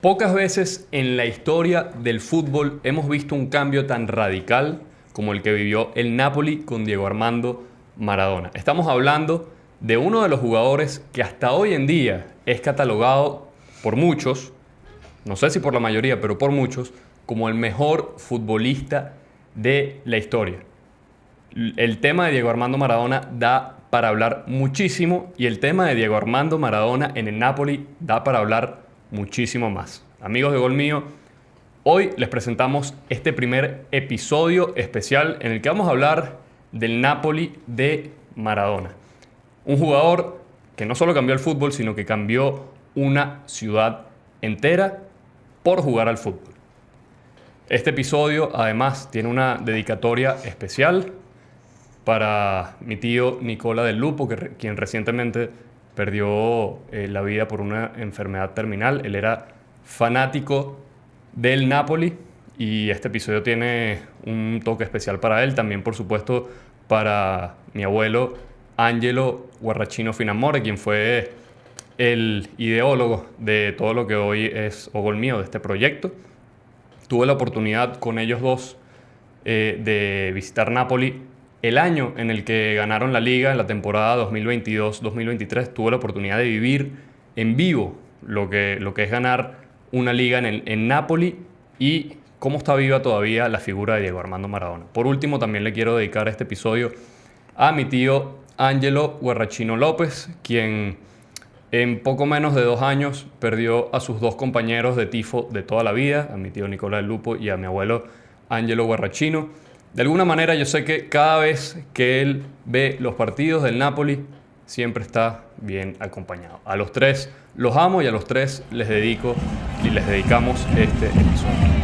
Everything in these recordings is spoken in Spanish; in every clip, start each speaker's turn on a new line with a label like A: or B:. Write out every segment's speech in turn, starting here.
A: Pocas veces en la historia del fútbol hemos visto un cambio tan radical como el que vivió el Napoli con Diego Armando Maradona. Estamos hablando de uno de los jugadores que hasta hoy en día es catalogado por muchos, no sé si por la mayoría, pero por muchos, como el mejor futbolista de la historia. El tema de Diego Armando Maradona da para hablar muchísimo y el tema de Diego Armando Maradona en el Napoli da para hablar muchísimo más. Amigos de Gol Mío, hoy les presentamos este primer episodio especial en el que vamos a hablar del Napoli de Maradona. Un jugador que no solo cambió el fútbol, sino que cambió una ciudad entera por jugar al fútbol. Este episodio además tiene una dedicatoria especial para mi tío Nicola Del Lupo, quien recientemente perdió la vida por una enfermedad terminal. Él era fanático del Napoli y este episodio tiene un toque especial para él. También, por supuesto, para mi abuelo Angelo Guarrachino Finamore, quien fue el ideólogo de todo lo que hoy es Gol Mío, de este proyecto. Tuve la oportunidad con ellos dos de visitar Napoli el año en el que ganaron la Liga, en la temporada 2022-2023. Tuve la oportunidad de vivir en vivo lo que es ganar una Liga en Napoli y cómo está viva todavía la figura de Diego Armando Maradona. Por último, también le quiero dedicar este episodio a mi tío Angelo Guarrachino López, quien en poco menos de 2 años perdió a sus 2 compañeros de tifo de toda la vida, a mi tío Nicolás Del Lupo y a mi abuelo Angelo Guarrachino. De alguna manera yo sé que cada vez que él ve los partidos del Napoli, siempre está bien acompañado. A los 3 los amo y a los 3 les dedico y les dedicamos este episodio.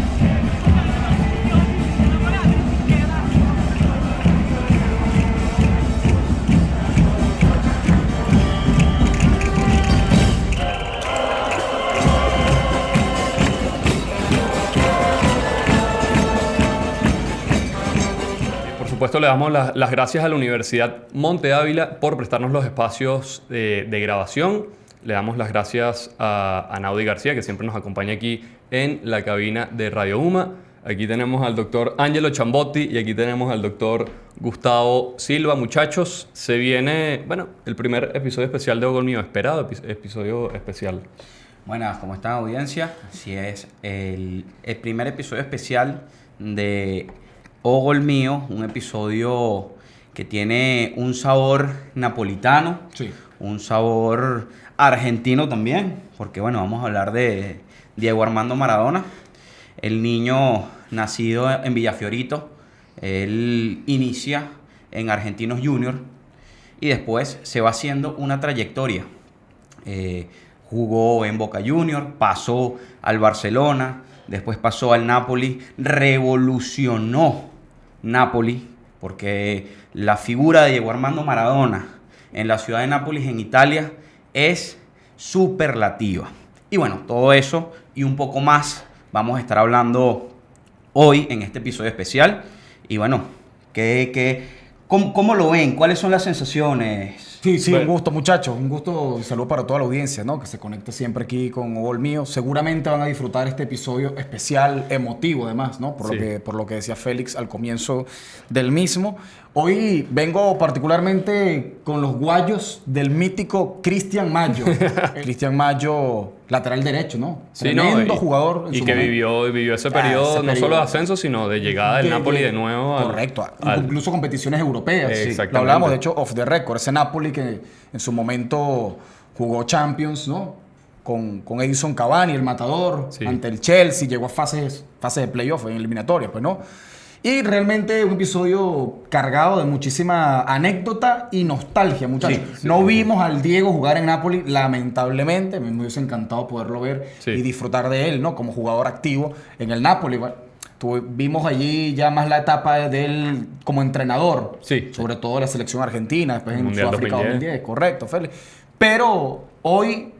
A: Por supuesto, le damos las gracias a la Universidad Monte Ávila por prestarnos los espacios de grabación. Le damos las gracias a Naudi García, que siempre nos acompaña aquí en la cabina de Radio UMA. Aquí tenemos al doctor Angelo Chambotti y aquí tenemos al doctor Gustavo Silva. Muchachos, se viene, el primer episodio especial de Gol Mío, esperado episodio especial.
B: Buenas, ¿cómo están, audiencia? Así es, el primer episodio especial de Gol Mío, un episodio que tiene un sabor napolitano, sí, un sabor argentino también, porque vamos a hablar de Diego Armando Maradona, el niño nacido en Villafiorito. Él inicia en Argentinos Juniors y después se va haciendo una trayectoria. Jugó en Boca Juniors, pasó al Barcelona, después pasó al Napoli, revolucionó Napoli, porque la figura de Diego Armando Maradona en la ciudad de Nápoles, en Italia, es superlativa. Y todo eso y un poco más vamos a estar hablando hoy en este episodio especial. Y ¿cómo lo ven? ¿Cuáles son las sensaciones?
C: Sí, un gusto, muchachos. Un gusto y saludo para toda la audiencia, ¿no? Que se conecte siempre aquí con Gol Mío. Seguramente van a disfrutar este episodio especial, emotivo además, ¿no? Por lo que decía Félix al comienzo del mismo. Hoy vengo particularmente con los guayos del mítico Cristian Maggio. Cristian Maggio, lateral derecho, ¿no?
A: Sí,
C: tremendo jugador.
A: Y que vivió ese periodo, no solo de ascenso, sino de llegada del Napoli de nuevo.
C: Correcto, incluso competiciones europeas.
A: Exactamente.
C: Lo hablábamos, de hecho, off the record. Ese Napoli que en su momento jugó Champions, ¿no? Con Edison Cavani, el matador, sí, ante el Chelsea, llegó a fases de playoff, en eliminatoria, pues, ¿no? Y realmente un episodio cargado de muchísima anécdota y nostalgia, muchachos. Sí, no vimos al Diego jugar en Napoli, lamentablemente. Me hubiese encantado poderlo ver, sí, y disfrutar de él, ¿no? Como jugador activo en el Napoli. Vimos allí ya más la etapa de él como entrenador, sí, sobre todo la selección argentina, después en Sudáfrica 2010, correcto, Félix. Pero hoy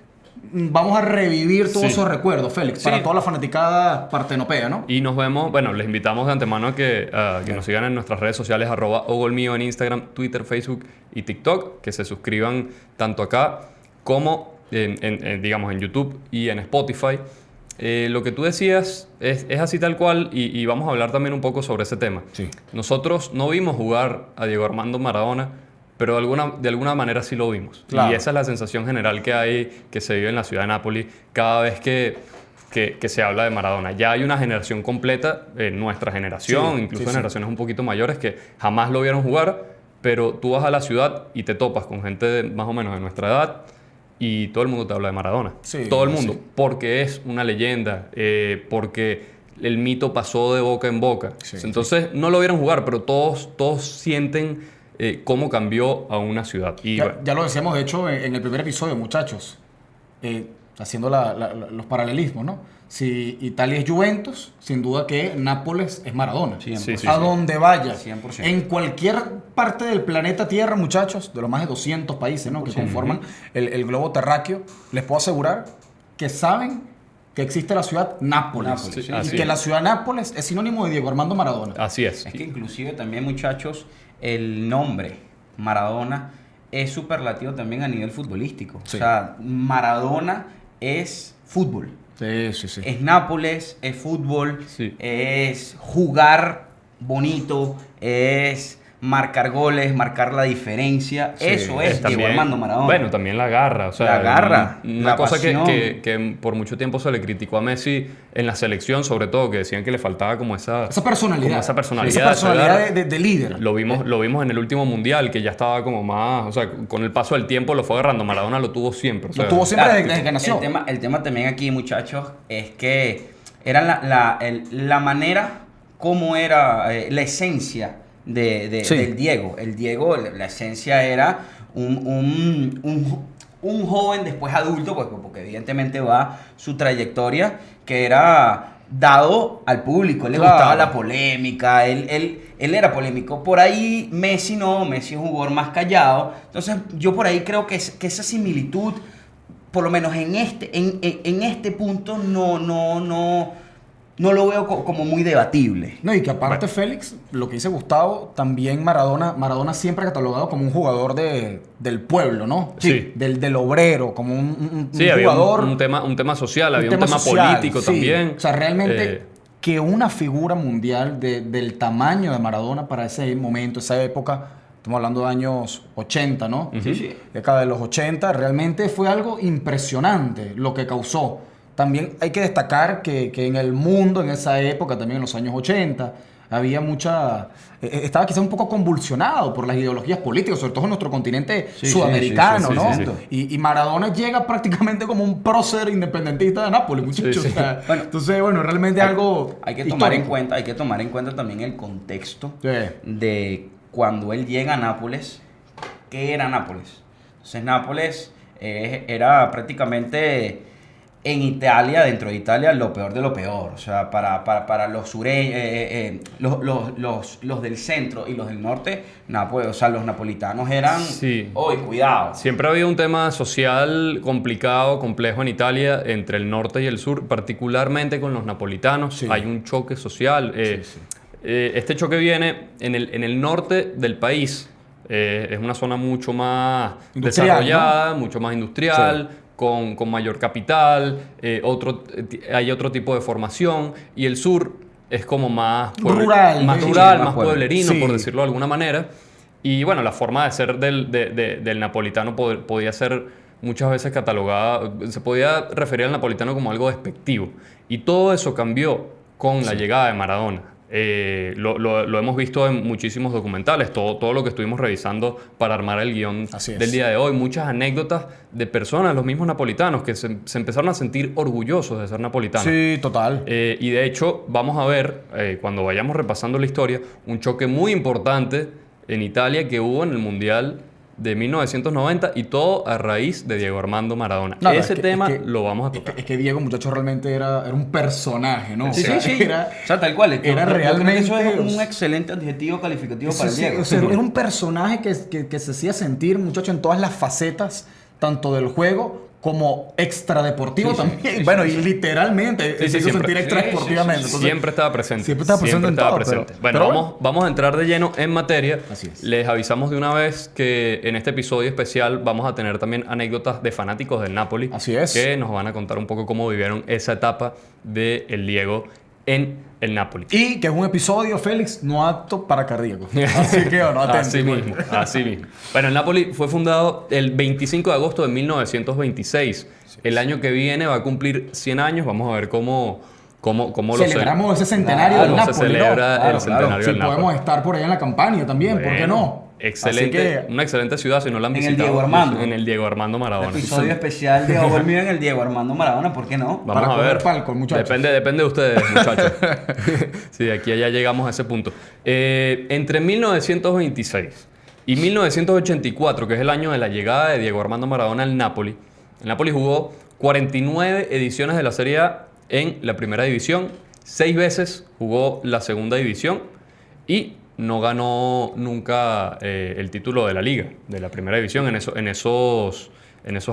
C: vamos a revivir todos esos recuerdos, Félix, para toda la fanaticada partenopea, ¿no?
A: Y nos vemos, les invitamos de antemano a que nos sigan en nuestras redes sociales, @ogolmio en Instagram, Twitter, Facebook y TikTok, que se suscriban tanto acá como en YouTube y en Spotify. Lo que tú decías es así tal cual y vamos a hablar también un poco sobre ese tema.
C: Sí.
A: Nosotros no vimos jugar a Diego Armando Maradona, pero de alguna manera sí lo vimos.
C: Claro.
A: Y esa es la sensación general que hay, que se vive en la ciudad de Nápoles cada vez que se habla de Maradona. Ya hay una generación completa, nuestra generación,
C: Sí,
A: incluso
C: sí, sí.
A: generaciones un poquito mayores que jamás lo vieron jugar, pero tú vas a la ciudad y te topas con gente más o menos de nuestra edad y todo el mundo te habla de Maradona.
C: Sí,
A: todo el mundo,
C: sí.
A: porque es una leyenda, porque el mito pasó de boca en boca.
C: Sí,
A: Entonces no lo vieron jugar, pero todos sienten cómo cambió a una ciudad. Y bueno,
C: Ya lo decíamos, de hecho, en el primer episodio, muchachos, haciendo los paralelismos, ¿no? Si Italia es Juventus, sin duda que Nápoles es Maradona.
B: 100%.
A: Sí, sí,
C: A
A: sí.
C: donde vaya.
B: 100%.
C: En cualquier parte del planeta Tierra, muchachos, de los más de 200 países, ¿no? que conforman el globo terráqueo, les puedo asegurar que saben que existe la ciudad Nápoles.
B: Nápoles,
A: sí,
C: y
A: así
C: que
A: es.
C: la ciudad Nápoles es sinónimo de Diego Armando Maradona.
A: así es.
B: Es que inclusive también, muchachos, el nombre Maradona es superlativo también a nivel futbolístico.
C: Sí.
B: O sea, Maradona es fútbol.
C: Sí, sí, sí.
B: Es Nápoles, es fútbol,
A: Sí.
B: es jugar bonito, es marcar goles, marcar la diferencia.
C: Sí,
B: Eso es
A: También-
B: Diego Armando Maradona.
A: Bueno, también la garra. O sea,
B: La garra,
A: Una
B: la
A: cosa
B: pasión.
A: que por mucho tiempo se le criticó a Messi en la selección, sobre todo, que decían que le faltaba como esa
C: Personalidad.
A: como esa personalidad,
C: Esa personalidad
A: esa
C: de líder.
A: Lo vimos en el último mundial, que ya estaba como más. O sea, con el paso del tiempo lo fue agarrando. Maradona lo tuvo siempre. O sea,
C: Lo tuvo siempre
B: Claro,
C: desde que nació.
B: El tema también aquí, muchachos, es que era la manera como era la esencia
C: Sí.
B: del Diego. El Diego, la esencia era un joven después adulto, pues, porque evidentemente va su trayectoria, que era dado al público. Él le
C: Le gustaba.
B: gustaba la polémica, él era polémico. Por ahí Messi no, Messi es un jugador más callado. Entonces yo por ahí creo que esa similitud, por lo menos en este punto, no lo veo como muy debatible.
C: No, y que aparte, Félix, lo que dice Gustavo, también Maradona siempre ha catalogado como un jugador del pueblo, ¿no?
A: Sí.
C: Del obrero, como un
A: Sí, había
C: jugador.
A: un tema social, había un tema
C: social,
A: político
C: sí.
A: también.
C: O sea, realmente
A: Eh,
C: que una figura mundial del tamaño de Maradona para ese momento, esa época, estamos hablando de años 80, ¿no?
B: Sí, sí.
C: Década de los 80, realmente fue algo impresionante lo que causó. También hay que destacar que en el mundo, en esa época, también en los años 80, había estaba quizás un poco convulsionado por las ideologías políticas, sobre todo en nuestro continente
B: Sí,
C: sudamericano,
A: sí, sí,
C: ¿no?
A: sí,
C: Y Maradona llega prácticamente como un prócer independentista de Nápoles, muchachos.
A: Sí, sí.
C: O sea,
B: Bueno,
C: entonces, bueno, realmente algo
B: Hay que tomar en
C: histórico.
B: cuenta también el contexto
C: Sí.
B: de cuando él llega a Nápoles. ¿Qué era Nápoles? Entonces Nápoles era prácticamente en Italia, dentro de Italia, lo peor de lo peor. O sea, para los sureños, los del centro y los del norte, Nápoles, o sea, los napolitanos eran,
A: Sí.
B: ¡oy, cuidado!
A: Siempre ha habido un tema social complicado, complejo en Italia, entre el norte y el sur, particularmente con los napolitanos.
C: Sí.
A: Hay un choque social.
C: Sí.
A: Este choque viene en el norte del país. Es una zona mucho más
C: Industrial,
A: desarrollada, mucho más industrial, con mayor capital, hay otro tipo de formación. Y el sur es como más
C: Rural,
A: más
C: sí,
A: rural,
B: más
A: más
B: pueblo.
A: pueblerino,
C: Sí.
A: por decirlo de alguna manera. Y bueno, la forma de ser del napolitano podía ser muchas veces catalogada, se podía referir al napolitano como algo despectivo. Y todo eso cambió con la llegada de Maradona. Lo hemos visto en muchísimos documentales, todo lo que estuvimos revisando para armar el guión
C: Así es.
A: del día de hoy, muchas anécdotas de personas, los mismos napolitanos, que se empezaron a sentir orgullosos de ser napolitanos.
C: Sí, total.
A: Y de hecho, vamos a ver, cuando vayamos repasando la historia, un choque muy importante en Italia que hubo en el Mundial de 1990 y todo a raíz de Diego Armando Maradona.
C: No,
A: Ese
C: es que-
A: tema
C: es que-
A: lo vamos a
C: Es
A: tocar.
C: que Diego, muchacho, realmente era un personaje, ¿no?
B: Sí,
C: O sea,
B: sí, sí.
C: Era,
B: O sea, tal cual.
C: era
B: Yo creo que
C: realmente-
B: eso es un excelente adjetivo calificativo para el
C: sí,
B: Diego.
C: o sea, era un personaje que se hacía sentir, muchacho, en todas las facetas, tanto del juego como extradeportivo
B: Sí, sí,
C: también.
B: sí,
C: bueno,
B: sí,
C: y
B: sí.
C: literalmente
A: Sí,
C: se hizo
A: siempre.
C: sentir extradeportivamente. Entonces,
A: Siempre estaba presente.
C: Siempre estaba presente en todo, pero
A: Bueno, vamos a entrar de lleno en materia.
C: Así es.
A: Les avisamos de una vez que en este episodio especial vamos a tener también anécdotas de fanáticos del Napoli.
C: Así es.
A: Que nos van a contar un poco cómo vivieron esa etapa de el Diego en el Napoli.
C: Y que es un episodio, Félix, no apto para cardíacos. Así que, no, atento.
A: Así mismo. Bueno, el Napoli fue fundado el 25 de agosto de 1926. El año que viene va a cumplir 100 años. Vamos a ver cómo lo
C: Celebramos ese centenario del
A: se
C: Napoli,
A: celebra
C: ¿no?
A: el centenario
C: Si
A: del Napoli.
C: podemos estar por allá en la campaña también, ¿por qué no?
A: Excelente,
C: Así que,
A: una excelente ciudad, si no la han
B: En el
A: visitado.
B: Diego Armando.
A: En el Diego Armando Maradona.
B: Episodio especial de Over Mío en el Diego Armando Maradona, ¿por qué no?
A: Vamos
C: para
A: a
C: comer
A: ver.
C: palco, muchachos.
A: Depende de ustedes, muchachos. Sí, de aquí a allá llegamos a ese punto. Entre 1926 y 1984, que es el año de la llegada de Diego Armando Maradona al Napoli, el Napoli jugó 49 ediciones de la Serie A en la primera división, 6 veces jugó la segunda división y no ganó nunca el título de la liga, de la primera división en esos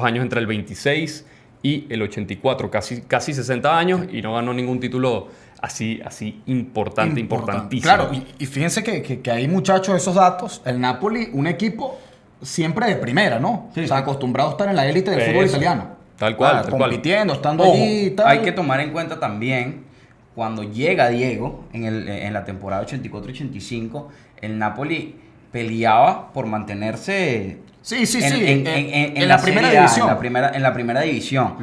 A: años entre el 26 y el 84, casi 60 años, y no ganó ningún título así importantísimo.
C: Claro, y fíjense que hay muchachos esos datos. El Napoli, un equipo siempre de primera, ¿no?
B: Sí,
C: o sea,
B: sí.
C: acostumbrado a estar en la élite del fútbol
A: Eso.
C: italiano.
A: Tal cual.
C: Compitiendo, estando
B: Ojo,
C: allí y tal.
B: hay que tomar en cuenta también, cuando llega Diego, en la temporada 84-85, el Napoli peleaba por mantenerse
C: Sí.
B: en
C: la primera
B: Serie A,
C: división.
B: en la primera división.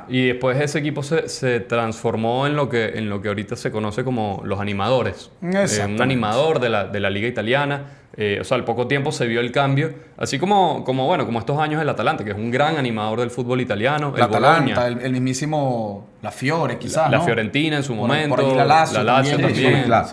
A: Y después ese equipo se transformó en lo que ahorita se conoce como los animadores. Un
C: Exactamente.
A: animador de la liga italiana. O sea, al poco tiempo se vio el cambio. Así como estos años el Atalanta, que es un gran animador del fútbol italiano.
C: La
A: el Bologna,
C: Atalanta, el mismísimo La Fiore, quizás,
A: la
C: ¿no?
A: Fiorentina en su momento.
C: Por allí la Lazio
A: también.
C: Sí, claro.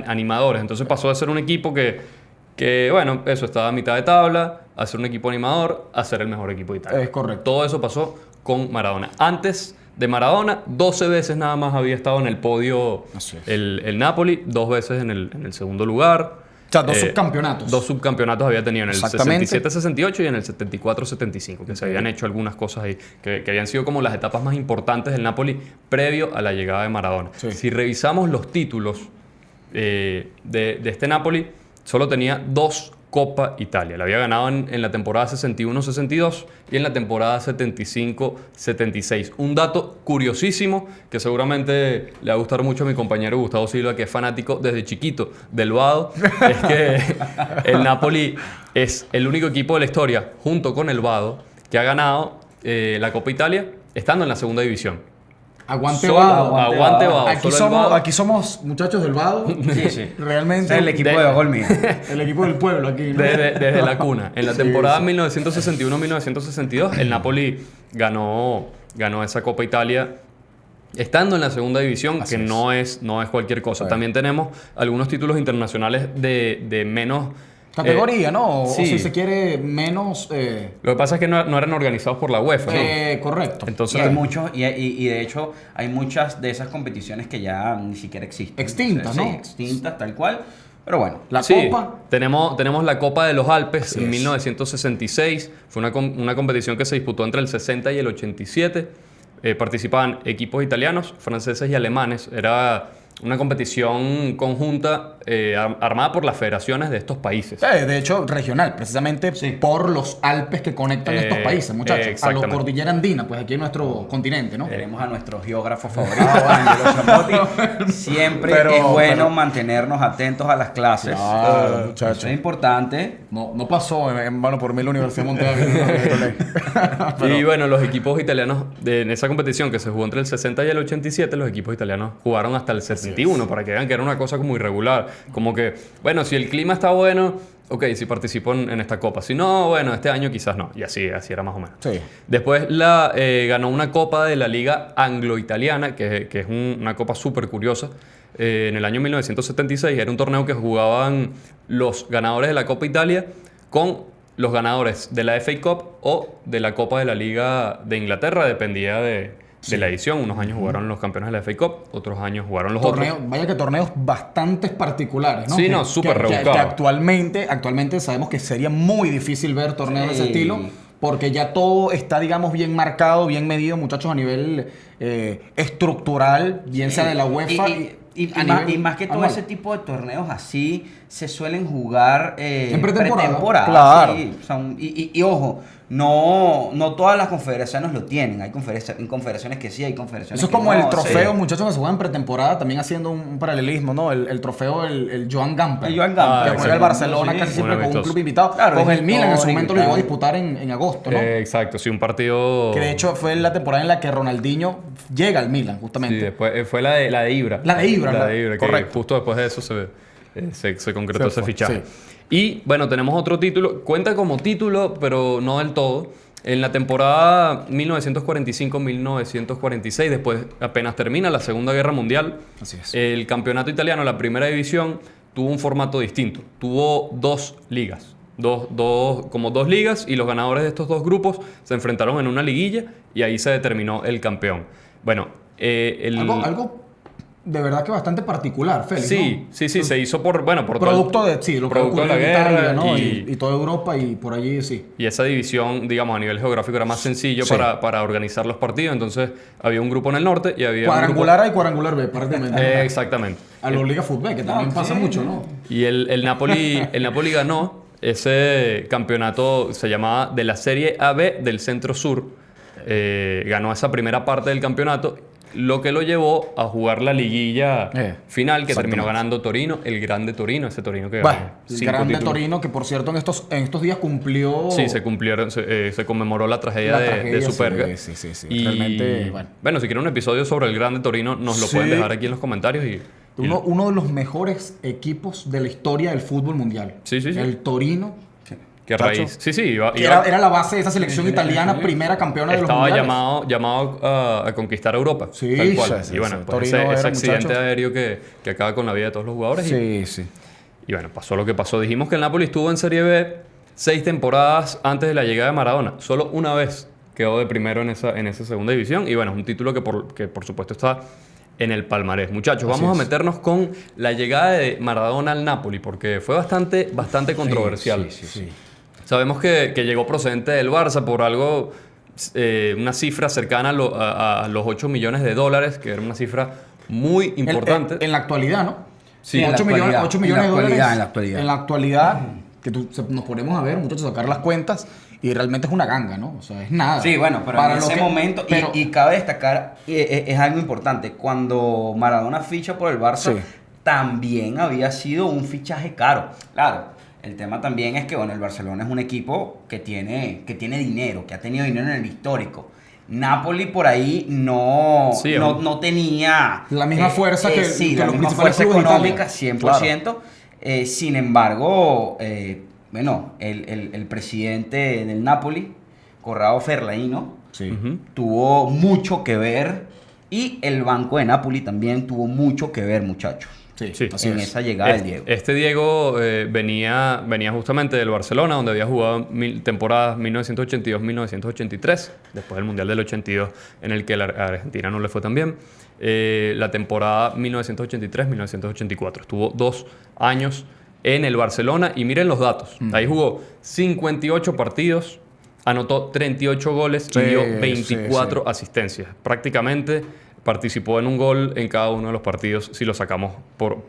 A: Animadores. Entonces pasó de ser un equipo que, bueno, eso estaba a mitad de tabla, a ser un equipo animador, a ser el mejor equipo de Italia.
C: Es correcto.
A: Todo eso pasó con Maradona. Antes de Maradona, 12 veces nada más había estado en el podio
C: Así es.
A: el Napoli, 2 veces en el segundo lugar.
C: O sea, dos subcampeonatos.
A: 2 subcampeonatos había tenido en el
C: Exactamente.
A: 67-68 y en el 74-75, que se habían hecho algunas cosas ahí, que habían sido como las etapas más importantes del Napoli previo a la llegada de Maradona.
C: Sí.
A: Si revisamos los títulos de este Napoli, solo tenía 2 Copa Italia. La había ganado en la temporada 61-62 y en la temporada 75-76. Un dato curiosísimo que seguramente le va a gustar mucho a mi compañero Gustavo Silva, que es fanático desde chiquito del Vado, es que el Napoli es el único equipo de la historia, junto con el Vado, que ha ganado la Copa Italia estando en la segunda división.
C: Aguante
A: Solo-
C: Vado.
A: aguante Vado.
C: Aquí
A: Solo el Vado.
C: somos muchachos del Vado.
B: Sí.
C: Realmente.
B: Es el equipo de Over Mío.
C: El equipo del pueblo aquí, ¿no?
A: Desde la cuna. En la
C: Sí,
A: temporada
C: sí.
A: 1961-1962, el Napoli ganó esa Copa Italia estando en la segunda división,
C: Así
A: que
C: es.
A: no es cualquier cosa.
C: Sí.
A: También tenemos algunos títulos internacionales de menos
C: Categoría, ¿no?
B: sí.
C: O si se quiere menos.
A: Lo que pasa es que no eran organizados por la UEFA, ¿no?
C: Correcto.
A: Entonces,
B: Y hay muchos, y de hecho hay muchas de esas competiciones que ya ni siquiera existen.
C: Extintas,
B: Sí,
C: ¿no?
B: extintas, tal cual. Pero bueno.
C: La
A: sí,
C: Copa.
A: tenemos la Copa de los Alpes
C: Así
A: en
C: es.
A: 1966. Fue una competición que se disputó entre el 60 y el 87. Participaban equipos italianos, franceses y alemanes. Era una competición conjunta armada por las federaciones de estos países.
C: De hecho, regional, precisamente por los Alpes que conectan estos países, muchachos. A la
A: exactamente.
C: cordillera andina, pues aquí en nuestro continente, ¿no?
B: Tenemos a nuestro geógrafo favorito, Angelo Zamotti. Siempre es bueno mantenernos atentos a las clases.
C: Claro, muchacho.
B: Eso es importante.
C: No pasó en vano por mí la Universidad de Montevideo.
A: Y bueno, los equipos italianos en esa competición que se jugó entre el 60 y el 87, los equipos italianos jugaron hasta el 61, para que vean que era una cosa como irregular. Como que, bueno, si el clima está bueno, ok, si participo en esta copa. Si no, bueno, este año quizás no. Y así era más o menos.
C: Sí.
A: Después ganó una copa de la Liga Anglo-Italiana, que es una copa súper curiosa. En el año 1976 era un torneo que jugaban los ganadores de la Copa Italia con los ganadores de la FA Cup o de la Copa de la Liga de Inglaterra, dependía de la edición. Unos años jugaron los campeones de la FA Cup, otros años jugaron los otros.
C: Vaya que torneos bastante particulares, ¿no?
A: Sí,
C: Que-
A: no, súper
C: que
A: rebuscados.
C: actualmente sabemos que sería muy difícil ver torneos de ese
B: Sí.
C: estilo porque ya todo está, digamos, bien marcado, bien medido, muchachos, a nivel estructural, bien sea de la UEFA
B: y más que todo
C: anual.
B: ese tipo de torneos así se suelen jugar
C: En pretemporada.
B: Claro.
C: Claro.
B: Y ojo, no todas las confederaciones lo tienen. Hay confederaciones que sí, hay confederaciones
C: Eso es
B: que
C: como
B: no,
C: el trofeo,
B: sí.
C: muchachos, que se juega en pretemporada, también haciendo un paralelismo, ¿no? El trofeo, el Joan Gamper.
B: El Joan Gamper.
C: Que juega el Barcelona
B: Sí,
C: casi siempre
A: un
C: con un
A: amistoso.
C: club invitado.
B: Claro,
C: Con
B: es
C: el Milan en su
B: histórico
C: momento
B: y
C: lo llegó a
B: tal.
C: disputar en agosto, ¿no?
A: Exacto, sí, un partido...
C: Que de hecho fue la temporada en la que Ronaldinho llega al Milan,
A: Sí,
C: justamente.
A: después fue la de Ibra.
C: La de Ibra,
A: La de Ibra, que
C: correcto.
A: justo después de eso se concretó
C: Se
A: ese
C: fue,
A: fichaje.
C: sí.
A: Y bueno, tenemos otro título. Cuenta como título, pero no del todo. En la temporada 1945-1946, después apenas termina la Segunda Guerra Mundial,
C: Así es.
A: el campeonato italiano, la primera división, tuvo un formato distinto. Tuvo dos ligas. Como dos ligas, y los ganadores de estos dos grupos se enfrentaron en una liguilla y ahí se determinó el campeón. Bueno,
C: Algo de verdad que bastante particular, Félix,
A: Sí,
C: ¿no?
A: sí, se hizo por
C: Producto de, sí, lo que
A: producto de la
C: ocurrió en
A: guerra
C: Italia, ¿no?
A: y-
C: Y toda Europa y por allí, sí.
A: Y esa división, digamos, a nivel geográfico era más sencillo
C: Sí.
A: para organizar los partidos. Entonces, había un grupo en el norte y había
C: Cuadrangular A y cuadrangular B, prácticamente.
A: exactamente.
C: A la Liga Fútbol, que también pasa mucho, ¿no?
A: Y el Napoli ganó ese campeonato, se llamaba de la Serie AB del Centro Sur. Ganó esa primera parte del campeonato, lo que lo llevó a jugar la liguilla final, que terminó
C: exactamente.
A: ganando Torino, el grande Torino, ese Torino que
C: Bueno,
A: ganó
C: el
A: 5
C: grande
A: títulos.
C: Torino, que por cierto en estos días cumplió...
A: Sí, se cumplieron, se conmemoró la tragedia,
C: La
A: de
C: tragedia,
A: Superga.
C: sí.
A: Y,
C: Realmente, bueno.
A: si quieren un episodio sobre el Grande Torino, nos lo
C: Sí.
A: pueden dejar aquí en los comentarios.
C: Uno de los mejores equipos de la historia del fútbol mundial.
A: Sí.
C: El Torino.
A: Que raíz. Sí,
C: Que era la base de esa selección italiana, primera campeona de los
A: estaba
C: mundiales.
A: llamado a conquistar Europa.
C: Sí,
A: tal cual.
C: sí,
A: Y bueno,
C: sí.
A: pues
C: Torino
A: ese
C: era,
A: accidente
C: muchachos.
A: aéreo que acaba con la vida de todos los jugadores.
C: Sí.
A: Y bueno, pasó lo que pasó. Dijimos que el Napoli estuvo en Serie B 6 temporadas antes de la llegada de Maradona. Solo una vez quedó de primero en esa segunda división. Y bueno, es un título que por supuesto está en el palmarés. Muchachos,
C: Así
A: vamos a
C: es.
A: meternos con la llegada de Maradona al Napoli, porque fue bastante controversial.
B: Sí.
A: Sabemos que llegó procedente del Barça por algo, una cifra cercana a los 8 millones de dólares, que era una cifra muy importante.
C: En la actualidad, ¿no?
B: Sí, en la
C: 8 millones,
B: actualidad.
C: 8 millones de
B: En la
C: dólares.
B: actualidad, en la actualidad.
C: En la actualidad, que nos ponemos a ver, muchachos, sacar las cuentas y realmente es una ganga, ¿no? O sea, es nada.
B: Sí, bueno, pero
C: Para
B: en
C: lo
B: ese
C: que-
B: momento,
C: pero-
B: y cabe destacar, es algo importante, cuando Maradona ficha por el Barça,
C: Sí.
B: también había sido un fichaje caro. Claro, el tema también es que, bueno, el Barcelona es un equipo que tiene dinero, que ha tenido dinero en el histórico. Napoli por ahí no
A: Sí,
B: tenía
C: La misma fuerza que
B: sí,
C: que
B: la
C: los
B: misma
C: principales
B: fuerza
C: clubes de
B: económica,
C: Italia.
B: 100%. Sin embargo, bueno, el presidente del Napoli, Corrado Ferlaino,
C: Sí.
A: Ujú.
B: tuvo mucho que ver, y el Banco de Napoli también tuvo mucho que ver, muchachos,
A: Sí.
C: así
B: en
C: es.
B: esa llegada del Diego.
A: Este Diego venía justamente del Barcelona, donde había jugado temporadas 1982-1983, después del Mundial del 82, en el que a Argentina no le fue tan bien. La temporada 1983-1984. Estuvo 2 años en el Barcelona y miren los datos. Ahí jugó 58 partidos, anotó 38 goles
C: Sí,
A: y dio 24
C: sí.
A: asistencias. Prácticamente participó en un gol en cada uno de los partidos si lo sacamos por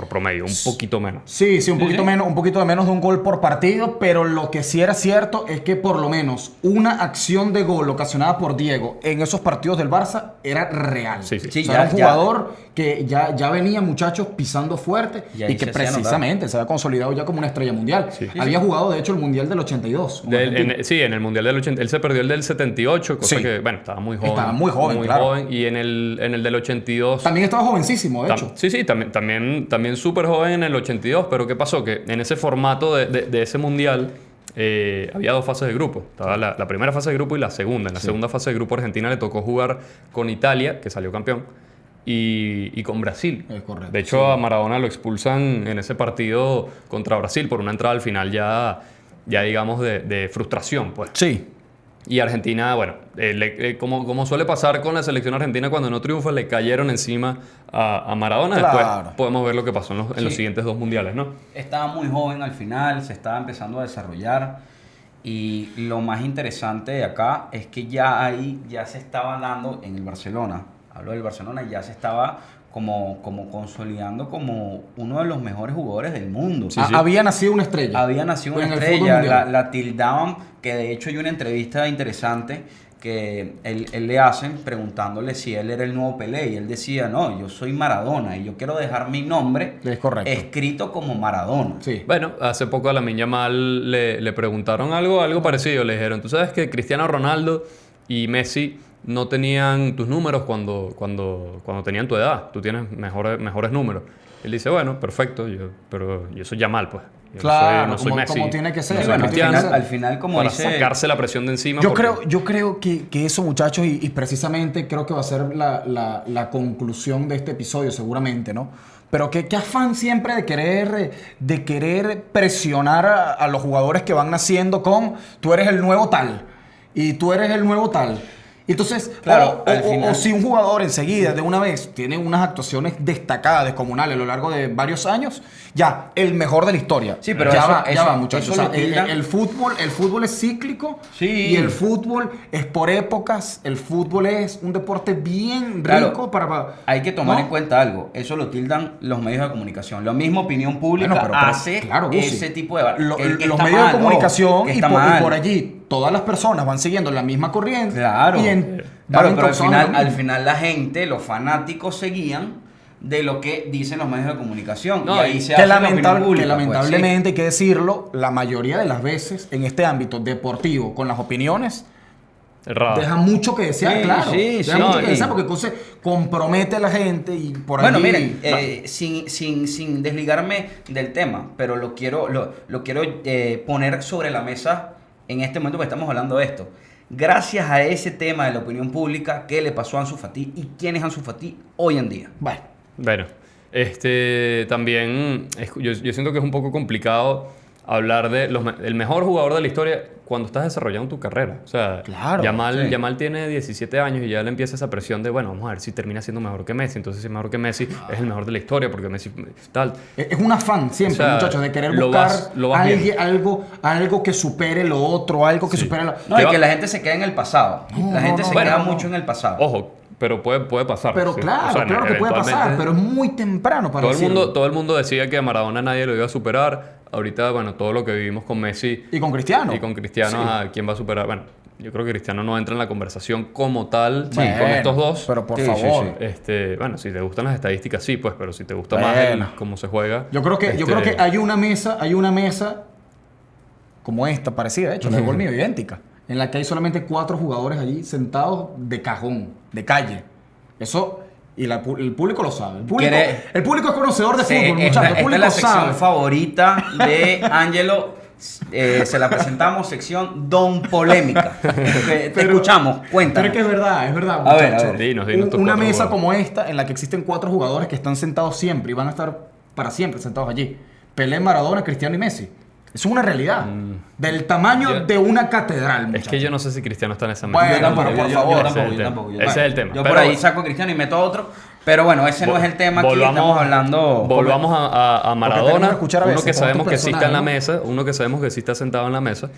A: promedio, un poquito menos.
C: Sí, un poquito menos, un poquito de menos de un gol por partido, pero lo que sí era cierto es que por lo menos una acción de gol ocasionada por Diego en esos partidos del Barça era real.
A: Sí.
B: Sí,
C: O sea,
B: ya-
C: era un
B: ya.
C: jugador que ya venía, muchachos, pisando fuerte
B: Y ahí
C: y que
B: se hacía
C: precisamente se había consolidado ya como una estrella mundial.
A: Sí.
C: Había jugado, de hecho, el Mundial del 82. con Argentina.
A: En el Mundial del 80. Él se perdió el del 78, cosa
C: Sí.
A: que, bueno, estaba muy joven.
C: Estaba muy joven, claro.
A: Y en el del 82...
C: También estaba jovencísimo, de hecho.
A: Sí, también súper joven en el 82, pero ¿qué pasó? Que en ese formato de ese mundial había 2 fases de grupo. Estaba la primera fase de grupo y la segunda. En la segunda fase de grupo Argentina le tocó jugar con Italia, que salió campeón, y con Brasil.
C: Es correcto,
A: De hecho, a Maradona lo expulsan en ese partido contra Brasil por una entrada al final ya digamos, de frustración, pues.
C: Sí.
A: Y Argentina, bueno, como suele pasar con la selección argentina cuando no triunfa, le cayeron encima a Maradona.
C: Claro.
A: Después podemos ver lo que pasó en los siguientes 2 mundiales, ¿no?
B: Estaba muy joven al final, se estaba empezando a desarrollar, Y lo más interesante de acá es que ya se estaba dando en el Barcelona. Hablo del Barcelona, ya se estaba como consolidando como uno de los mejores jugadores del mundo.
C: Sí. Había nacido una estrella.
B: Había nacido una
C: en el fútbol
B: estrella,
C: mundial.
B: la tildaban, que de hecho hay una entrevista interesante que él le hacen preguntándole si él era el nuevo Pelé, y él decía, no, yo soy Maradona y yo quiero dejar mi nombre
C: Es correcto.
B: escrito como Maradona.
C: Sí.
A: Bueno, hace poco a Lamine Yamal le preguntaron algo parecido. Le dijeron, tú sabes que Cristiano Ronaldo y Messi no tenían tus números cuando tenían tu edad. Tú tienes mejores números. Él dice, bueno, perfecto, pero yo soy Yamal, pues. Yo
C: Claro,
A: no soy
C: como,
A: Messi.
C: como tiene que ser.
A: No soy
B: Bueno,
A: Cristiano.
B: al final como
A: para
B: dice...
A: sacarse la presión de encima.
C: Yo
A: porque-
C: creo que eso, muchachos, y precisamente creo que va a ser la conclusión de este episodio, seguramente, ¿no? Pero qué afán siempre de querer presionar a los jugadores que van naciendo con tú eres el nuevo tal y tú eres el nuevo tal. Entonces,
B: Claro,
C: o
B: al final-
C: si un jugador enseguida, de una vez, tiene unas actuaciones destacadas, descomunales a lo largo de varios años, ya, el mejor de la historia.
B: Sí, pero
C: ya
B: eso-
C: va, ya
B: eso-
C: va, muchachos.
B: eso
C: O
B: lo
C: sea,
B: tildan-
C: el fútbol es cíclico
B: Sí.
C: y el fútbol es por épocas. El fútbol es un deporte bien
B: Claro,
C: rico para...
B: Hay que tomar
C: ¿no?
B: en cuenta algo. Eso lo tildan los medios de comunicación. Lo mismo Opinión Pública
C: Bueno, pero
B: hace
C: claro, Gusi.
B: ese tipo de...
C: Lo-
B: que
C: los
B: está
C: medios
B: mal,
C: de comunicación
B: que
C: y
B: está
C: por
B: mal.
C: allí todas las personas van siguiendo la misma corriente.
B: Claro.
C: Y
B: Claro,
C: van
B: pero
C: encauzando lo
B: al
C: mismo.
B: final la gente, los fanáticos seguían de lo que dicen los medios de comunicación.
A: No,
B: y ahí
A: y
B: se
C: Que,
B: hace la opinión pública, pues,
C: lamentablemente, hay que decirlo, la mayoría de las veces en este ámbito deportivo, con las opiniones,
A: Errado.
C: deja mucho que desear,
B: Sí,
C: claro.
B: sí,
C: Deja
B: sí.
C: mucho que desear porque entonces compromete a la gente y por
B: Bueno,
C: allí...
B: miren, sin desligarme del tema, pero lo quiero poner sobre la mesa en este momento que estamos hablando de esto. Gracias a ese tema de la opinión pública, ¿qué le pasó a Ansu Fati y quién es Ansu Fati hoy en día?
C: Bueno,
A: Bueno, también yo siento que es un poco complicado hablar de el mejor jugador de la historia cuando estás desarrollando tu carrera. O sea,
C: Claro,
B: sí.
A: Yamal tiene 17 años y ya le empieza esa presión de, bueno, vamos a ver si termina siendo mejor que Messi. Entonces, si es mejor que Messi, es el mejor de la historia porque Messi tal.
C: es un afán siempre,
A: O sea,
C: muchachos, de querer
A: lo
C: buscar
A: vas viendo.
C: algo que supere lo otro, algo que
A: Sí.
C: supere lo...
B: No,
A: Te
B: y
A: va-
B: que la gente se queda en el pasado.
C: No,
B: La gente
C: no,
B: se
C: no,
B: queda
C: no, no.
B: mucho en el pasado.
A: Ojo, pero puede pasar.
C: Pero
A: sí.
C: claro,
A: O sea,
C: claro que puede pasar,
A: eventualmente-
C: pero es muy temprano para decirlo.
A: todo el mundo decía que a Maradona nadie lo iba a superar. Ahorita, bueno, todo lo que vivimos con Messi
C: Y con Cristiano.
A: y con Cristiano,
C: Sí.
A: ¿a quién va a superar? Bueno, yo creo que Cristiano no entra en la conversación como tal
C: Bueno,
A: con estos dos.
C: Pero por
B: Sí, sí,
C: favor.
B: sí.
A: Bueno, si te gustan las estadísticas, sí, pues, pero si te gusta
C: Bueno.
A: más cómo se juega.
C: Yo creo que hay una mesa como esta, parecida, de hecho, la de Gol Mío, idéntica, en la que hay solamente 4 jugadores allí sentados de cajón, de calle. Eso, y el público lo sabe. El público es conocedor de
B: Sí,
C: fútbol,
B: esta
C: muchachos. El
B: es
C: público
B: la sección
C: sabe.
B: favorita de Ángelo. Se la presentamos, sección Don Polémica. Te escuchamos,
C: Pero
B: cuéntanos.
C: es que es verdad,
B: A ver,
C: muchachos.
B: a ver.
A: Dinos tus
C: Una
A: 4
C: mesa
A: jugadores.
C: como esta, en la que existen 4 jugadores que están sentados siempre y van a estar para siempre sentados allí. Pelé, Maradona, Cristiano y Messi. Eso es una realidad. Del tamaño
A: Yo-
C: de una catedral,
A: Es
C: muchachos.
A: que yo no sé si Cristiano está en esa mesa.
C: Bueno,
B: Yo tampoco,
C: pero por
B: yo
C: favor.
B: tampoco,
A: Ese es
B: yo
A: el
B: tampoco.
A: tema. Ese es el tema.
B: Yo
A: Pero
B: por ahí saco a Cristiano y meto a otro. Pero bueno, ese no es el tema aquí. Estamos hablando...
A: Volvamos a
C: tenemos
A: Maradona,
C: que escuchar a
A: uno
C: veces
A: que
C: con
A: sabemos
C: estos
A: que sí está en la
C: personajes,
A: mesa, uno que sabemos que sí está sentado en la mesa.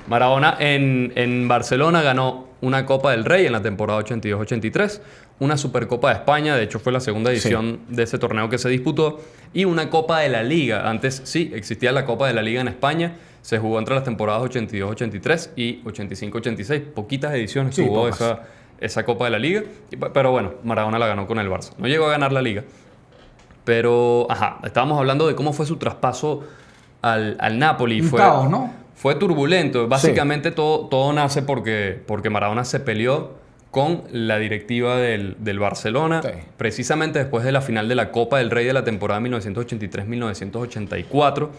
A: Maradona en Barcelona ganó una Copa del Rey en la temporada 82-83, una Supercopa de España, de hecho fue la segunda edición de ese torneo que se disputó, y una Copa de la Liga. Antes sí existía la Copa de la Liga en España, se jugó entre las temporadas 82-83 y 85-86, poquitas ediciones
C: Sí,
A: tuvo
C: pocas.
A: esa Copa de la Liga, pero bueno, Maradona la ganó con el Barça. No llegó a ganar la Liga, pero estábamos hablando de cómo fue su traspaso al Napoli.
C: Un caos, ¿no?
A: Fue turbulento. Básicamente todo nace porque Maradona se peleó con la directiva del Barcelona,
C: Sí.
A: precisamente después de la final de la Copa del Rey de la temporada 1983-1984.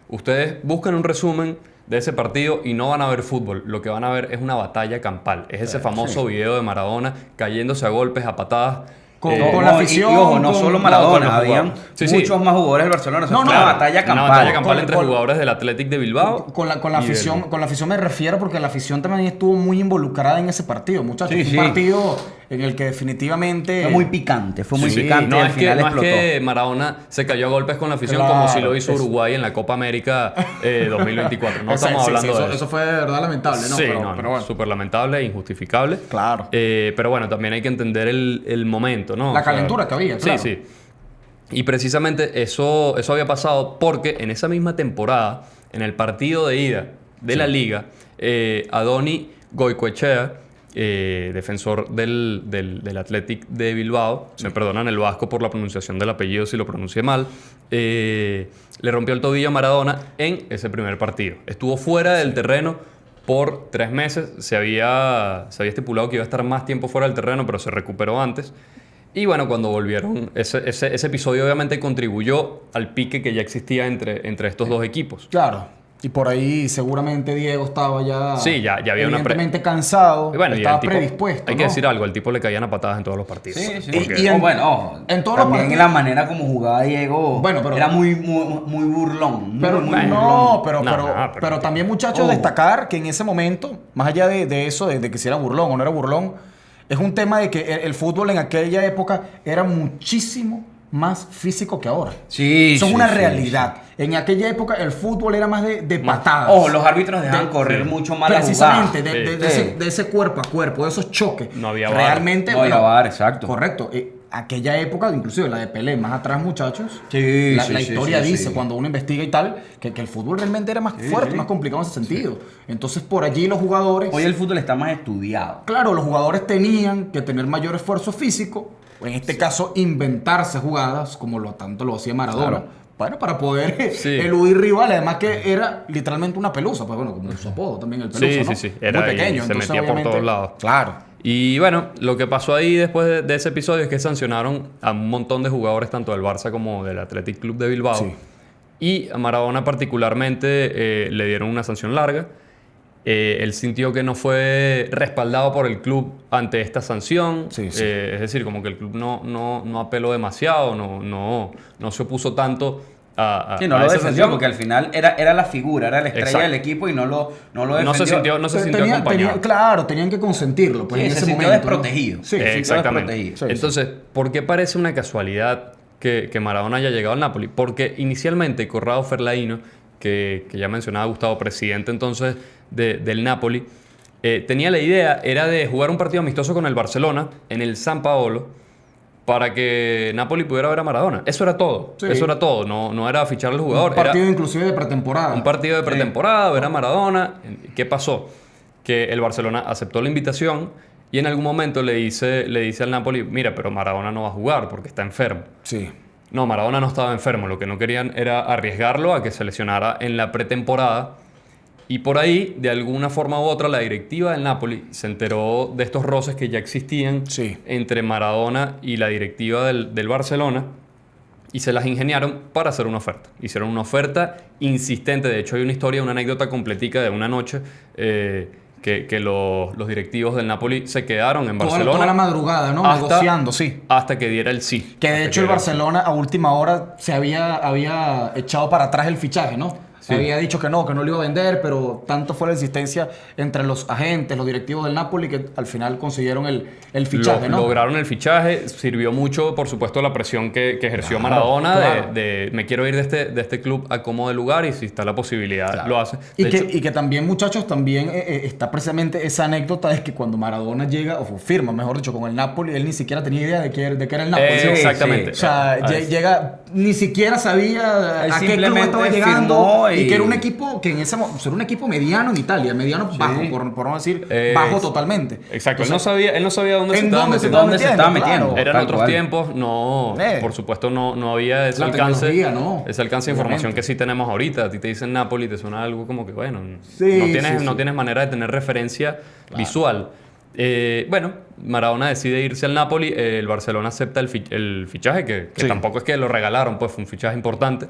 A: Ustedes buscan un resumen de ese partido y no van a ver fútbol. Lo que van a ver es una batalla campal. Es ese famoso video de Maradona cayéndose a golpes, a patadas.
C: Con
B: No,
C: la afición,
B: Y ojo, no
C: con-
B: solo
A: con
B: Maradona,
A: los
B: habían
A: jugadores. Sí, sí.
B: muchos más jugadores del Barcelona. O sea,
C: No,
B: fue
C: no,
B: una batalla campal.
A: Una batalla campal entre
C: Con-
A: jugadores del Athletic de Bilbao.
C: Con la
A: y del-
C: afición me refiero porque la afición también estuvo muy involucrada en ese partido, muchachos.
B: Sí,
C: Fue
B: sí.
C: un partido en el que definitivamente...
B: Fue muy picante, fue muy
A: Sí,
B: picante y
A: no
B: al
A: es que,
B: final
A: no es
B: explotó.
A: que Maradona se cayó a golpes con la afición como si lo hizo Uruguay en la Copa América 2024. No
C: O sea,
A: estamos
C: sí,
A: hablando
C: sí,
A: de eso.
C: eso fue de verdad lamentable, ¿no?
A: Sí,
C: pero bueno.
A: súper lamentable e injustificable.
C: Claro.
A: Pero bueno, también hay que entender el momento, ¿no?
C: La calentura que había, claro.
A: Sí, sí. Y precisamente eso había pasado porque en esa misma temporada, en el partido de ida de la Liga, Adoni Goicoechea, defensor del Athletic de Bilbao, me perdonan el vasco por la pronunciación del apellido si lo pronuncié mal, le rompió el tobillo a Maradona en ese primer partido. Estuvo fuera del terreno por 3 meses. Se había estipulado que iba a estar más tiempo fuera del terreno, pero se recuperó antes. Y bueno, cuando volvieron, ese episodio obviamente contribuyó al pique que ya existía entre estos dos equipos.
C: Claro. Y por ahí seguramente Diego estaba ya...
A: Sí, ya había una
C: evidentemente cansado.
A: Y bueno, y
C: estaba
A: al tipo,
C: predispuesto,
A: hay
C: ¿no?
A: que decir algo, al tipo le caían a patadas en todos los partidos.
B: Sí, sí.
A: Porque-
C: Y en-
B: bueno,
C: en todos los
B: también
C: partidos-
B: la manera como jugaba Diego
C: Bueno, pero-
B: era muy burlón.
C: Pero
B: muy
C: no,
B: burlón.
C: pero también, muchachos, destacar que en ese momento, más allá de eso, de que si era burlón o no era burlón, es un tema de que el fútbol en aquella época era muchísimo más físico que ahora.
B: Sí,
C: Eso es
B: sí,
C: una
B: sí,
C: realidad. En aquella época el fútbol era más de patadas.
B: Ojo, los árbitros dejaban
C: De-
B: correr
A: sí.
B: mucho más la
C: Precisamente,
B: jugada.
C: de ese cuerpo a cuerpo, de esos choques.
A: No había VAR.
C: Realmente,
B: No había VAR, exacto.
C: Correcto. Aquella época, inclusive la de Pelé, más atrás, muchachos.
B: Sí,
C: la
B: sí, sí,
C: historia
B: sí,
C: dice,
B: sí.
C: cuando uno investiga y tal, que el fútbol realmente era más fuerte, más complicado en ese sentido. Entonces, por allí los jugadores...
B: Hoy el fútbol está más estudiado.
C: Claro, los jugadores tenían que tener mayor esfuerzo físico, o en este caso inventarse jugadas, como tanto lo hacía Maradona.
B: Claro.
C: Bueno, para poder
A: Sí.
C: eludir rivales, además que era literalmente una pelusa, pues bueno, como su apodo también, el pelusa,
A: Sí,
C: ¿no?
A: sí, sí. Era
C: muy
A: ahí,
C: pequeño,
A: se
C: entonces,
A: metía por
C: obviamente,
A: todos lados.
C: Claro.
A: Y bueno, lo que pasó ahí después de ese episodio es que sancionaron a un montón de jugadores, tanto del Barça como del Athletic Club de Bilbao.
C: Sí.
A: Y a Maradona particularmente le dieron una sanción larga. Él sintió que no fue respaldado por el club ante esta sanción.
C: Sí, sí.
A: Es decir, como que el club no apeló demasiado, no se opuso tanto a
B: Sí, no
A: a
B: lo
A: esa
B: defendió
A: sanción.
B: porque al final era la figura, era la estrella
A: Exacto.
B: del equipo y no lo defendió.
A: No se
C: Pero
A: sintió acompañado.
C: claro, tenían que consentirlo, pues
B: Sí,
C: en
B: se
C: ese
B: sintió
C: momento, ¿no?
B: desprotegido.
C: Sí, sí,
A: Exactamente.
B: desprotegido.
C: Sí, sí.
A: Entonces, ¿por qué parece una casualidad que Maradona haya llegado al Napoli? Porque inicialmente Corrado Ferlaino, que ya mencionaba Gustavo, presidente entonces del Napoli, tenía la idea, era de jugar un partido amistoso con el Barcelona en el San Paolo para que Napoli pudiera ver a Maradona. Eso era todo.
C: Sí.
A: Eso era todo. No era fichar al jugador.
C: Un partido
A: Era
C: inclusive de pretemporada.
A: un partido de pretemporada, ver a Maradona. ¿Qué pasó? Que el Barcelona aceptó la invitación y en algún momento le dice al Napoli, mira, pero Maradona no va a jugar porque está enfermo.
C: Sí.
A: No, Maradona no estaba enfermo. Lo que no querían era arriesgarlo a que se lesionara en la pretemporada. Y por ahí, de alguna forma u otra, la directiva del Napoli se enteró de estos roces que ya existían
C: Sí.
A: entre Maradona y la directiva del Barcelona y se las ingeniaron para hacer una oferta. Hicieron una oferta insistente. De hecho, hay una historia, una anécdota completica de una noche que los directivos del Napoli se quedaron en Barcelona.
C: Toda la madrugada, ¿no? Negociando, sí.
A: Hasta que diera el sí.
C: Que de
A: Hasta
C: hecho
A: que
C: el
A: diera sí.
C: Barcelona a última hora se había echado para atrás el fichaje, ¿no?
A: Sí.
C: Había dicho que no lo iba a vender, pero tanto fue la insistencia entre los agentes, los directivos del Napoli, que al final consiguieron el fichaje, ¿no?
A: Lograron el fichaje, sirvió mucho, por supuesto, la presión que ejerció
C: Claro,
A: Maradona
C: claro.
A: de me quiero ir de este club a como de lugar y si está la posibilidad lo hace.
C: Y
A: De
C: que,
A: hecho,
C: y que también, muchachos, también está precisamente esa anécdota de que cuando Maradona llega, o firma, mejor dicho, con el Napoli, él ni siquiera tenía idea de que era el Napoli.
B: Sí,
A: exactamente.
C: O sea, llega, ni siquiera sabía
B: Él
C: a qué club
B: simplemente
C: estaba llegando
B: firmó
C: y
B: y-
C: que era un equipo que en ese momento, era un equipo mediano en Italia, mediano bajo, por no decir bajo totalmente.
A: Exacto,
C: Entonces,
A: él no sabía dónde se
C: ¿en
A: estaba
C: dónde se
A: metiendo.
C: estaba
B: ¿Dónde se
C: metiendo?
B: estaba metiendo?
C: Claro.
A: Eran
B: Tal
A: otros
B: cual.
A: tiempos, no, por supuesto no había ese
C: La
A: alcance,
C: tecnología, ¿no.
A: ese alcance de
C: Obviamente.
A: información que sí tenemos ahorita. A ti te dicen Napoli, te suena algo como que bueno,
C: Sí,
A: no
C: sí.
A: tienes manera de tener referencia visual. Bueno, Maradona decide irse al Napoli, el Barcelona acepta el fichaje, que
C: Sí.
A: tampoco es que lo regalaron, pues fue un fichaje importante.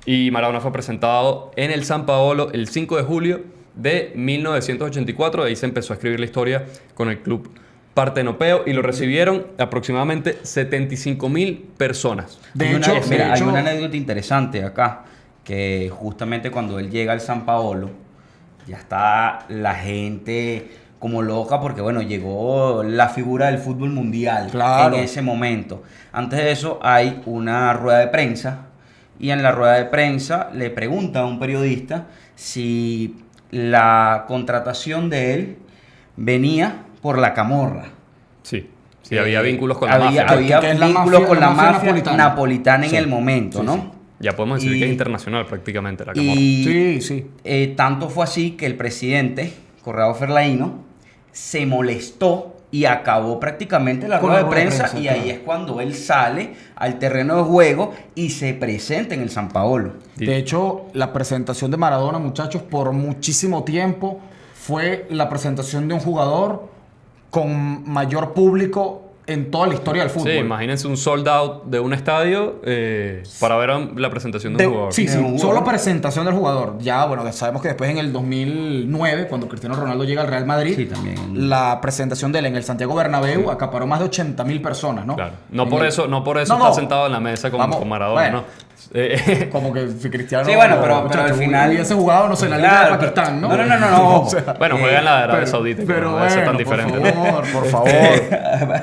A: Y Maradona fue presentado en el San Paolo el 5 de julio de 1984. De ahí se empezó a escribir la historia con el club partenopeo y lo recibieron aproximadamente 75.000 personas.
C: De hecho,
B: Hay una anécdota interesante acá, que justamente cuando él llega al San Paolo, ya está la gente como loca porque, bueno, llegó la figura del fútbol mundial
C: Claro.
B: en ese momento. Antes de eso hay una rueda de prensa y en la rueda de prensa le pregunta a un periodista si la contratación de él venía por la camorra.
A: Sí, sí, había vínculos con la
B: había,
A: mafia, ¿no?
B: había
C: Que es la
B: vínculos
C: mafia-
B: con
C: la
B: la
C: mafia
B: mafia
C: napolitana.
B: napolitana en
C: Sí.
B: el momento,
C: Sí,
B: ¿no?
C: sí.
A: Ya podemos decir que es
B: Y-
A: internacional prácticamente la camorra.
B: Y
C: Sí, sí.
B: tanto fue así que el presidente, Corrado Ferlaino, se molestó y acabó prácticamente la
C: Con
B: rueda
C: la
B: de
C: rueda de
B: prensa,
C: prensa,
B: y
C: claro.
B: ahí es cuando él sale al terreno de juego y se presenta en el San Paolo.
C: De hecho, la presentación de Maradona, muchachos, por muchísimo tiempo fue la presentación de un jugador con mayor público en toda la historia del fútbol.
A: Sí, imagínense un sold out de un estadio para ver la presentación de un jugador.
C: Sí,
B: De
C: sí,
B: un
C: solo
B: jugador.
C: presentación del jugador. Ya, bueno, sabemos que después en el 2009, cuando Cristiano Ronaldo llega al Real Madrid,
B: Sí, también.
C: la presentación de él en el Santiago Bernabéu acaparó más de 80.000 personas, ¿no?
A: Claro. No
C: En
A: por
C: el-
A: eso
C: No,
A: está
C: no.
A: sentado en la mesa con,
C: Vamos,
A: con Maradona,
C: bueno.
A: ¿no?
C: Como que si Cristiano...
B: Sí, bueno, pero
C: muchacho,
B: al final-
C: hubiese jugado, no sé, en la Liga
B: Claro,
C: de Pakistán, ¿no?
B: no.
C: O sea,
A: Bueno, juega en la de Arabia
C: pero-
A: Saudita, que
C: pero
A: no debe ser tan
C: bueno,
A: diferente.
C: por favor.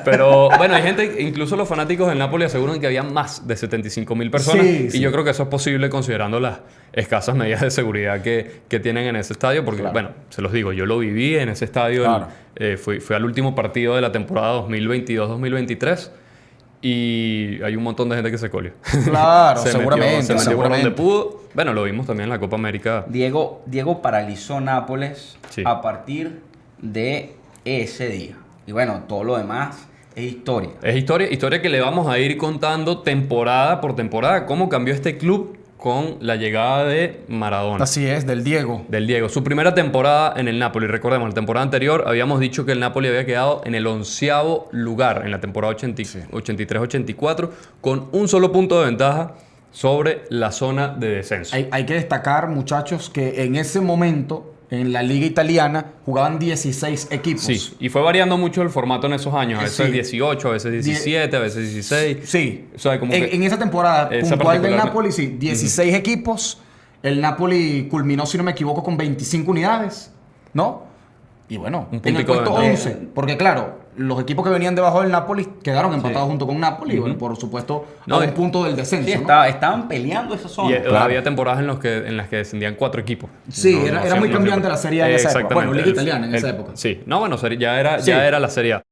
A: Pero bueno, hay gente, incluso los fanáticos del Napoli aseguran que había más de 75.000 personas.
C: Sí,
A: y
C: sí.
A: yo creo que eso es posible considerando las escasas medidas de seguridad que tienen en ese estadio. Porque,
C: Claro.
A: bueno, se los digo, yo lo viví en ese estadio.
C: Claro.
A: Fui al último partido de la temporada 2022-2023. Y hay un montón de gente que se colió.
C: Claro,
A: se
C: seguramente,
A: metió por donde
C: seguramente.
A: pudo. Bueno, lo vimos también en la Copa América.
B: Diego paralizó Nápoles
A: Sí.
B: a partir de ese día. Y bueno, todo lo demás es historia.
A: Es historia que le vamos a ir contando temporada por temporada. Cómo cambió este club con la llegada de Maradona.
C: Así es, del Diego.
A: Del Diego. Su primera temporada en el Napoli. Recordemos, la temporada anterior habíamos dicho que el Napoli había quedado en el 11º lugar en la temporada 83-84 con un solo punto de ventaja sobre la zona de descenso.
C: Hay que destacar, muchachos, que en ese momento, en la liga italiana, jugaban 16 equipos.
A: Sí, y fue variando mucho el formato en esos años. A veces
C: Sí.
A: 18, a veces 17, a veces 16.
C: Sí.
A: O sea, como que
C: En esa temporada
A: esa
C: puntual del
A: particular-
C: Napoli, sí, 16 equipos. El Napoli culminó, si no me equivoco, con 25 unidades, ¿no? Y bueno,
A: Un
C: en el
A: puntico de
C: puesto
A: ventaja.
C: 11. Porque claro, los equipos que venían debajo del Napoli quedaron empatados junto con Napoli. Y bueno, por supuesto,
A: No,
C: a
A: y-
C: un punto del descenso,
B: Sí,
C: ¿no?
B: estaban peleando esa zona.
A: Y había temporadas en las que descendían 4 equipos.
C: Sí,
A: No,
C: era
A: no
C: muy
A: siempre-
C: cambiante la Serie A en esa época.
A: Exactamente.
C: Bueno, Liga Italiana en esa época.
A: Sí, no, bueno, ya
C: Sí.
A: era la Serie A.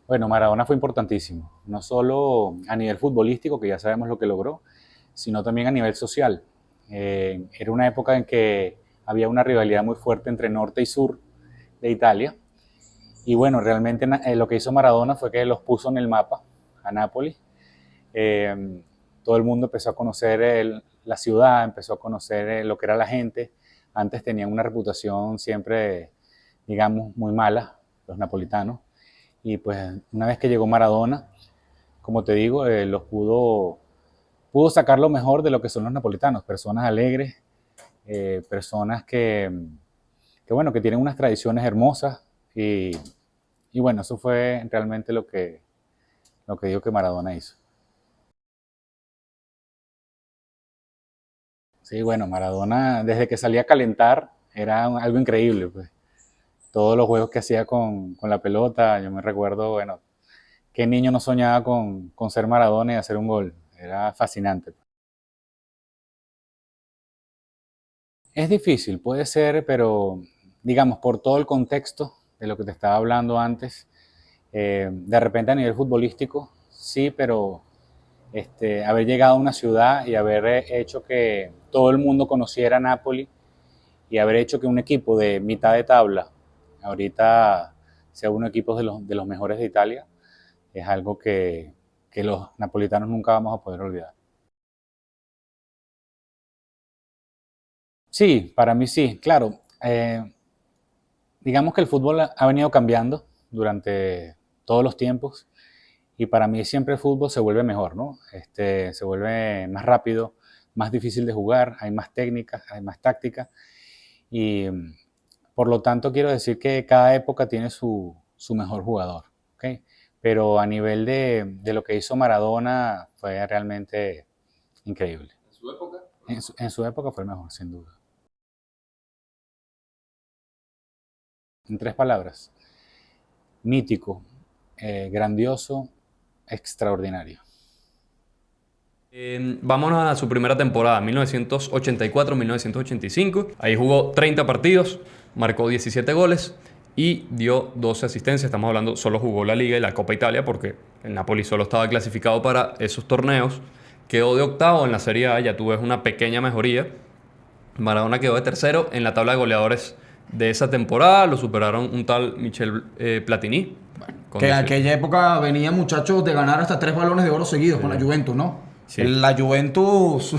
D: Bueno, Maradona fue importantísimo, no solo a nivel futbolístico, que ya sabemos lo que logró, sino también a nivel social. Era una época en que había una rivalidad muy fuerte entre norte y sur de Italia. Y bueno, realmente lo que hizo Maradona fue que los puso en el mapa a Nápoles. Todo el mundo empezó a conocer la ciudad, empezó a conocer lo que era la gente. Antes tenían una reputación siempre, digamos, muy mala, los napolitanos. Y pues una vez que llegó Maradona, como te digo, los pudo sacar lo mejor de lo que son los napolitanos. Personas alegres, personas bueno, que tienen unas tradiciones hermosas. Y bueno, eso fue realmente lo que digo que Maradona hizo. Sí, bueno, Maradona desde que salía a calentar era algo increíble, pues. Todos los juegos que hacía con la pelota, yo me recuerdo, bueno, qué niño no soñaba con ser Maradona y hacer un gol. Era fascinante. Es difícil, puede ser, pero digamos, por todo el contexto de lo que te estaba hablando antes, de repente a nivel futbolístico, sí, pero haber llegado a una ciudad y haber hecho que todo el mundo conociera Napoli y haber hecho que un equipo de mitad de tabla ahorita sea uno de los equipos de los mejores de Italia, es algo que los napolitanos nunca vamos a poder olvidar. Sí, para mí sí, claro. Digamos que el fútbol ha venido cambiando durante todos los tiempos y para mí siempre el fútbol se vuelve mejor, ¿no? Se vuelve más rápido, más difícil de jugar, hay más técnicas, hay más táctica y por lo tanto quiero decir que cada época tiene su mejor jugador, ¿ok? Pero a nivel de lo que hizo Maradona fue realmente increíble.
A: ¿En su época?
D: En su época fue el mejor, sin duda. en 3 palabras. Mítico, grandioso, extraordinario.
A: Vámonos a su primera temporada, 1984-1985. Ahí jugó 30 partidos, marcó 17 goles y dio 12 asistencias. Estamos hablando, solo jugó la Liga y la Copa Italia porque el Napoli solo estaba clasificado para esos torneos. Quedó de octavo en la Serie A, ya tú ves una pequeña mejoría. Maradona quedó de tercero en la tabla de goleadores de esa temporada. Lo superaron un tal Michel Platini.
C: Que en aquella época venía, muchachos, de ganar hasta 3 balones de oro seguidos con la Juventus, ¿no?
A: Sí.
C: La Juventus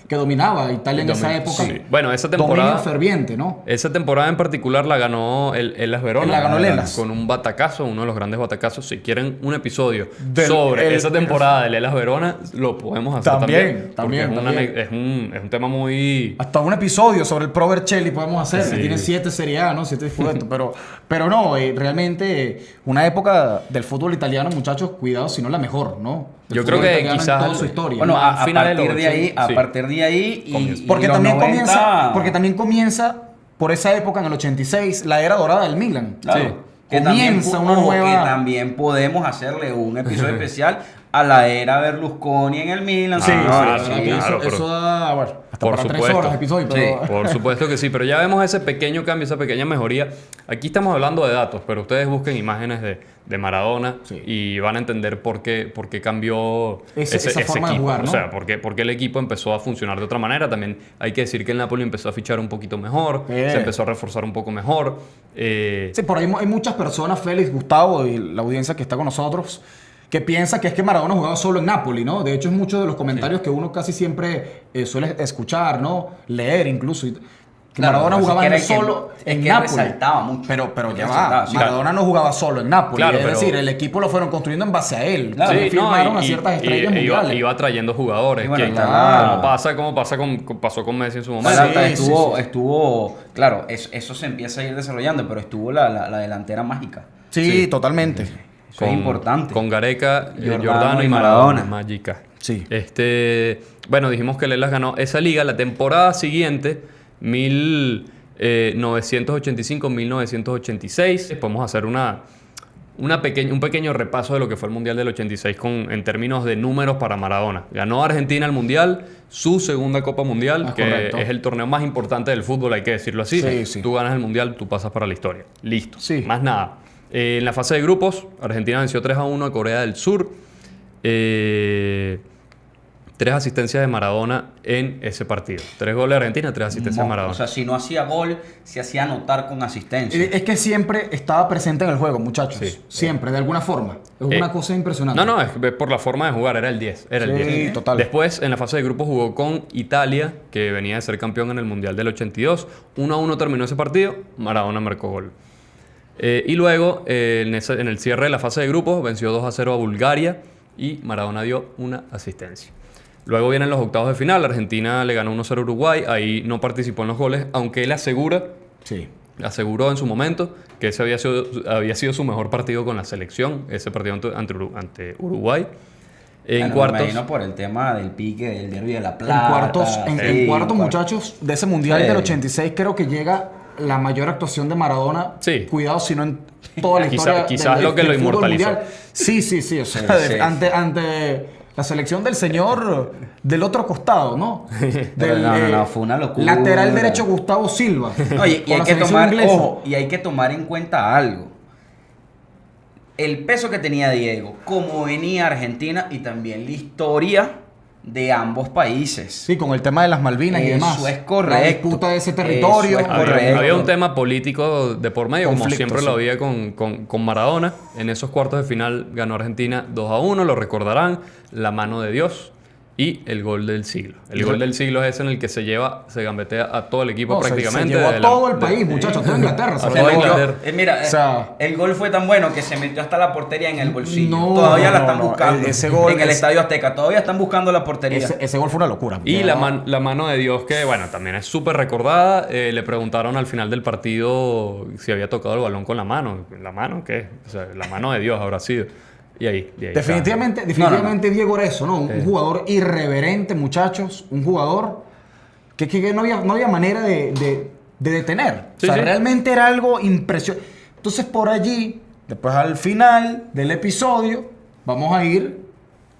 C: que dominaba Italia en esa época.
A: Sí. Bueno, esa temporada...
C: Dominio ferviente, ¿no?
A: Esa temporada en particular la ganó el Hellas Verona.
C: La ganó el Hellas.
A: Con un batacazo, uno de los grandes batacazos. Si quieren un episodio sobre esa temporada del Hellas Verona, lo podemos hacer también.
C: También.
A: Es un tema muy...
C: Hasta un episodio sobre el Pro Vercelli podemos hacer.
A: Sí.
C: Que tiene 7 Serie A, ¿no? 7 Scudetto. pero no, realmente una época del fútbol italiano, muchachos, cuidado, si no la mejor, ¿no? El
A: Yo creo
C: fútbol
A: que
C: italiano
A: quizás...
C: en toda su historia.
B: Bueno,
A: Más
B: a
A: finales de
B: partir
A: los
B: de ahí,
A: 80,
B: a
A: sí.
B: partir de ahí y
C: Porque
B: los
C: también
B: 90,
C: comienza por esa época, en el 86, la era dorada del Milan.
B: claro,
A: Sí.
B: que
C: Comienza
B: también,
C: una
B: ojo,
C: nueva...
B: que también podemos hacerle un episodio especial a la era Berlusconi en el Milan.
C: Sí,
A: Ah,
C: sí,
A: sí, claro, pero-
C: eso da, bueno, hasta
A: Por
C: para 3
A: supuesto.
C: horas de episodio, pero...
B: Sí.
A: Por supuesto que sí, pero ya vemos ese pequeño cambio, esa pequeña mejoría. Aquí estamos hablando de datos, pero ustedes busquen imágenes de Maradona
C: Sí.
A: y van a entender por qué cambió
C: Esa forma de
A: equipo.
C: jugar, ¿no?
A: O sea, por qué el equipo empezó a funcionar de otra manera. También hay que decir que el Napoli empezó a fichar un poquito mejor, se empezó a reforzar un poco mejor.
C: Sí, por ahí hay muchas personas, Félix, Gustavo y la audiencia que está con nosotros, que piensa que es que Maradona jugaba solo en Napoli, ¿no? De hecho, es muchos de los comentarios que uno casi siempre suele escuchar, ¿no? Leer incluso. Que
B: Claro,
C: Maradona
B: lo que
C: jugaba
B: pasa
C: no
B: es que
C: solo
B: es
C: en
B: que
C: Napoli.
B: resaltaba mucho.
C: Pero ya
B: Resaltaba,
C: va.
B: sí.
C: Maradona no jugaba solo en Napoli.
A: Claro,
C: es
A: pero-
C: decir, el equipo lo fueron construyendo en base a él.
B: Claro.
C: Sí, firmaron a ciertas estrellas mundiales.
A: Iba trayendo jugadores.
B: Y bueno,
A: que,
B: claro.
A: como pasó con Messi en su momento.
B: Plata
C: Sí,
B: estuvo, claro, eso se empieza a ir desarrollando, pero estuvo la delantera mágica.
C: Sí, totalmente.
B: Eso es importante.
A: Con Gareca,
B: Giordano
A: Giordano y
B: y
A: Maradona.
B: Maradona.
A: Mágica.
C: Sí.
A: Bueno, dijimos que Lelas ganó esa liga. La temporada siguiente, 1985-1986. Podemos hacer un pequeño repaso de lo que fue el Mundial del 86 en términos de números para Maradona. Ganó Argentina el Mundial, su segunda Copa Mundial, que
C: correcto.
A: es el torneo más importante del fútbol, hay que decirlo así.
C: Sí, sí.
A: Tú ganas el Mundial, tú pasas para la historia. Listo.
C: Sí.
A: Más nada. En la fase de grupos, Argentina venció 3-1 a Corea del Sur. 3 asistencias de Maradona en ese partido. 3 goles de Argentina, 3 asistencias de Maradona.
B: O sea, si no hacía gol, se hacía anotar con asistencia.
C: Es que siempre estaba presente en el juego, muchachos.
A: Sí.
C: Siempre, de alguna forma. Es una cosa impresionante.
A: No, es por la forma de jugar, era el 10. Era el
C: Sí,
A: 10.
C: total.
A: Después, en la fase de grupos, jugó con Italia, que venía de ser campeón en el Mundial del 82. 1-1 terminó ese partido, Maradona marcó gol. Y luego, en el cierre de la fase de grupos, venció 2-0 a Bulgaria y Maradona dio una asistencia. Luego vienen los octavos de final. Argentina le ganó 1-0 a Uruguay. Ahí no participó en los goles, aunque él aseguró en su momento que ese había sido su mejor partido con la selección, ese partido ante Uruguay. En
B: Bueno,
A: cuartos...
B: me imagino por el tema del pique, del derbi de la
C: En
B: plata.
C: cuartos,
B: sí,
C: muchachos, de ese mundial
B: Sí.
C: del 86, creo que llega la mayor actuación de Maradona.
A: Sí.
C: Cuidado, si no en toda la historia.
A: Quizás lo que lo
C: fútbol
A: inmortalizó.
C: mundial. Sí. O sea,
B: Sí.
C: ante la selección del señor del otro costado, ¿no?
B: No, fue una locura.
C: Lateral derecho Gustavo Silva.
B: Oye, y
C: con
B: hay
C: la
B: que
C: selección
B: tomar,
C: inglesa.
B: ojo, y hay que tomar en cuenta algo. El peso que tenía Diego, cómo venía Argentina y también la historia de ambos países.
C: Sí, con el tema de las Malvinas y demás.
B: Eso es correcto.
C: La disputa de ese territorio.
B: Eso es correcto.
A: Había un tema político de por medio, como
C: Conflicto,
A: siempre
C: sí.
A: lo había con Maradona. En esos cuartos de final ganó Argentina 2-1, lo recordarán, la mano de Dios y el gol del siglo. El gol del siglo es ese en el que se gambetea a todo el equipo
C: No,
A: prácticamente.
C: Se llevó
A: de
C: a
A: la-
C: todo el
A: de-
C: país, muchachos, toda Inglaterra. se
A: A
C: lo
A: toda
C: llevó.
A: Inglaterra.
B: Mira,
C: O sea,
B: el gol fue tan bueno que se metió hasta la portería en el bolsillo.
C: No,
B: Todavía la
C: no,
B: están
C: no,
B: buscando.
C: ese gol
B: en el
C: es-
B: Estadio Azteca. Todavía están buscando la portería.
C: Ese gol fue una locura.
A: Y
C: De
A: la,
C: verdad.
A: la mano de Dios, que bueno, también es súper recordada. Le preguntaron al final del partido si había tocado el balón con la mano. ¿La mano qué? O sea, la mano de Dios habrá sido. Y ahí
C: Definitivamente Diego era eso, ¿no? Un jugador irreverente, muchachos. Un jugador que no había manera de detener.
A: Sí,
C: o sea,
A: sí.
C: realmente era algo impresionante. Entonces por allí, después al final del episodio, vamos a ir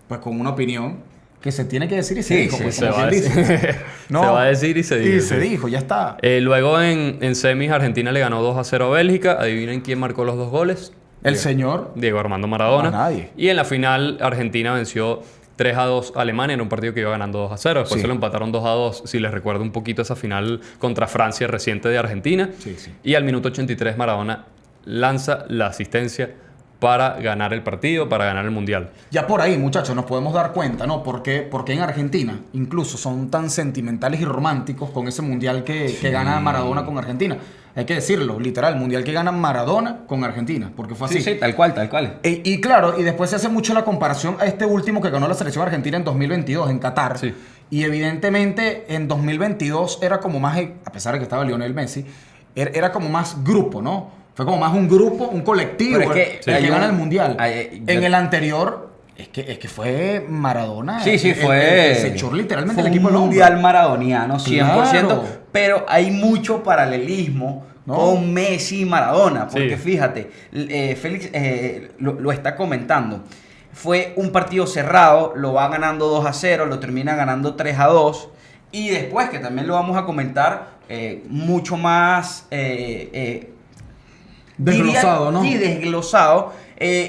C: pues con una opinión que se tiene que decir y se dijo.
B: sí,
C: pues,
A: Se
C: como
A: va, a
C: quien
A: decir,
C: dice. No,
A: se va a decir y se dice.
C: y se dijo, ya está.
A: Luego en semis Argentina le ganó 2-0 a Bélgica. Adivinen quién marcó los 2 goles.
C: El señor.
A: Diego Armando Maradona.
C: Más nadie.
A: Y en la final Argentina venció 3-2 a Alemania en un partido que iba ganando 2-0. Después
C: Sí.
A: se lo empataron 2-2. Si les recuerdo un poquito esa final contra Francia reciente de Argentina.
C: Sí, sí.
A: Y al minuto 83 Maradona lanza la asistencia para ganar el partido, para ganar el Mundial.
C: Ya por ahí, muchachos, nos podemos dar cuenta, ¿no? Porque en Argentina incluso son tan sentimentales y románticos con ese mundial que gana Maradona con Argentina. Hay que decirlo, literal, mundial que gana Maradona con Argentina, porque fue así.
B: Sí, tal cual, tal cual.
C: Y claro, y después se hace mucho la comparación a este último que ganó la selección argentina en 2022, en Qatar.
A: Sí.
C: Y evidentemente en 2022 era como más, a pesar de que estaba Lionel Messi, era como más grupo, ¿no? Fue como más un grupo, un colectivo,
B: Pero es que
C: el
B: hay
C: que gana
B: un-
C: el mundial.
B: hay-
C: En el anterior, es que fue Maradona.
B: Sí, sí,
C: el
B: fue.
C: que se echó literalmente
B: fue
C: el equipo
B: un
C: al hombro.
B: mundial maradoniano, 100%.
C: Claro.
B: Pero hay mucho paralelismo
C: ¿No?
B: con Messi y Maradona. Porque
A: Sí.
B: fíjate, Félix lo está comentando. Fue un partido cerrado, lo va ganando 2-0, lo termina ganando 3-2. Y después, que también lo vamos a comentar, mucho más.
C: Desglosado, ¿no?
B: Sí, desglosado.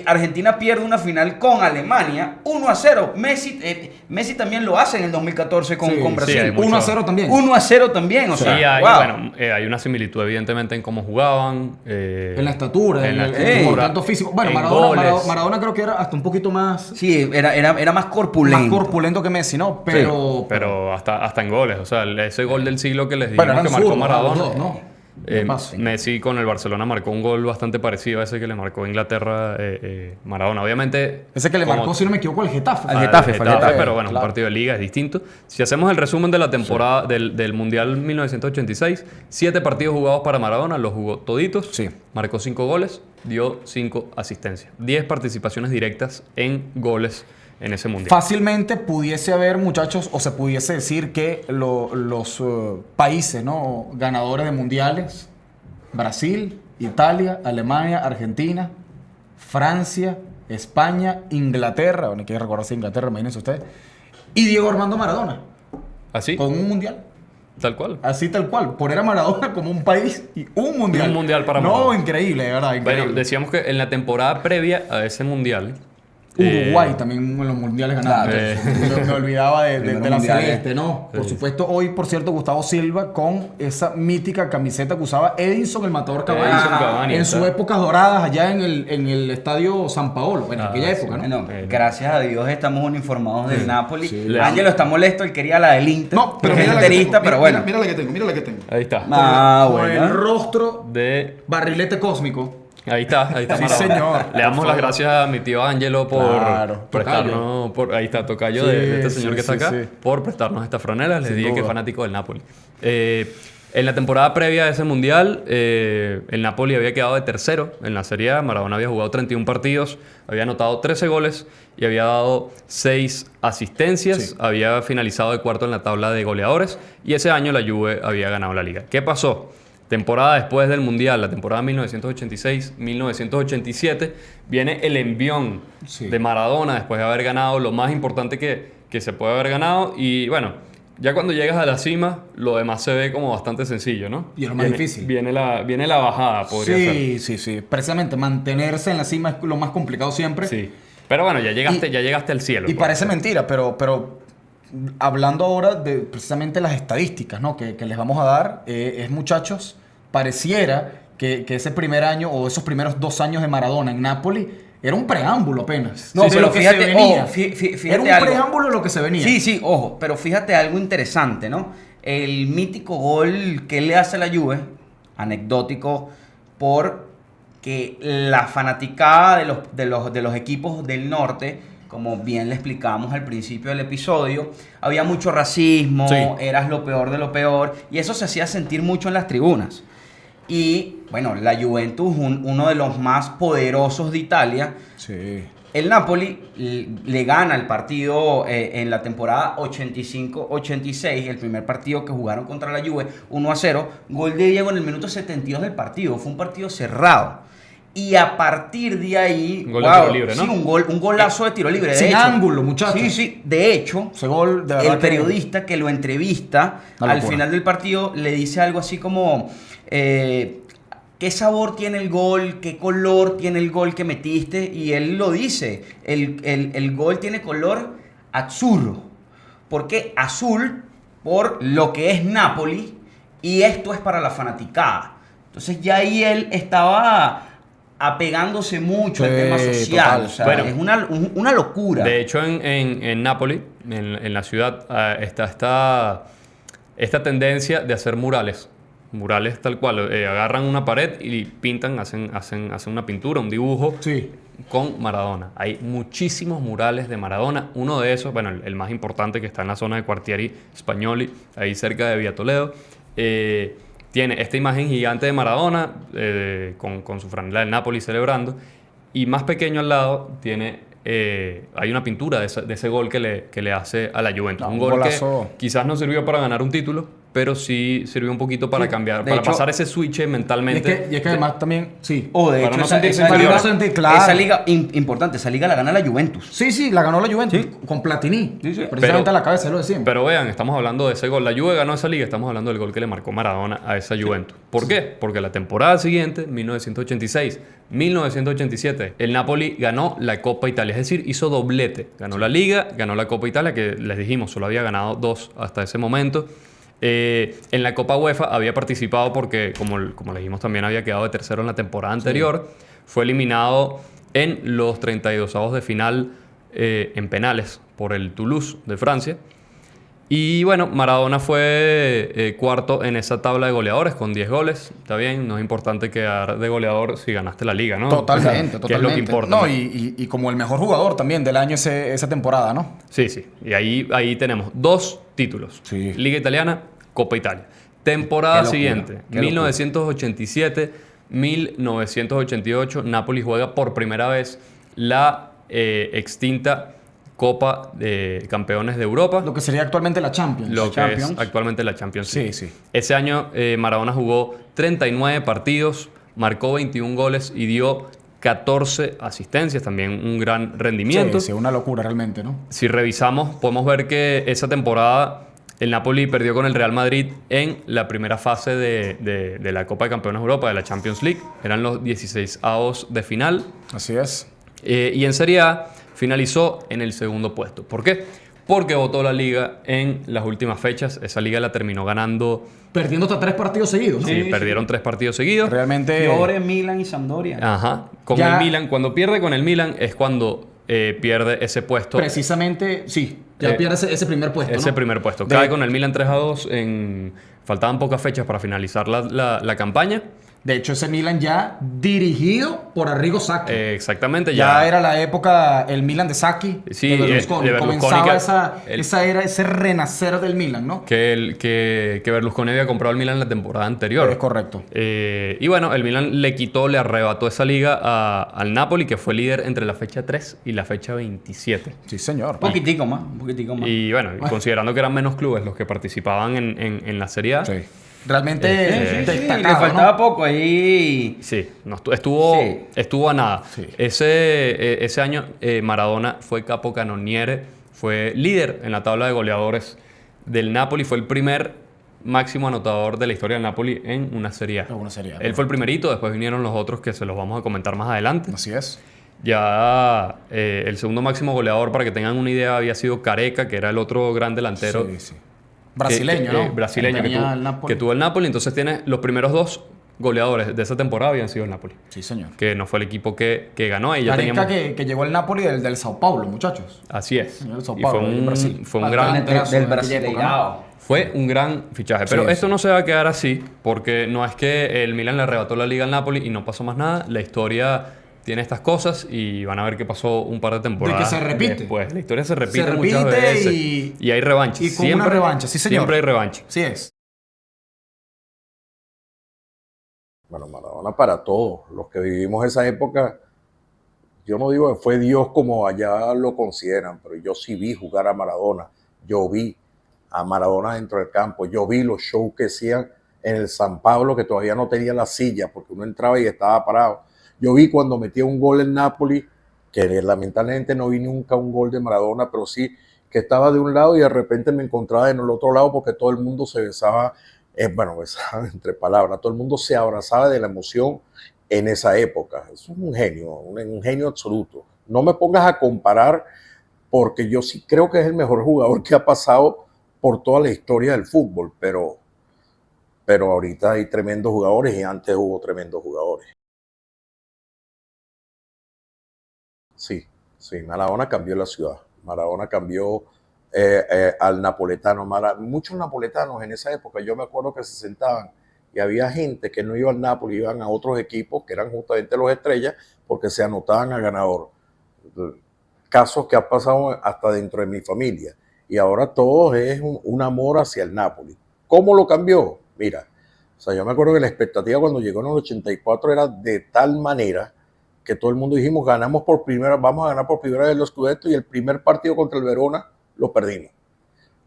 B: Argentina pierde una final con Alemania 1-0. Messi también lo hace en el 2014 con
C: Sí,
B: Brasil.
A: hay mucho.
C: 1-0 también.
B: 1-0 también, o
A: Sí,
B: sea,
A: hay,
B: wow.
A: bueno, hay una similitud evidentemente en cómo jugaban.
C: En la estatura, en el
A: estatura,
C: movimiento físico. Bueno,
A: en
C: Maradona
A: goles.
C: Maradona creo que era hasta un poquito más
B: Sí, era más corpulento.
C: que Messi, ¿no? Pero
A: Hasta en goles. O sea, ese gol del siglo que les dijimos
C: bueno, eran
A: que marcó
C: zurdos,
A: Maradona.
C: los dos, ¿no? De paso.
A: Messi con el Barcelona marcó un gol bastante parecido a ese que le marcó Inglaterra Maradona. Obviamente.
C: Ese que le
A: como-
C: marcó, si no me equivoco, al Getafe.
B: Al Getafe, fue al Getafe.
A: pero bueno,
C: Claro.
A: un partido de liga es distinto. Si hacemos el resumen de la temporada del Mundial 1986, 7 partidos jugados para Maradona, los jugó toditos.
C: Sí.
A: Marcó 5 goles, dio 5 asistencias. 10 participaciones directas en goles en ese Mundial.
C: Fácilmente pudiese haber, muchachos, o se pudiese decir que los países, ¿no? Ganadores de mundiales, Brasil, Italia, Alemania, Argentina, Francia, España, Inglaterra, bueno, hay que recordar si Inglaterra, imagínense ustedes, y Diego Armando Maradona,
A: Así,
C: con un mundial.
A: tal cual.
C: Así tal cual, poner a Maradona como un país y un mundial.
A: Un mundial para
C: No,
A: Maradona.
C: increíble, de verdad, increíble.
A: Bueno, decíamos que en la temporada previa a ese Mundial...
C: Uruguay también en los mundiales ganaba.
B: Claro.
C: Me olvidaba de
B: Primeros
C: la
B: mundiales.
C: celeste, ¿no? Por supuesto, hoy, por cierto, Gustavo Silva con esa mítica camiseta que usaba Edinson, el matador Cavani.
A: Edinson Cavani,
C: en sus
A: está.
C: épocas doradas allá en el estadio San Paolo, en aquella
A: sí.
C: época, ¿no?
B: Bueno, gracias a Dios estamos uniformados del Napoli.
C: sí.
B: Ángelo está molesto, él quería la del Inter.
C: No, pero
B: porque
C: mira
B: es
C: la que tengo,
B: interista, pero bueno.
C: Mira la que tengo, mira la que tengo.
A: Ahí está.
B: Ah,
C: Con
B: bueno.
C: el rostro
A: De...
C: barrilete cósmico.
A: Ahí está
C: Sí,
A: Maradona.
C: señor.
A: Le damos
C: Por
A: las
C: favor.
A: gracias a mi tío Ángelo por
C: Claro,
A: prestarnos... ahí está, tocayo
C: Sí,
A: de este señor
C: sí,
A: que está
C: sí,
A: acá.
C: sí.
A: Por prestarnos esta franela. Les
C: Sin
A: dije que es
C: duda.
A: fanático del Napoli. En la temporada previa a ese Mundial, el Napoli había quedado de tercero en la Serie A. Maradona había jugado 31 partidos, había anotado 13 goles y había dado 6 asistencias.
C: Sí.
A: Había finalizado de cuarto en la tabla de goleadores y ese año la Juve había ganado la Liga. ¿Qué pasó? Temporada después del Mundial, la temporada 1986-1987, viene el envión
C: Sí.
A: de Maradona después de haber ganado lo más importante que se puede haber ganado. Y bueno, ya cuando llegas a la cima, lo demás se ve como bastante sencillo, ¿no?
C: Y es lo más
A: Viene-
C: difícil.
A: Viene la bajada, podría ser.
C: Sí. Precisamente, mantenerse en la cima es lo más complicado siempre.
A: Sí. Pero bueno, ya llegaste al cielo.
C: Y
A: pues.
C: parece mentira, pero hablando ahora de precisamente las estadísticas, ¿no? que les vamos a dar, es muchachos, pareciera que ese primer año o esos primeros 2 años de Maradona en Nápoli era un preámbulo apenas.
B: No,
C: de
B: pero
C: lo que
B: fíjate,
C: se venía.
B: ojo, fíjate
C: era un
B: algo.
C: preámbulo de lo que se venía.
B: Sí, ojo, pero fíjate algo interesante, ¿no? El mítico gol que él le hace a la Juve, anecdótico, porque la fanaticada de los equipos del norte, como bien le explicamos al principio del episodio, había mucho racismo,
C: Sí.
B: eras lo peor de lo peor, y eso se hacía sentir mucho en las tribunas. Y bueno, la Juventus, uno de los más poderosos de Italia,
C: Sí.
B: el Napoli le gana el partido en la temporada 85-86, el primer partido que jugaron contra la Juve, 1-0, gol de Diego en el minuto 72 del partido, fue un partido cerrado. Y a partir de ahí,
A: Un gol de tiro libre, ¿no?
B: sí, un golazo de tiro libre. De
C: Sin
B: hecho,
C: ángulo, muchachos.
B: Sí, sí. De hecho,
C: Ese gol, de verdad
B: el periodista que lo entrevista
C: Una
B: al
C: locura.
B: final del partido le dice algo así como... ¿qué sabor tiene el gol? ¿Qué color tiene el gol que metiste? Y él lo dice, el gol tiene color azzurro. ¿Por qué? Azul por lo que es Napoli y esto es para la fanaticada. Entonces ya ahí él estaba apegándose mucho al
C: Sí,
B: tema social.
C: total.
B: O sea,
A: Bueno.
B: es una locura.
A: De hecho, en Nápoli, en la ciudad, está esta tendencia de hacer murales. Murales tal cual. Agarran una pared y pintan, hacen una pintura, un dibujo
C: Sí.
A: con Maradona. Hay muchísimos murales de Maradona. Uno de esos, bueno, el más importante que está en la zona de Quartieri Spagnoli, ahí cerca de Via Toledo, tiene esta imagen gigante de Maradona con su franela del Napoli celebrando. Y más pequeño al lado hay una pintura de ese gol que le hace a la Juventus.
C: No,
A: Un
C: un
A: gol
C: golazo.
A: que quizás no sirvió para ganar un título, pero sí sirvió un poquito para
B: Sí,
A: cambiar,
B: de
A: para
B: hecho-
A: pasar ese switch
C: Y es
A: mentalmente.
C: que además también, sí.
B: De
A: para
B: hecho,
A: no
B: esa,
A: sentirse
B: esa
A: inferior.
B: liga,
C: Para no sentir, claro.
B: esa liga importante, esa liga la gana la Juventus.
C: Sí, sí, la ganó la Juventus
B: Sí.
C: con Platini.
B: Sí, sí.
C: Precisamente
A: Pero-
C: a la cabeza, lo decimos.
A: Pero vean, estamos hablando de ese gol. La Juve ganó esa liga, estamos hablando del gol que le marcó Maradona a esa Juventus. ¿Por qué? Porque la temporada siguiente, 1986, 1987, el Napoli ganó la Copa Italia, es decir, hizo doblete. Ganó la Liga, ganó la Copa Italia, que les dijimos, solo había ganado 2 hasta ese momento. En la Copa UEFA había participado porque, como les dijimos, también había quedado de tercero en la temporada anterior. Fue eliminado en los 32avos de final en penales por el Toulouse de Francia. Y bueno, Maradona fue cuarto en esa tabla de goleadores con 10 goles. Está bien, no es importante quedar de goleador si ganaste la liga, ¿no?
C: Totalmente,
A: Que
C: totalmente.
A: es lo que importa.
C: No,
A: ¿no?
C: y como el mejor jugador también del año esa temporada, ¿no?
A: Sí, sí. Y ahí tenemos 2 títulos.
C: Sí.
A: Liga Italiana, Copa Italia. Temporada
B: Qué locura,
A: siguiente,
B: qué locura.
A: 1987, 1988, Napoli juega por primera vez la extinta Copa de Campeones de Europa.
C: Lo que sería actualmente la Champions.
A: Lo que
B: Champions.
A: es actualmente la Champions League.
C: Sí, sí.
A: Ese año Maradona jugó 39 partidos, marcó 21 goles y dio 14 asistencias, también un gran rendimiento.
C: Sí, sí, una locura realmente, ¿no?
A: Si revisamos, podemos ver que esa temporada el Napoli perdió con el Real Madrid en la primera fase de la Copa de Campeones de Europa, de la Champions League. Eran los 16avos de final.
C: Así es.
A: Y en Serie A finalizó en el segundo puesto. ¿Por qué? Porque votó la liga en las últimas fechas. Esa liga la terminó ganando.
C: Perdiendo hasta 3 partidos seguidos, ¿no?
A: Sí,
B: Sí,
A: perdieron 3 partidos seguidos.
C: Realmente.
B: Fiore, Milan y Sampdoria.
A: Ajá. Con
C: Ya-
A: el Milan. Cuando pierde con el Milan es cuando pierde ese puesto.
C: Precisamente, sí. Ya pierde ese primer puesto,
A: Ese
C: ¿no?
A: primer puesto.
C: De-
A: Cae con el Milan 3-2. Faltaban pocas fechas para finalizar la campaña.
C: De hecho, ese Milan ya dirigido por Arrigo Sacchi.
A: Exactamente.
C: ya era la época, el Milan de Sacchi,
A: Sí,
C: de Berlusconi.
A: de Berlusconi,
C: Comenzaba
A: que-
C: esa era, ese renacer del Milan, ¿no?
A: Que Berlusconi había comprado el Milan la temporada anterior.
C: Es correcto.
A: Y bueno, el Milan le arrebató esa liga al Napoli, que fue líder entre la fecha 3 y la fecha 27.
C: Sí, señor.
B: Un poquitico más, un poquitico más.
A: Y bueno, considerando que eran menos clubes los que participaban en la Serie A.
C: Sí. Realmente
B: Sí, le
C: destacado,
B: faltaba
C: ¿no?
B: poco ahí.
A: Sí,
B: Sí.
A: estuvo a nada.
C: Sí.
A: Ese año Maradona fue capocannoniere, fue líder en la tabla de goleadores del Napoli, fue el primer máximo anotador de la historia del Napoli en una Serie A.
C: En una Serie A,
A: Él fue el primerito, después vinieron los otros que se los vamos a comentar más adelante.
C: Así es.
A: Ya el segundo máximo goleador, para que tengan una idea, había sido Careca, que era el otro gran delantero.
C: Sí, sí. Brasileño, ¿no?
A: Brasileño
C: Tenía el Napoli.
A: que tuvo el Napoli. Entonces tiene los primeros 2 goleadores de esa temporada habían sido el Napoli.
C: Sí, señor.
A: Que no fue el equipo que ganó. Y ya
C: Careca
A: teníamos...
C: que llegó al Napoli del Sao Paulo, muchachos.
A: Así es.
C: Señor Sao
A: Y
C: Paulo,
A: fue
C: del Brasil.
A: fue un
C: Bastante
A: gran...
C: delanterazo
B: Del
C: en aquella época,
B: Brasileirao.
A: Fue un gran fichaje. Pero
C: Sí,
A: esto
C: sí.
A: no se va a quedar así, porque no es que el Milan le arrebató la liga al Napoli y no pasó más nada. La historia tiene estas cosas y van a ver qué pasó un par de temporadas.
C: se repite.
A: Después. La historia se repite,
C: Se
A: muchas
C: repite
A: veces.
C: y
A: hay revanchas.
C: y con una revancha, sí, señor.
A: Siempre hay revancha.
C: Sí es.
E: Bueno, Maradona para todos. Los que vivimos esa época, yo no digo que fue Dios como allá lo consideran, pero yo sí vi jugar a Maradona. Yo vi a Maradona dentro del campo. Yo vi los shows que hacían en el San Pablo, que todavía no tenía la silla, porque uno entraba y estaba parado. Yo vi cuando metía un gol en Napoli, que lamentablemente no vi nunca un gol de Maradona, pero sí que estaba de un lado y de repente me encontraba en el otro lado porque todo el mundo se besaba, besaba entre palabras, todo el mundo se abrazaba de la emoción en esa época. Es un genio absoluto. No me pongas a comparar porque yo sí creo que es el mejor jugador que ha pasado por toda la historia del fútbol, pero ahorita hay tremendos jugadores y antes hubo tremendos jugadores. Sí, Maradona cambió la ciudad. Maradona cambió al napoletano. Muchos napoletanos en esa época, yo me acuerdo que se sentaban y había gente que no iba al Napoli, iban a otros equipos que eran justamente los estrellas porque se anotaban al ganador. Casos que han pasado hasta dentro de mi familia. Y ahora todo es un amor hacia el Napoli. ¿Cómo lo cambió? Mira, o sea, yo me acuerdo que la expectativa cuando llegó en el 84 era de tal manera que todo el mundo dijimos, vamos a ganar por primera vez los Scudetto, y el primer partido contra el Verona lo perdimos.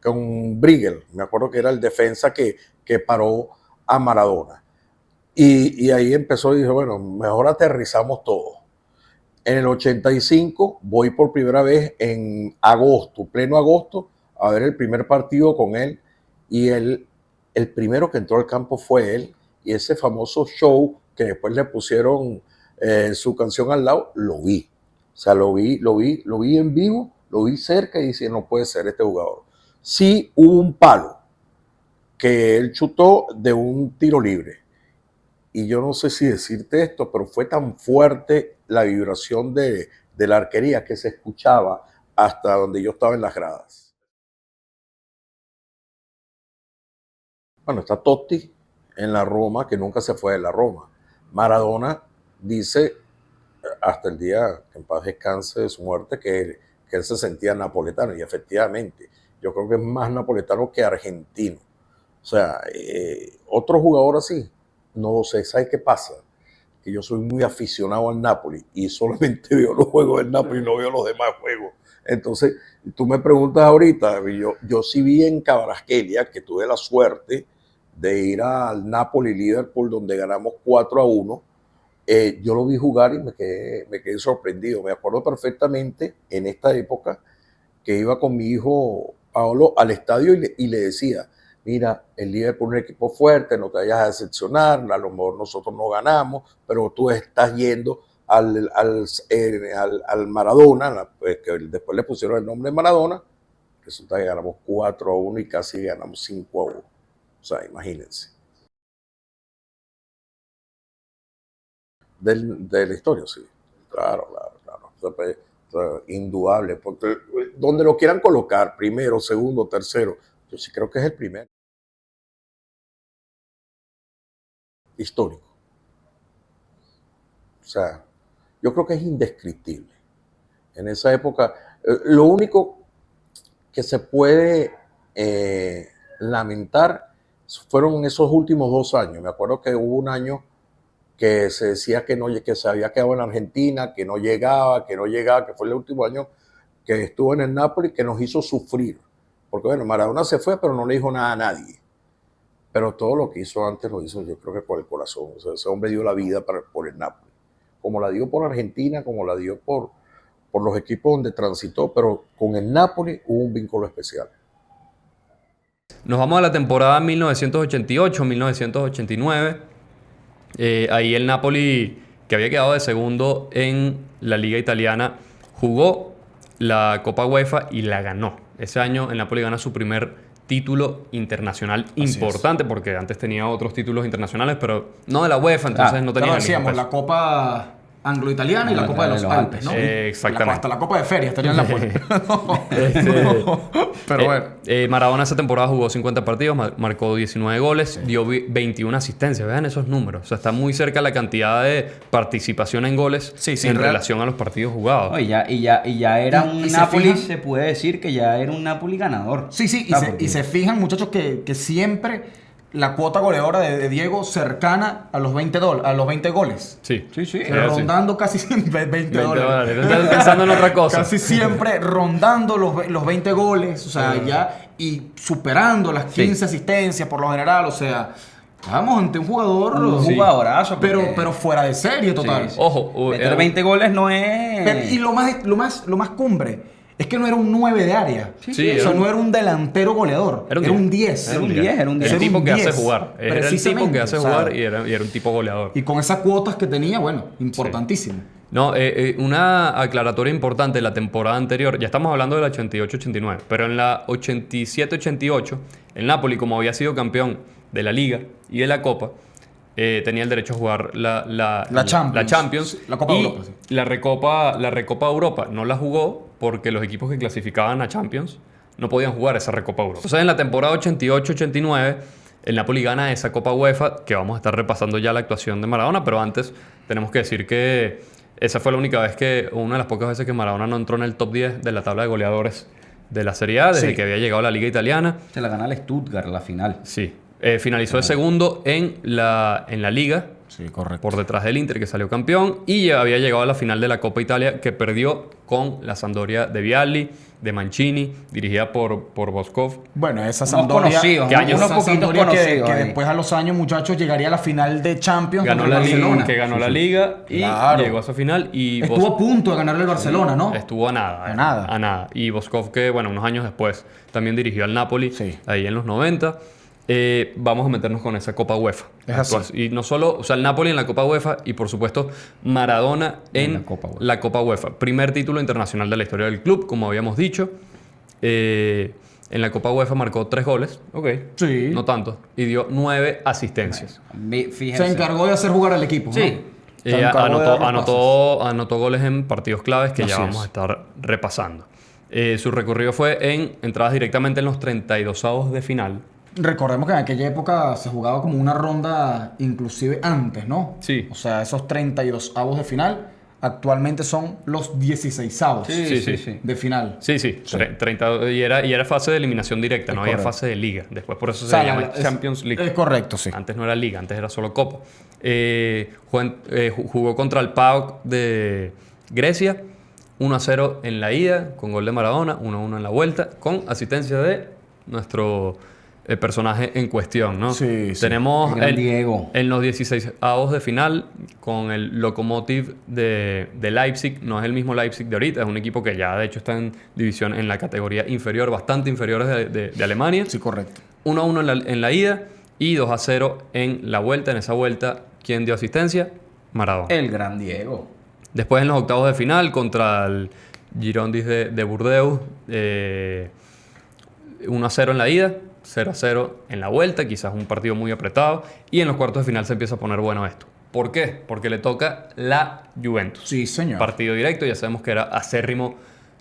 E: Con Briegel, me acuerdo que era el defensa que paró a Maradona. Y ahí empezó y dije, bueno, mejor aterrizamos todo. En el 85 voy por primera vez en agosto, pleno agosto, a ver el primer partido con él, y el primero que entró al campo fue él, y ese famoso show que después le pusieron su canción al lado, lo vi. O sea, lo vi en vivo, lo vi cerca y dije, no puede ser este jugador. Sí hubo un palo que él chutó de un tiro libre. Y yo no sé si decirte esto, pero fue tan fuerte la vibración de la arquería que se escuchaba hasta donde yo estaba en las gradas. Bueno, está Totti en la Roma, que nunca se fue de la Roma. Maradona dice, hasta el día que en paz descanse de su muerte, que él se sentía napoletano, y efectivamente, yo creo que es más napoletano que argentino. O sea, otro jugador así, no lo sé. ¿Sabes qué pasa? Que yo soy muy aficionado al Napoli y solamente veo los juegos del Napoli y no veo los demás juegos. Entonces, tú me preguntas ahorita, yo sí vi en Kvaratskhelia, que tuve la suerte de ir al Napoli-Liverpool, donde ganamos 4-1. Yo lo vi jugar y me quedé sorprendido. Me acuerdo perfectamente en esta época que iba con mi hijo Paolo al estadio y le decía, mira, el Liverpool es un equipo fuerte, no te vayas a decepcionar, a lo mejor nosotros no ganamos, pero tú estás yendo al Maradona, que después le pusieron el nombre de Maradona. Resulta que ganamos 4-1 y casi ganamos 5-1. O sea, imagínense. De la historia, sí. Claro. Indudable. Porque donde lo quieran colocar, primero, segundo, tercero, yo sí creo que es el primero. Histórico. O sea, yo creo que es indescriptible. En esa época, lo único que se puede lamentar fueron esos últimos 2 años. Me acuerdo que hubo un año que se decía que se había quedado en Argentina, que no llegaba, que fue el último año que estuvo en el Napoli, que nos hizo sufrir. Porque bueno, Maradona se fue, pero no le dijo nada a nadie. Pero todo lo que hizo antes lo hizo, yo creo que por el corazón. O sea, ese hombre dio la vida por el Napoli. Como la dio por Argentina, como la dio por los equipos donde transitó, pero con el Napoli hubo un vínculo especial.
A: Nos vamos a la temporada 1988-1989. Ahí el Napoli, que había quedado de segundo en la liga italiana, jugó la Copa UEFA y la ganó. Ese año el Napoli gana su primer título internacional importante, porque antes tenía otros títulos internacionales, pero no de la UEFA, entonces no tenía
C: decíamos, la Copa anglo-italiana y la Copa de los Alpes, ¿no?
A: Exactamente.
C: Hasta la Copa de Feria estaría en la Pero bueno.
A: Maradona esa temporada jugó 50 partidos, marcó 19 goles, dio 21 asistencias. Vean esos números. O sea, está muy cerca la cantidad de participación en goles en relación a los partidos jugados.
B: Oh, y ya era un Napoli, se puede decir que ya era un Napoli ganador.
C: Sí, y se fijan, muchachos, que siempre la cuota goleadora de Diego cercana a los 20 goles.
A: Sí.
C: Rondando casi siempre 20 dólares.
A: Estás pensando en otra cosa.
C: Casi siempre rondando los 20 goles, o sea, ya, y superando las 15 asistencias por lo general, o sea, Vamos ante un jugador.
B: Un
C: Sí.
B: jugadorazo.
C: Pero,
B: porque-
C: pero fuera de serie total.
B: Sí, sí.
A: Ojo,
B: Meter 20 goles no es...
C: Y lo más cumbre es que no era un 9 de área.
A: Sí,
C: o sea,
A: era un-
C: no era un delantero goleador.
A: Era un
C: Era un
A: 10.
C: 10.
B: Era un 10, era un 10.
A: Era el tipo
C: un
A: que hace
C: 10,
A: jugar. Era el tipo
C: precisamente,
A: que hace
C: o sea,
A: jugar y era un tipo goleador.
C: Y con esas cuotas que tenía, bueno, importantísimo.
A: No, una aclaratoria importante, la temporada anterior, ya estamos hablando de la 88-89, pero en la 87-88, el Napoli, como había sido campeón de la Liga y de la Copa, tenía el derecho a jugar la Champions.
C: La Copa
A: y
C: Europa, sí.
A: la Recopa Europa no la jugó porque los equipos que clasificaban a Champions no podían jugar esa Recopa Europa. Entonces, en la temporada 88-89, el Napoli gana esa Copa UEFA, que vamos a estar repasando ya la actuación de Maradona, pero antes tenemos que decir que esa fue la única vez una de las pocas veces que Maradona no entró en el top 10 de la tabla de goleadores de la Serie A, desde
C: Sí.
A: que había llegado a la Liga Italiana.
B: Se la gana el Stuttgart la final.
A: Sí. Finalizó de segundo en la Liga,
C: Sí, correcto.
A: por detrás del Inter, que salió campeón, y ya había llegado a la final de la Copa Italia, que perdió con la Sampdoria de Vialli, de Mancini, dirigida por Boskov.
C: Bueno, esa
B: Unos
C: Sampdoria.
B: conocidos,
A: ¿Qué años?
C: esa
B: unos poquitos
C: Sampdoria
B: conocidos.
C: que
B: ahí.
C: después a los años, muchachos, llegaría a la final de Champions
A: Ganó
C: contra
A: la
C: el
A: Liga,
C: Barcelona.
A: que ganó la Liga y
C: Claro.
A: llegó a esa final. Y
C: Estuvo a punto de ganarle el Barcelona, ¿no?
A: Estuvo a nada.
C: A nada.
A: A nada. Y Boskov, que bueno, unos años después también dirigió al Napoli,
C: Sí.
A: ahí en los 90. Vamos a meternos con esa Copa UEFA.
C: Es así.
A: Y no solo, o sea, el Napoli en la Copa UEFA y por supuesto Maradona en la Copa UEFA. Primer título internacional de la historia del club, como habíamos dicho. En la Copa UEFA marcó 3 goles, ok.
C: Sí.
A: No tanto. Y dio 9 asistencias.
B: Fíjense.
C: Se encargó de hacer jugar al equipo, ¿no?
B: Sí.
C: Se encargó de dar los pases.
A: Anotó goles en partidos claves que
C: Así
A: ya vamos
C: es.
A: a estar repasando. Su recorrido fue en entradas directamente en los 32avos de final.
C: Recordemos que en aquella época se jugaba como una ronda inclusive antes, ¿no?
A: Sí.
C: O sea, esos 32avos de final actualmente son los 16avos
A: Sí.
C: de final.
A: Sí. 30, y era fase de eliminación directa,
C: Es
A: no había
C: correcto.
A: fase de liga. Después por eso
C: O sea,
A: se llama
C: es-
A: Champions League.
C: Es correcto, sí.
A: Antes no era liga, antes era solo Copa. Jugó contra el PAOK de Grecia, 1-0 en la ida, con gol de Maradona, 1-1 en la vuelta, con asistencia de nuestro personaje en cuestión, ¿no?
C: Sí, sí.
A: Tenemos
B: El gran Diego.
A: en los 16avos de final con el Lokomotiv de Leipzig. No es el mismo Leipzig de ahorita, es un equipo que ya de hecho está en división en la categoría inferior, bastante inferiores de Alemania.
C: Sí, correcto.
A: 1-1 en la ida y 2-0 en la vuelta. En esa vuelta, ¿quién dio asistencia? Maradona.
B: El gran Diego.
A: Después en los octavos de final contra el Girondins de Burdeos, 1-0 en la ida, 0-0 en la vuelta, quizás un partido muy apretado. Y en los cuartos de final se empieza a poner bueno esto. ¿Por qué? Porque le toca la Juventus.
C: Sí, señor.
A: Partido directo, ya sabemos que era acérrimo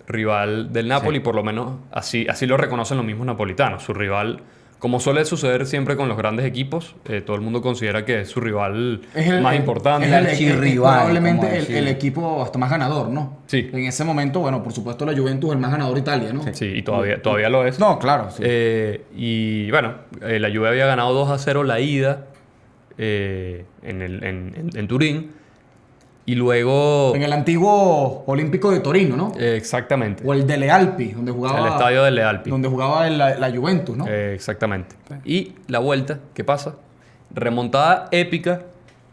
A: rival del Napoli, por lo menos así lo reconocen los mismos napolitanos. Su rival, como suele suceder siempre con los grandes equipos, todo el mundo considera que es su rival más importante.
C: Es
B: archirrival,
C: probablemente
B: como decir.
C: el equipo hasta más ganador, ¿no?
A: Sí.
C: En ese momento, bueno, por supuesto la Juventus es el más ganador de Italia, ¿no?
A: Sí, y todavía lo es.
C: No, claro, sí.
A: Y bueno, la Juve había ganado 2-0 la ida en Turín. Y luego...
C: En el antiguo Olímpico de Torino, ¿no?
A: exactamente.
C: O el Delle Alpi, donde jugaba...
A: El estadio de Lealpi.
C: Donde jugaba la Juventus, ¿no?
A: Exactamente. Y la vuelta, ¿qué pasa? Remontada épica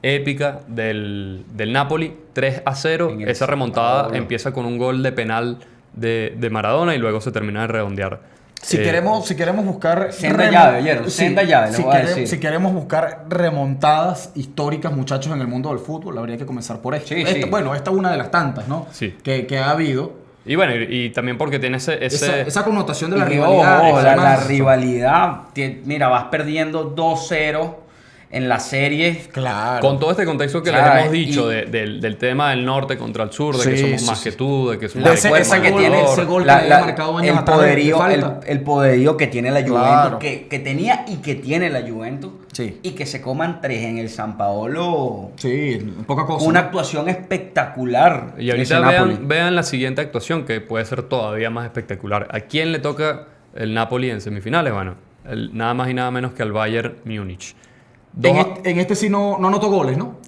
A: del Napoli, 3-0.
B: En el
A: Esa remontada
B: Sao Paulo.
A: empieza con un gol de penal de Maradona y luego se termina de redondear.
C: Si queremos buscar...
B: Senda llave, Yero, senda llave, les voy a decir.
C: Si queremos buscar remontadas históricas, muchachos, en el mundo del fútbol, habría que comenzar por esto.
B: Sí, sí.
C: Bueno, esta es una de las tantas, ¿no?
A: Sí.
C: Que ha habido.
A: Y bueno, y también porque tiene ese...
C: Esa connotación de la
B: Y que,
C: rivalidad.
B: ojo, la
C: además,
B: rivalidad. Mira, vas perdiendo 2-0 en la serie.
C: Claro.
A: Con todo este contexto que les
B: ¿Sabes?
A: hemos dicho
B: Y-
A: del tema del norte contra el sur, de que
C: Sí,
A: somos
C: sí,
A: más
C: sí.
A: que tú, de que somos
C: De ese-
A: más
C: ese
A: que
C: gol-
A: tú.
C: ese gol que había marcado años
B: el
C: atrás de
B: poderío,
C: falta.
B: el poderío que tiene la Juventus,
C: Claro.
B: que tenía y que tiene la Juventus,
C: Sí.
B: y que se coman 3 en el San Paolo.
C: Sí, poca cosa.
B: Una
C: ¿no?
B: actuación espectacular.
A: Y
B: de
A: ahorita
B: ese Napoli.
A: vean la siguiente actuación, que puede ser todavía más espectacular. ¿A quién le toca el Napoli en semifinales? Bueno, nada más y nada menos que al Bayern Múnich.
C: En este sí no anotó goles, ¿no?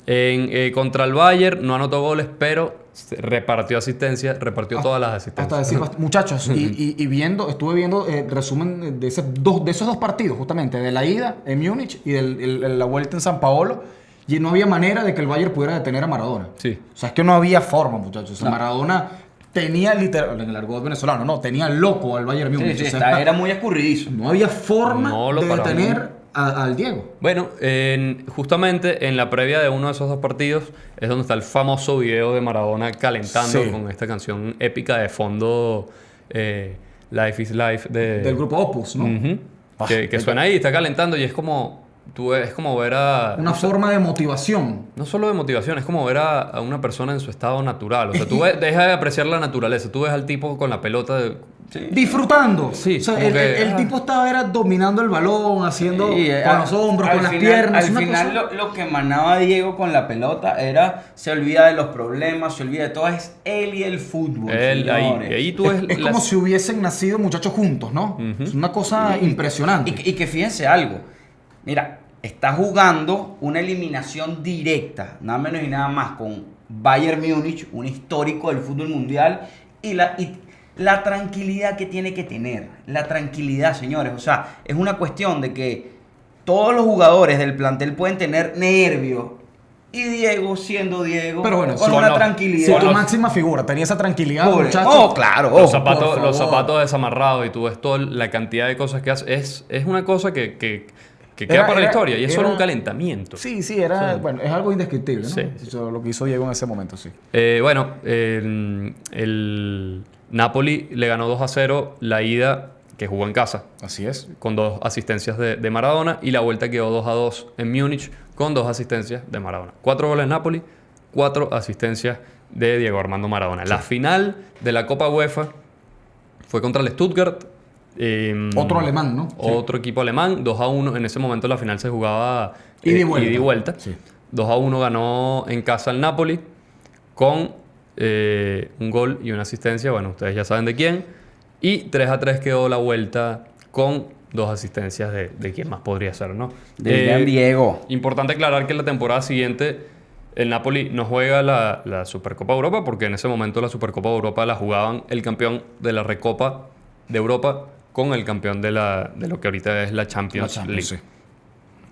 A: Contra el Bayern no anotó goles, pero repartió asistencia, repartió todas las asistencias.
C: Hasta decir, muchachos, y viendo, estuve viendo resumen de esos dos partidos, justamente, de la ida en Múnich y de la vuelta en San Paolo, y no había manera de que el Bayern pudiera detener a Maradona.
A: Sí.
C: O sea, es que no había forma, muchachos. O sea, Maradona tenía literal, en el argot venezolano, no, tenía loco al Bayern Múnich.
B: Sí,
C: O sea,
B: era muy escurridizo.
C: no había forma
A: No lo
C: de
A: paraba.
C: detener al Diego.
A: Bueno, justamente en la previa de uno de esos dos partidos es donde está el famoso video de Maradona calentando
C: Sí.
A: con esta canción épica de fondo, Life is Life
C: Del grupo Opus, ¿no?
A: Ujú. Que suena ahí, está calentando y es como es como ver a
C: Una forma de motivación.
A: no solo de motivación, es como ver a una persona en su estado natural. O sea, dejas de apreciar la naturaleza. Tú ves al tipo con la pelota
C: Disfrutando.
A: Sí,
C: O sea,
A: como
C: el tipo estaba dominando el balón, haciendo
B: Sí,
C: con los hombros, con las piernas.
B: Al
C: una
B: final
C: cosa-
B: lo que emanaba Diego con la pelota era, se olvida de los problemas, se olvida de todo, es él y el fútbol.
A: él ahí.
B: señores.
A: Y ahí tú ves
C: Es como si hubiesen nacido muchachos juntos, ¿no? Es una cosa impresionante.
B: Y que fíjense algo, mira, está jugando una eliminación directa, nada menos y nada más, con Bayern Múnich, un histórico del fútbol mundial, y la tranquilidad que tiene que tener, la tranquilidad, señores, o sea, es una cuestión de que todos los jugadores del plantel pueden tener nervios, y Diego siendo Diego,
C: Pero bueno,
B: con
C: si-
B: una
A: no.
B: tranquilidad.
C: Si tu máxima figura tenía esa tranquilidad,
B: Pobre.
C: muchachos.
B: Oh, claro,
A: los
B: ojo,
A: zapatos,
C: por
A: los
C: favor.
A: zapatos desamarrados y tú ves toda la cantidad de cosas que hace. Es una cosa que queda
C: Era-
A: para la
C: era-
A: historia y es solo
C: era-
A: un calentamiento.
C: Sí, era, bueno, es algo indescriptible, ¿no?
A: Sí.
C: Eso, lo que hizo Diego en ese momento, sí.
A: Bueno, el Napoli le ganó 2-0 la ida que jugó en casa
C: Así es.
A: con 2 asistencias de Maradona y la vuelta quedó 2-2 en Múnich con 2 asistencias de Maradona. 4 goles en Napoli, 4 asistencias de Diego Armando Maradona. La final de la Copa UEFA fue contra el Stuttgart.
C: Otro alemán, ¿no?
A: Otro equipo alemán, 2-1. En ese momento la final se jugaba
C: Ida y vuelta.
A: ida y vuelta.
C: Sí.
A: 2-1 ganó en casa el Napoli con un gol y una asistencia. Bueno, ustedes ya saben de quién. Y 3-3 quedó la vuelta con 2 asistencias de quién más podría ser, ¿no?
B: De Diego.
A: Importante aclarar que la temporada siguiente el Napoli no juega la Supercopa de Europa porque en ese momento la Supercopa de Europa la jugaban el campeón de la Recopa de Europa con el campeón de lo que ahorita es la Champions League.
C: sí.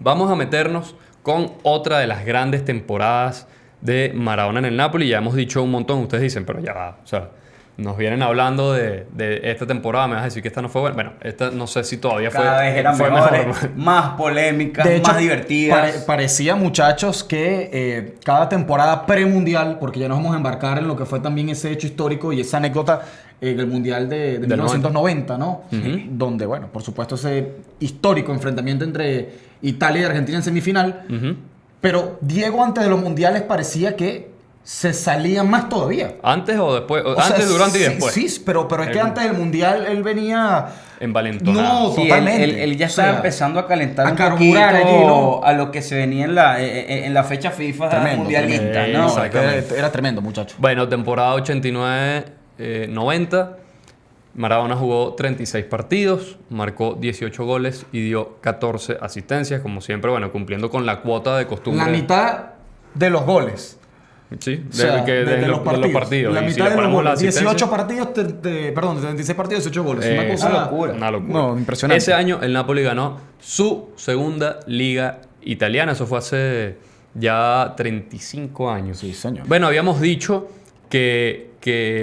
A: Vamos a meternos con otra de las grandes temporadas de Maradona en el Napoli. Ya hemos dicho un montón, ustedes dicen, pero ya va. O sea, nos vienen hablando de esta temporada, me vas a decir que esta no fue buena. Bueno, esta no sé si todavía
B: Cada vez eran
A: fue
B: mejores,
A: mejor.
B: más polémicas,
C: De hecho,
B: más divertidas.
C: parecía, muchachos, que cada temporada premundial, porque ya nos vamos a embarcar en lo que fue también ese hecho histórico y esa anécdota en el Mundial de 1990, ¿no? Donde, bueno, por supuesto, ese histórico enfrentamiento entre Italia y Argentina en semifinal.
A: Ujú.
C: Pero Diego, antes de los mundiales, parecía que se salía más todavía.
A: ¿Antes o después?
C: O sea,
A: Antes, durante y
C: sí,
A: después.
C: Sí, pero es que antes del mundial él venía...
A: Envalentonado.
C: No,
B: Sí,
C: totalmente.
B: él ya
C: O
B: estaba
C: sea,
B: empezando a calentar
C: a
B: un
C: carburar
B: poquito
C: allí, ¿no?
B: a lo que se venía en la fecha FIFA
C: Tremendo,
B: mundialista,
A: tremendo.
B: ¿no?
A: Exacto.
C: Era tremendo, muchacho.
A: Bueno, temporada 89-90. Maradona jugó 36 partidos, marcó 18 goles y dio 14 asistencias, como siempre, bueno, cumpliendo con la cuota de costumbre.
C: La mitad de los goles.
A: Sí,
C: O sea,
A: de los partidos.
C: La
A: Y si
C: mitad
A: le
C: de los
A: ponemos la
C: goles.
A: asistencia,
C: 18 partidos, perdón, 36 partidos, 18 goles. Una cosa...
B: una locura.
A: Una locura.
C: No, impresionante.
A: Ese año el Napoli ganó su segunda liga italiana. Eso fue hace ya 35 años.
C: Sí, señor.
A: Bueno, habíamos dicho que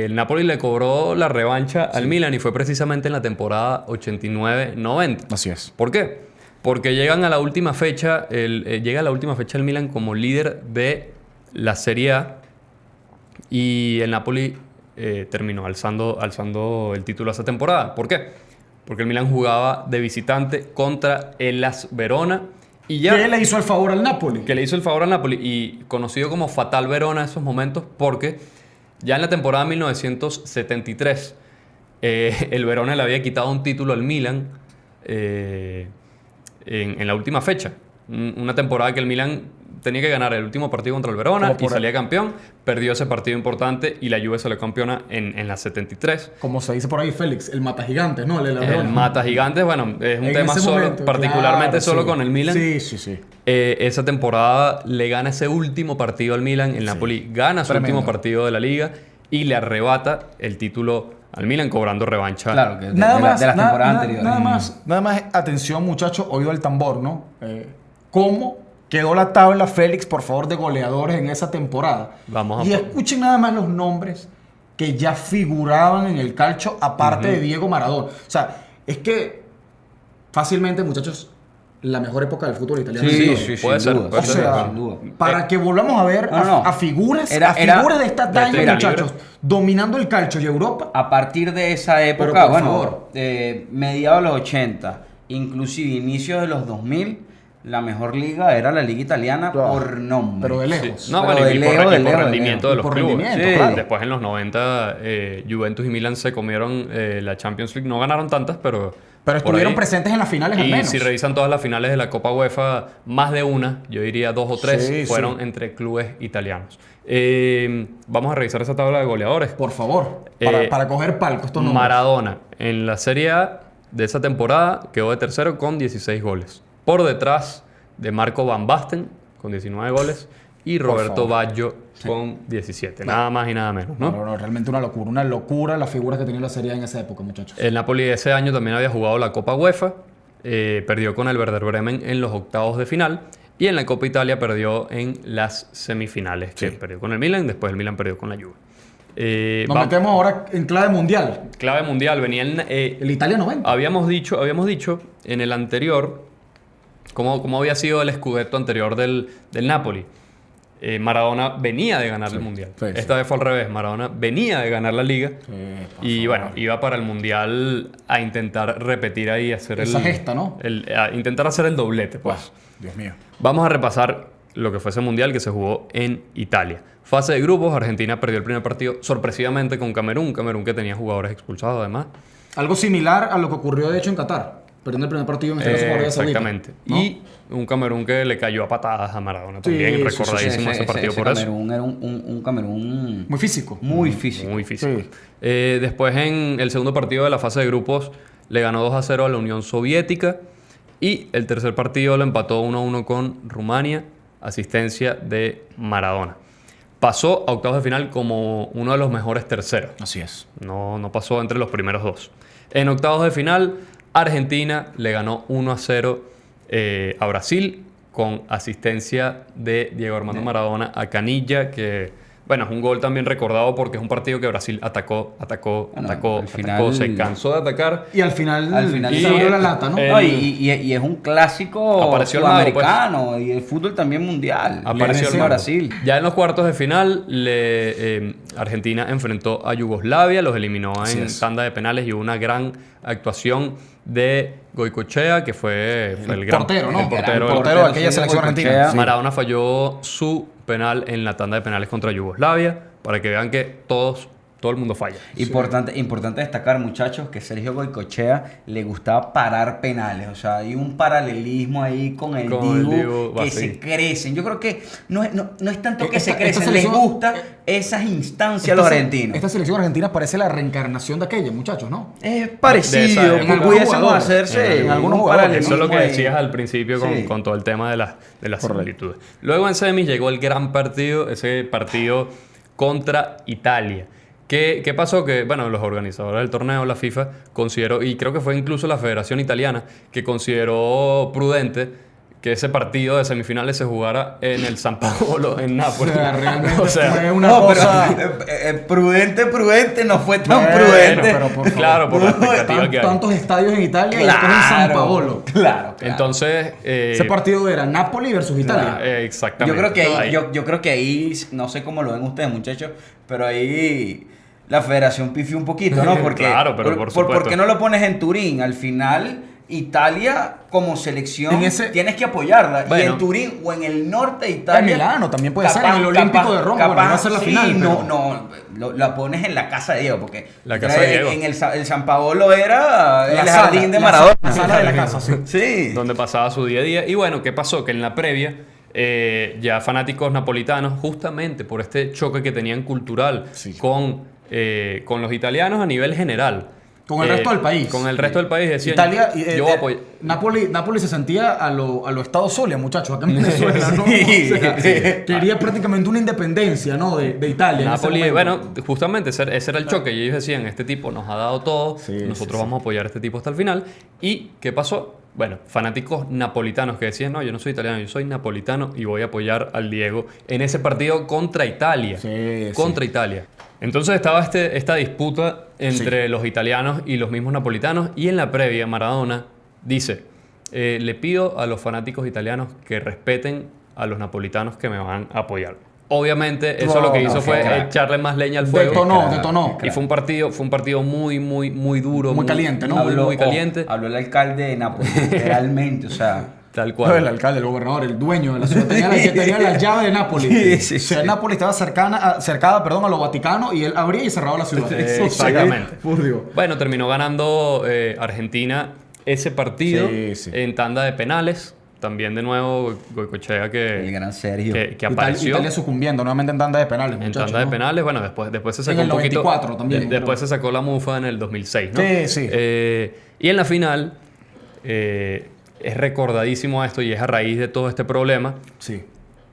A: el Napoli le cobró la revancha al Milan y fue precisamente en la temporada 89-90.
C: Así es.
A: ¿Por qué? Porque llegan a la última fecha, llega a la última fecha el Milan como líder de la Serie A y el Napoli terminó alzando el título esa temporada. ¿Por qué? Porque el Milan jugaba de visitante contra el Hellas Verona y ya
C: ¿Qué le hizo el favor al Napoli?
A: que le hizo el favor al Napoli y conocido como Fatal Verona en esos momentos porque ya en la temporada 1973 el Verona le había quitado un título al Milan en la última fecha. Una temporada que el Milan tenía que ganar el último partido contra el Verona
C: Como
A: y
C: por
A: salía campeón. Perdió ese partido importante y la Juve salió campeona en la 73.
C: Como se dice por ahí, Félix, el mata gigante, ¿no?
A: El mata gigantes, bueno, es un
C: En
A: tema
C: ese
A: solo,
C: momento,
A: particularmente
C: claro,
A: solo
C: sí.
A: con el Milan.
C: Sí.
A: Esa temporada le gana ese último partido al Milan. El Napoli gana su
C: Tremendo.
A: último partido de la liga y le arrebata el título al Milan cobrando revancha.
B: Claro, que de
C: Nada más,
B: las
C: nada-
B: temporadas
C: nada-
B: anteriores.
C: nada más, atención muchachos, oído al tambor, ¿no? ¿Cómo quedó la tabla, Félix, por favor, de goleadores en esa temporada?
A: Vamos a
C: Y
A: poner.
C: escuchen nada más los nombres que ya figuraban en el calcio, aparte de Diego Maradona. O sea, es que fácilmente, muchachos, la mejor época del fútbol italiano.
B: Sí,
A: puede
B: sin
A: ser,
B: duda,
A: puede
C: O
A: ser.
C: sea,
B: sin duda.
C: para que volvamos a ver
B: No.
C: a figuras,
B: Era-
C: a figuras de esta
A: de
C: talla,
A: este
C: muchachos, dominando el calcio y Europa.
B: A partir de esa
C: Pero
B: época,
C: por
B: bueno,
C: favor.
B: mediados de los 80, inclusive inicios de los 2000, la mejor liga era la liga italiana
C: Claro.
B: por nombre.
C: Pero de
A: Sí.
C: lejos.
A: No,
B: Pero
A: bueno,
B: de
A: y por,
B: lejos,
A: y
B: de
A: por
B: lejos, de
A: rendimiento de
C: lejos.
A: los
C: Y por
A: clubes.
C: rendimiento,
B: Sí.
C: claro.
A: Después en los 90, Juventus y Milan se comieron la Champions League. No ganaron tantas, pero por
C: estuvieron
A: ahí.
C: presentes en las finales al
A: Y
C: menos.
A: si revisan todas las finales de la Copa UEFA, más de una, yo diría 2 o 3,
C: Sí,
A: fueron
C: sí.
A: entre clubes italianos. Vamos a revisar esa tabla de goleadores.
C: Por favor,
A: Eh,
C: para coger palco estos nombres.
A: Maradona, en la Serie A de esa temporada, quedó de tercero con 16 goles. Por detrás de Marco Van Basten, con 19 goles, y Roberto
C: favor.
A: Baggio con 17. Nada más y nada menos, ¿no?
C: No, realmente una locura las figuras que tenía la Serie A en esa época, muchachos.
A: El Napoli ese año también había jugado la Copa UEFA, perdió con el Werder Bremen en los octavos de final y en la Copa Italia perdió en las semifinales, que perdió con el Milan, después el Milan perdió con la Juve.
C: Nos metemos ahora en clave mundial.
A: Clave mundial, venía
C: El Italia 90.
A: habíamos dicho en el anterior cómo había sido el Scudetto anterior del Napoli. Maradona venía de ganar el Mundial.
C: sí.
A: Esta vez fue al revés. Maradona venía de ganar la Liga. Y bueno, iba para el Mundial a intentar repetir ahí, hacer
C: Esa gesta, ¿no?
A: a intentar hacer el doblete, pues.
C: Dios mío.
A: Vamos a repasar lo que fue ese Mundial que se jugó en Italia. Fase de grupos, Argentina perdió el primer partido sorpresivamente con Camerún. Camerún que tenía jugadores expulsados además.
C: Algo similar a lo que ocurrió de hecho en Qatar. Perdiendo el primer partido en este caso por Arabia Saudita.
A: Exactamente.
C: ¿No?
A: Y un Camerún que le cayó a patadas a Maradona también.
C: sí,
A: Recordadísimo ese partido por eso.
B: Camerún era un Camerún
C: Muy físico.
B: muy físico.
A: Muy físico.
C: Sí.
A: Después en el segundo partido de la fase de grupos le ganó 2-0 a la Unión Soviética y el tercer partido lo empató 1-1 con Rumania, asistencia de Maradona. Pasó a octavos de final como uno de los mejores terceros.
C: Así es.
A: No pasó entre los primeros dos. En octavos de final, Argentina le ganó 1-0 a Brasil con asistencia de Diego Armando Maradona a Canilla, que bueno, es un gol también recordado porque es un partido que Brasil atacó,
B: Bueno, al final-
A: se cansó de atacar.
C: Y al final
B: y-
C: se abrió la lata, ¿no?
A: el-
B: No, y es un clásico
A: Apareció el mago, pues.
B: sudamericano y el fútbol también mundial.
A: Apareció el
B: en
A: mago.
B: Brasil.
A: Ya en los cuartos de final, Argentina enfrentó a Yugoslavia, los eliminó
C: Así
A: en
C: es.
A: tanda de penales y hubo una gran actuación de Goicoechea, que fue el gran
C: portero, ¿no?
A: el portero,
C: El portero de aquella selección argentina.
B: Goicoechea.
C: Sí.
A: Maradona falló su penal en la tanda de penales contra Yugoslavia, para que vean que todo el mundo falla.
B: Importante destacar, muchachos, que Sergio Goicoechea le gustaba parar penales. O sea, hay un paralelismo ahí con el
A: Con el
B: Dibu
A: Dibu,
B: que
A: así.
B: se crecen. Yo creo que no es tanto que
C: Esta-
B: se crecen,
C: esta
B: les
C: selección-
B: gusta esas instancias a los argentinos.
C: Esta selección argentina parece la reencarnación de aquella, muchachos, ¿no?
B: Es
A: De
B: parecido,
A: esa época.
B: que
C: En
B: pudiésemos
C: algunos
B: hacerse
C: jugadores, en algunos
B: un
C: jugadores.
A: Eso es lo que
B: paralelismo ahí.
A: decías al principio
B: Sí.
A: con todo el tema de las similitudes. Luego en semis llegó el gran partido, ese partido contra Italia. ¿Qué pasó? Que, bueno, los organizadores del torneo, la FIFA, consideró, y creo que fue incluso la Federación Italiana, que consideró prudente que ese partido de semifinales se jugara en el San Paolo, en Nápoles.
C: O sea, realmente
A: O sea,
C: fue una
B: No,
C: cosa...
B: pero prudente no fue tan
C: Bueno,
B: prudente.
C: pero por favor.
A: claro, por la expectativa que hay.
C: Tantos estadios en Italia y después en San Paolo.
B: Claro.
A: Entonces...
C: Ese partido era Napoli versus Italia.
A: Exactamente.
B: Yo creo que ahí,
A: Ahí.
B: yo creo que ahí, no sé cómo lo ven ustedes, muchachos, pero ahí la federación pifió un poquito, ¿no? Porque,
A: Claro, pero por supuesto.
B: ¿por qué no lo pones en Turín? Al final, Italia como selección
C: En ese-
B: tienes que apoyarla. Y
A: Bueno.
B: en Turín o en el norte de Italia.
C: En Milano también puede ser, en el Olímpico de Roma, bueno, no va a ser la
B: sí,
C: final, pero-
B: la pones en la casa de Diego, porque
A: La casa de Diego.
B: en el San Paolo era
C: La
B: el
C: sala,
B: jardín de
C: la
B: Maradona.
C: sala de la casa, sí.
B: Sí.
A: Donde pasaba su día a día. Y bueno, ¿qué pasó? Que en la previa ya fanáticos napolitanos, justamente por este choque que tenían cultural
C: Sí.
A: con los italianos a nivel general.
C: Con el resto del país.
A: Con el resto del país decían,
C: Italia,
A: yo apoyo.
C: Napoli se sentía a lo Estado Zulia, muchachos, acá en Venezuela, ¿no?
B: Sí,
C: O sea,
B: sí.
C: quería prácticamente una independencia, ¿no? De Italia. en ese
A: Napoli,
C: momento.
A: bueno, justamente ese era el choque. Y ellos decían, este tipo nos ha dado todo,
C: Sí,
A: nosotros
C: sí,
A: vamos a apoyar a este tipo hasta el final. ¿Y qué pasó? Bueno, fanáticos napolitanos que decían, no, yo no soy italiano, yo soy napolitano y voy a apoyar al Diego en ese partido contra Italia.
C: Sí,
A: Contra Italia. Entonces estaba esta disputa entre los italianos y los mismos napolitanos, y en la previa Maradona dice, le pido a los fanáticos italianos que respeten a los napolitanos que me van a apoyar. Obviamente eso lo que hizo fue echarle más leña al fuego.
C: Detonó.
A: Y fue un partido muy duro.
C: Muy caliente, ¿no?
A: Muy caliente.
B: Habló el alcalde de Nápoles, realmente, o sea...
A: Tal
C: No,
A: cual.
C: el alcalde, el gobernador, el dueño de la ciudad. Tenía la llave de Nápoles.
B: Sí,
C: O sea, Nápoles estaba cercada, a lo Vaticano y él abría y cerraba la ciudad.
A: Exactamente.
C: Por Dios.
A: Bueno, terminó ganando Argentina ese partido
C: Sí.
A: en tanda de penales. También de nuevo Goicoechea
B: El
A: que
B: gran Sergio.
A: apareció
C: Italia sucumbiendo nuevamente en tanda de penales.
A: en
C: muchachos,
A: tanda de
C: ¿no?
A: penales. Bueno, después se
C: En
A: sacó
C: el
A: un poquito.
C: 94 también,
A: Después
C: creo.
A: se sacó la mufa en el 2006, ¿no?
C: Sí.
A: Y en la final es recordadísimo esto y es a raíz de todo este problema.
C: Sí.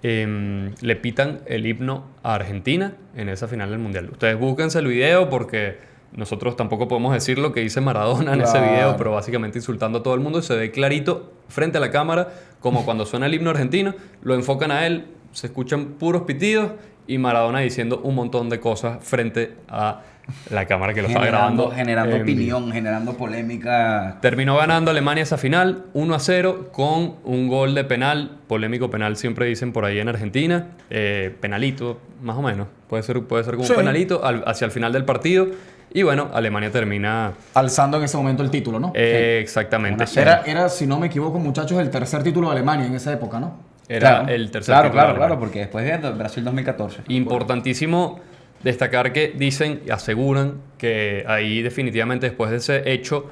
A: Le pitan el himno a Argentina en esa final del Mundial. Ustedes búsquense el video porque nosotros tampoco podemos decir lo que dice Maradona en ese
C: Claro.
A: video, pero básicamente insultando a todo el mundo. Se ve clarito frente a la cámara, como cuando suena el himno argentino, lo enfocan a él, se escuchan puros pitidos y Maradona diciendo un montón de cosas frente a la cámara que lo estaba grabando.
B: Generando
A: en vivo.
B: opinión, generando polémica.
A: Terminó ganando Alemania esa final 1-0 con un gol de penal, polémico penal siempre dicen por ahí en Argentina, penalito más o menos, puede ser como
C: Sí.
A: un penalito hacia el final del partido y bueno, Alemania termina
C: Alzando en ese momento el título, ¿no?
A: exactamente.
C: Era, si no me equivoco, muchachos, el tercer título de Alemania en esa época, ¿no?
A: Era
B: Claro.
A: el tercer
B: Claro,
A: título de
B: claro,
A: Alemania.
B: porque después de Brasil 2014.
A: Importantísimo destacar que dicen y aseguran que ahí definitivamente después de ese hecho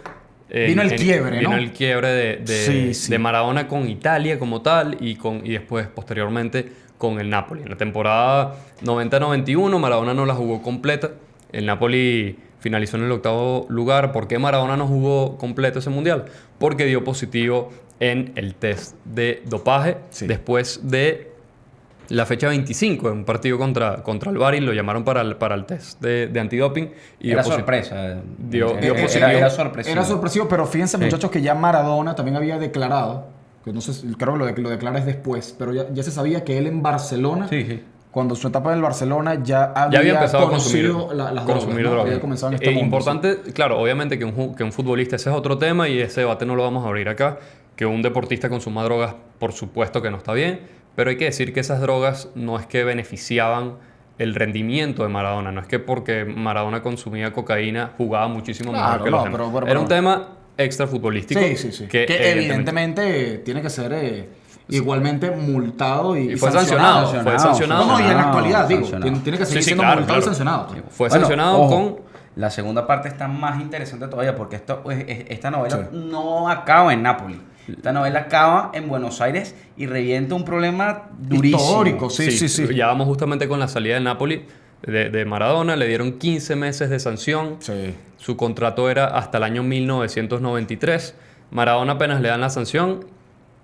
C: Vino el quiebre,
A: vino
C: ¿no?
A: el quiebre
C: Sí, sí.
A: de Maradona con Italia como tal y después posteriormente con el Napoli. En la temporada 90-91 Maradona no la jugó completa. El Napoli finalizó en el 8º lugar. ¿Por qué Maradona no jugó completo ese mundial? Porque dio positivo en el test de dopaje
C: Sí.
A: después de la fecha 25, en un partido contra el Bari, lo llamaron para el test de antidoping. Y
B: Era
A: dio posi-
B: sorpresa.
A: dio
B: Era-
A: positivo.
B: Era sorpresivo.
C: Era sorpresivo, pero fíjense, muchachos, que ya Maradona también había declarado, que no sé, creo que lo declara es después, pero ya se sabía que él en Barcelona,
B: Sí, sí.
C: cuando su etapa en el Barcelona, ya
A: Ya había empezado a consumir,
C: conocido las
A: consumir
C: drogas, ¿no?
A: drogas.
C: Había comenzado en este mundo,
A: Importante, claro, obviamente que un futbolista, ese es otro tema y ese debate no lo vamos a abrir acá, que un deportista consuma drogas, por supuesto que no está bien, pero hay que decir que esas drogas no es que beneficiaban el rendimiento de Maradona, no es que porque Maradona consumía cocaína jugaba muchísimo
C: Claro,
A: mejor que
C: no,
A: los demás.
C: pero-
A: Era un tema extra futbolístico.
C: Sí. Que evidentemente tiene que ser igualmente multado y
A: fue sancionado. Fue sancionado.
C: No, y en la actualidad, digo,
B: sancionado.
C: tiene que seguir
A: Sí,
C: siendo
A: claro,
C: multado y
A: claro.
C: sancionado.
A: Fue
B: Bueno,
A: sancionado
B: ojo,
A: con...
B: La segunda parte está más interesante todavía porque esta novela
C: Sí.
B: no acaba en Nápoles. Esta novela acaba en Buenos Aires y revienta un problema durísimo.
C: Histórico, sí.
A: Ya vamos justamente con la salida del Napoli de Maradona. Le dieron 15 meses de sanción.
C: Sí.
A: Su contrato era hasta el año 1993. Maradona apenas le dan la sanción,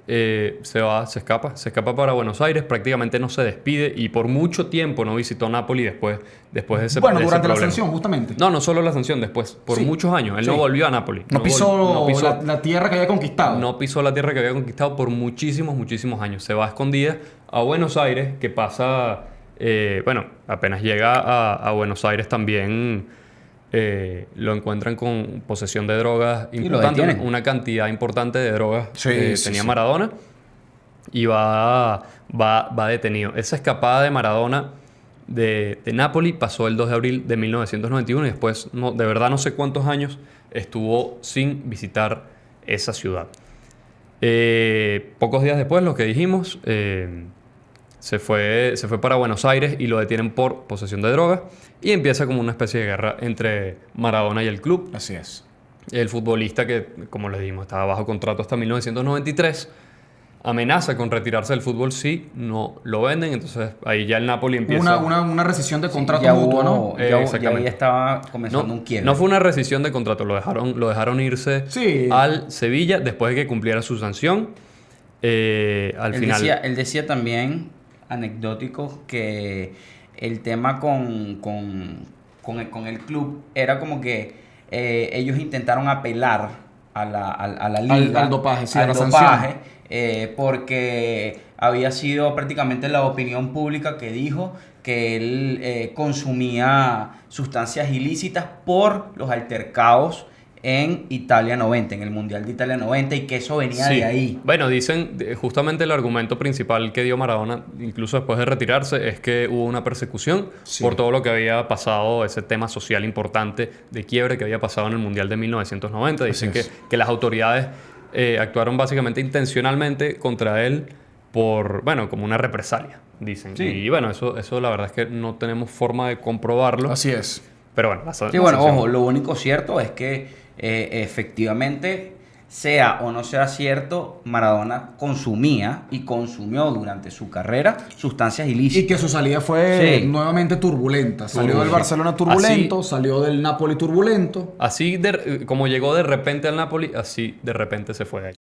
A: se escapa para Buenos Aires, prácticamente no se despide y por mucho tiempo no visitó Napoli después de ese
C: Bueno,
A: de ese
C: durante la
A: problema.
C: sanción, justamente.
A: No solo la sanción, después, por
C: Sí.
A: muchos años. Él no
C: Sí.
A: volvió a Napoli.
C: No pisó,
A: pisó-
C: la tierra que había conquistado.
A: no pisó la tierra que había conquistado por muchísimos años. Se va a escondidas a Buenos Aires, que pasa, bueno, apenas llega a Buenos Aires también lo encuentran con posesión de drogas
B: lo
A: importante,
B: detienen.
A: una cantidad importante de drogas
C: Sí,
A: tenía
C: sí.
A: Maradona y va detenido. Esa escapada de Maradona de Napoli pasó el 2 de abril de 1991 y después, de verdad no sé cuántos años, estuvo sin visitar esa ciudad. Pocos días después, lo que dijimos, se fue para Buenos Aires y lo detienen por posesión de drogas y empieza como una especie de guerra entre Maradona y el club.
C: Así es.
A: El futbolista que, como les dijimos, estaba bajo contrato hasta 1993. amenaza con retirarse del fútbol si no lo venden. Entonces ahí ya el Napoli empieza...
C: Una rescisión de contrato
B: Ya
C: mutuo,
B: hubo-
C: ¿no?
B: ya
A: Exactamente.
B: ahí estaba comenzando
A: No,
B: un quiebre.
A: no fue una rescisión de contrato, lo dejaron irse
C: Sí.
A: al Sevilla después de que cumpliera su sanción. Al final...
B: Él decía también, anecdótico, que el tema con el club era como que ellos intentaron apelar a la liga.
C: Al dopaje, sí, a
B: al
C: la
B: dopaje, porque había sido prácticamente la opinión pública que dijo que él consumía sustancias ilícitas por los altercados en Italia 90, en el Mundial de Italia 90, y que eso venía
A: Sí.
B: de ahí.
A: Bueno, dicen, justamente el argumento principal que dio Maradona, incluso después de retirarse, es que hubo una persecución por todo lo que había pasado, ese tema social importante de quiebre que había pasado en el Mundial de 1990. Dicen que las autoridades actuaron básicamente intencionalmente contra él como una represalia, dicen.
C: Sí.
A: Y bueno, eso la verdad es que no tenemos forma de comprobarlo.
C: Así es.
A: Pero bueno,
B: Sí, bueno, ojo, lo único cierto es que efectivamente, sea o no sea cierto, Maradona consumía y consumió durante su carrera sustancias
C: Y
B: ilícitas.
C: que su salida fue
B: Sí.
C: nuevamente turbulenta. Salió del Barcelona turbulento, salió del Napoli turbulento.
A: Así como llegó de repente al Napoli, así de repente se fue de ahí.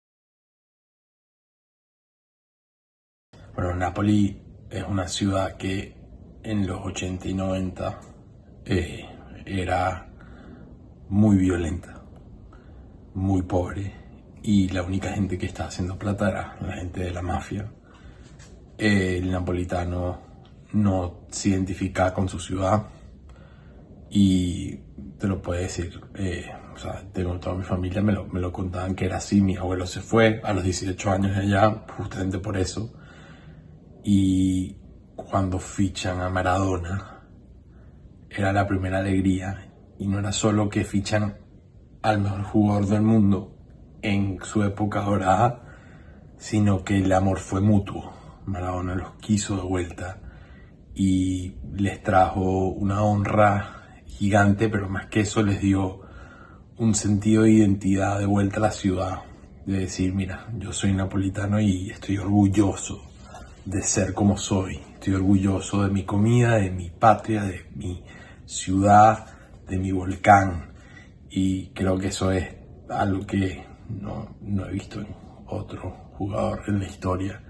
E: Bueno, Napoli es una ciudad que en los 80 y 90 era muy violenta, muy pobre, y la única gente que estaba haciendo plata era la gente de la mafia. El napolitano no se identifica con su ciudad y te lo puedo decir, o sea, tengo toda mi familia, me lo contaban que era así. Mi abuelo se fue a los 18 años de allá justamente por eso. Y cuando fichan a Maradona, era la primera alegría. Y no era solo que fichan al mejor jugador del mundo en su época dorada, sino que el amor fue mutuo. Maradona los quiso de vuelta y les trajo una honra gigante, pero más que eso les dio un sentido de identidad de vuelta a la ciudad. De decir, mira, yo soy napolitano y estoy orgulloso de ser como soy. Estoy orgulloso de mi comida, de mi patria, de mi ciudad, de mi volcán. Y creo que eso es algo que no he visto en otro jugador en la historia.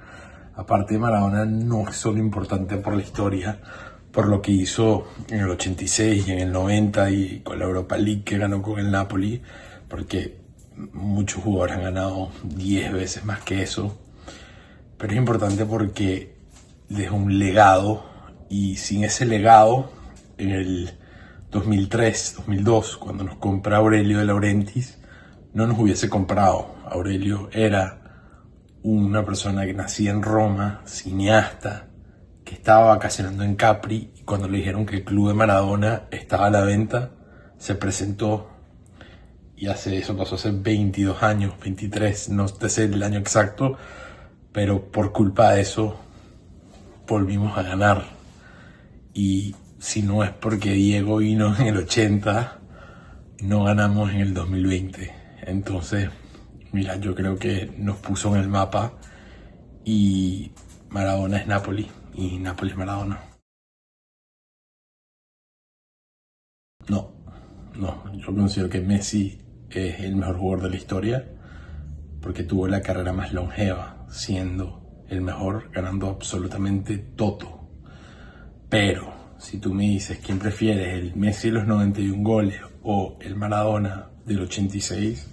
E: Aparte, Maradona no es solo importante por la historia, por lo que hizo en el 86 y en el 90 y con la Europa League que ganó con el Napoli, porque muchos jugadores han ganado 10 veces más que eso. Pero es importante porque dejó un legado, y sin ese legado, en el 2003, 2002, cuando nos compra Aurelio De Laurentiis, no nos hubiese comprado. Aurelio era una persona que nacía en Roma, cineasta, que estaba vacacionando en Capri, y cuando le dijeron que el club de Maradona estaba a la venta, se presentó. Y eso pasó hace 22 años, 23, no sé el año exacto, pero por culpa de eso volvimos a ganar. Y si no es porque Diego vino en el 80, no ganamos en el 2020. Entonces, mira, yo creo que nos puso en el mapa, y Maradona es Napoli y Napoli es Maradona. No, yo considero que Messi es el mejor jugador de la historia porque tuvo la carrera más longeva, siendo el mejor, ganando absolutamente todo. Pero si tú me dices quién prefieres, el Messi de los 91 goles o el Maradona del 86,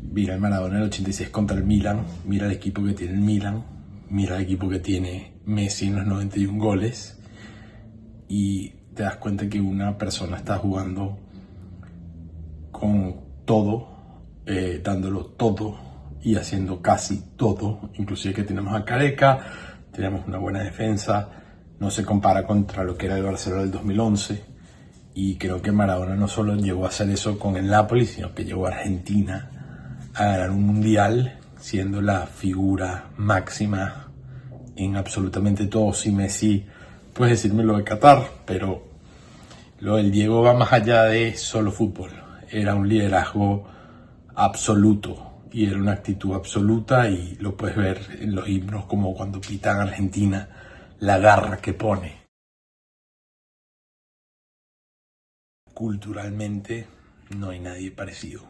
E: mira el Maradona del 86 contra el Milan, mira el equipo que tiene el Milan, mira el equipo que tiene Messi en los 91 goles, y te das cuenta que una persona está jugando con todo, dándolo todo y haciendo casi todo. Inclusive que tenemos a Careca, tenemos una buena defensa, no se compara contra lo que era el Barcelona del 2011, y creo que Maradona no solo llegó a hacer eso con el Napoli, sino que llegó a Argentina a ganar un mundial, siendo la figura máxima en absolutamente todo. Si Messi, puedes decirme lo de Qatar, pero lo del Diego va más allá de solo fútbol. Era un liderazgo absoluto
F: y era una actitud absoluta, y lo puedes ver en los himnos como cuando pitan Argentina, la garra que pone. Culturalmente no hay nadie parecido.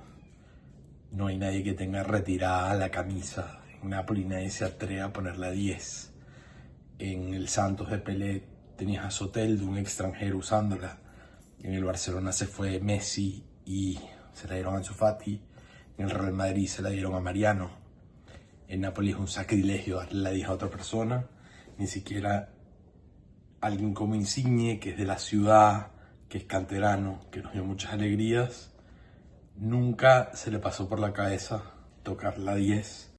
F: No hay nadie que tenga retirada la camisa. En Napoli nadie se atreve a poner la 10. En el Santos de Pelé tenías a Soteldo, un extranjero, usándola. En el Barcelona se fue Messi y se la dieron a Ansu Fati. En el Real Madrid se la dieron a Mariano. En Napoli es un sacrilegio darle la 10 a otra persona. Ni siquiera alguien como Insigne, que es de la ciudad, que es canterano, que nos dio muchas alegrías. Nunca se le pasó por la cabeza tocar la 10.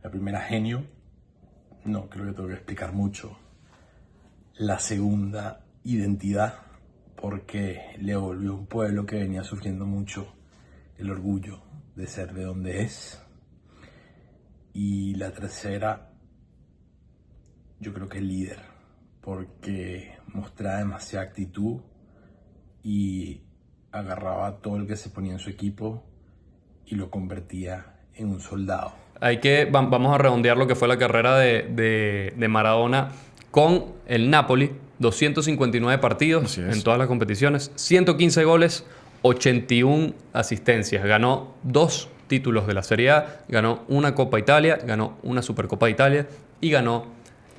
F: La primera, genio. No, creo que tengo que explicar mucho. La segunda, identidad, porque le volvió un pueblo que venía sufriendo mucho el orgullo de ser de donde es. Y la tercera, yo creo que el líder, porque mostraba demasiada actitud y agarraba a todo el que se ponía en su equipo y lo convertía en un soldado.
A: Vamos a redondear lo que fue la carrera de Maradona con el Napoli. 259 partidos en todas las competiciones, 115 goles, 81 asistencias. Ganó 2 títulos de la Serie A, ganó una Copa Italia, ganó una Supercopa de Italia y ganó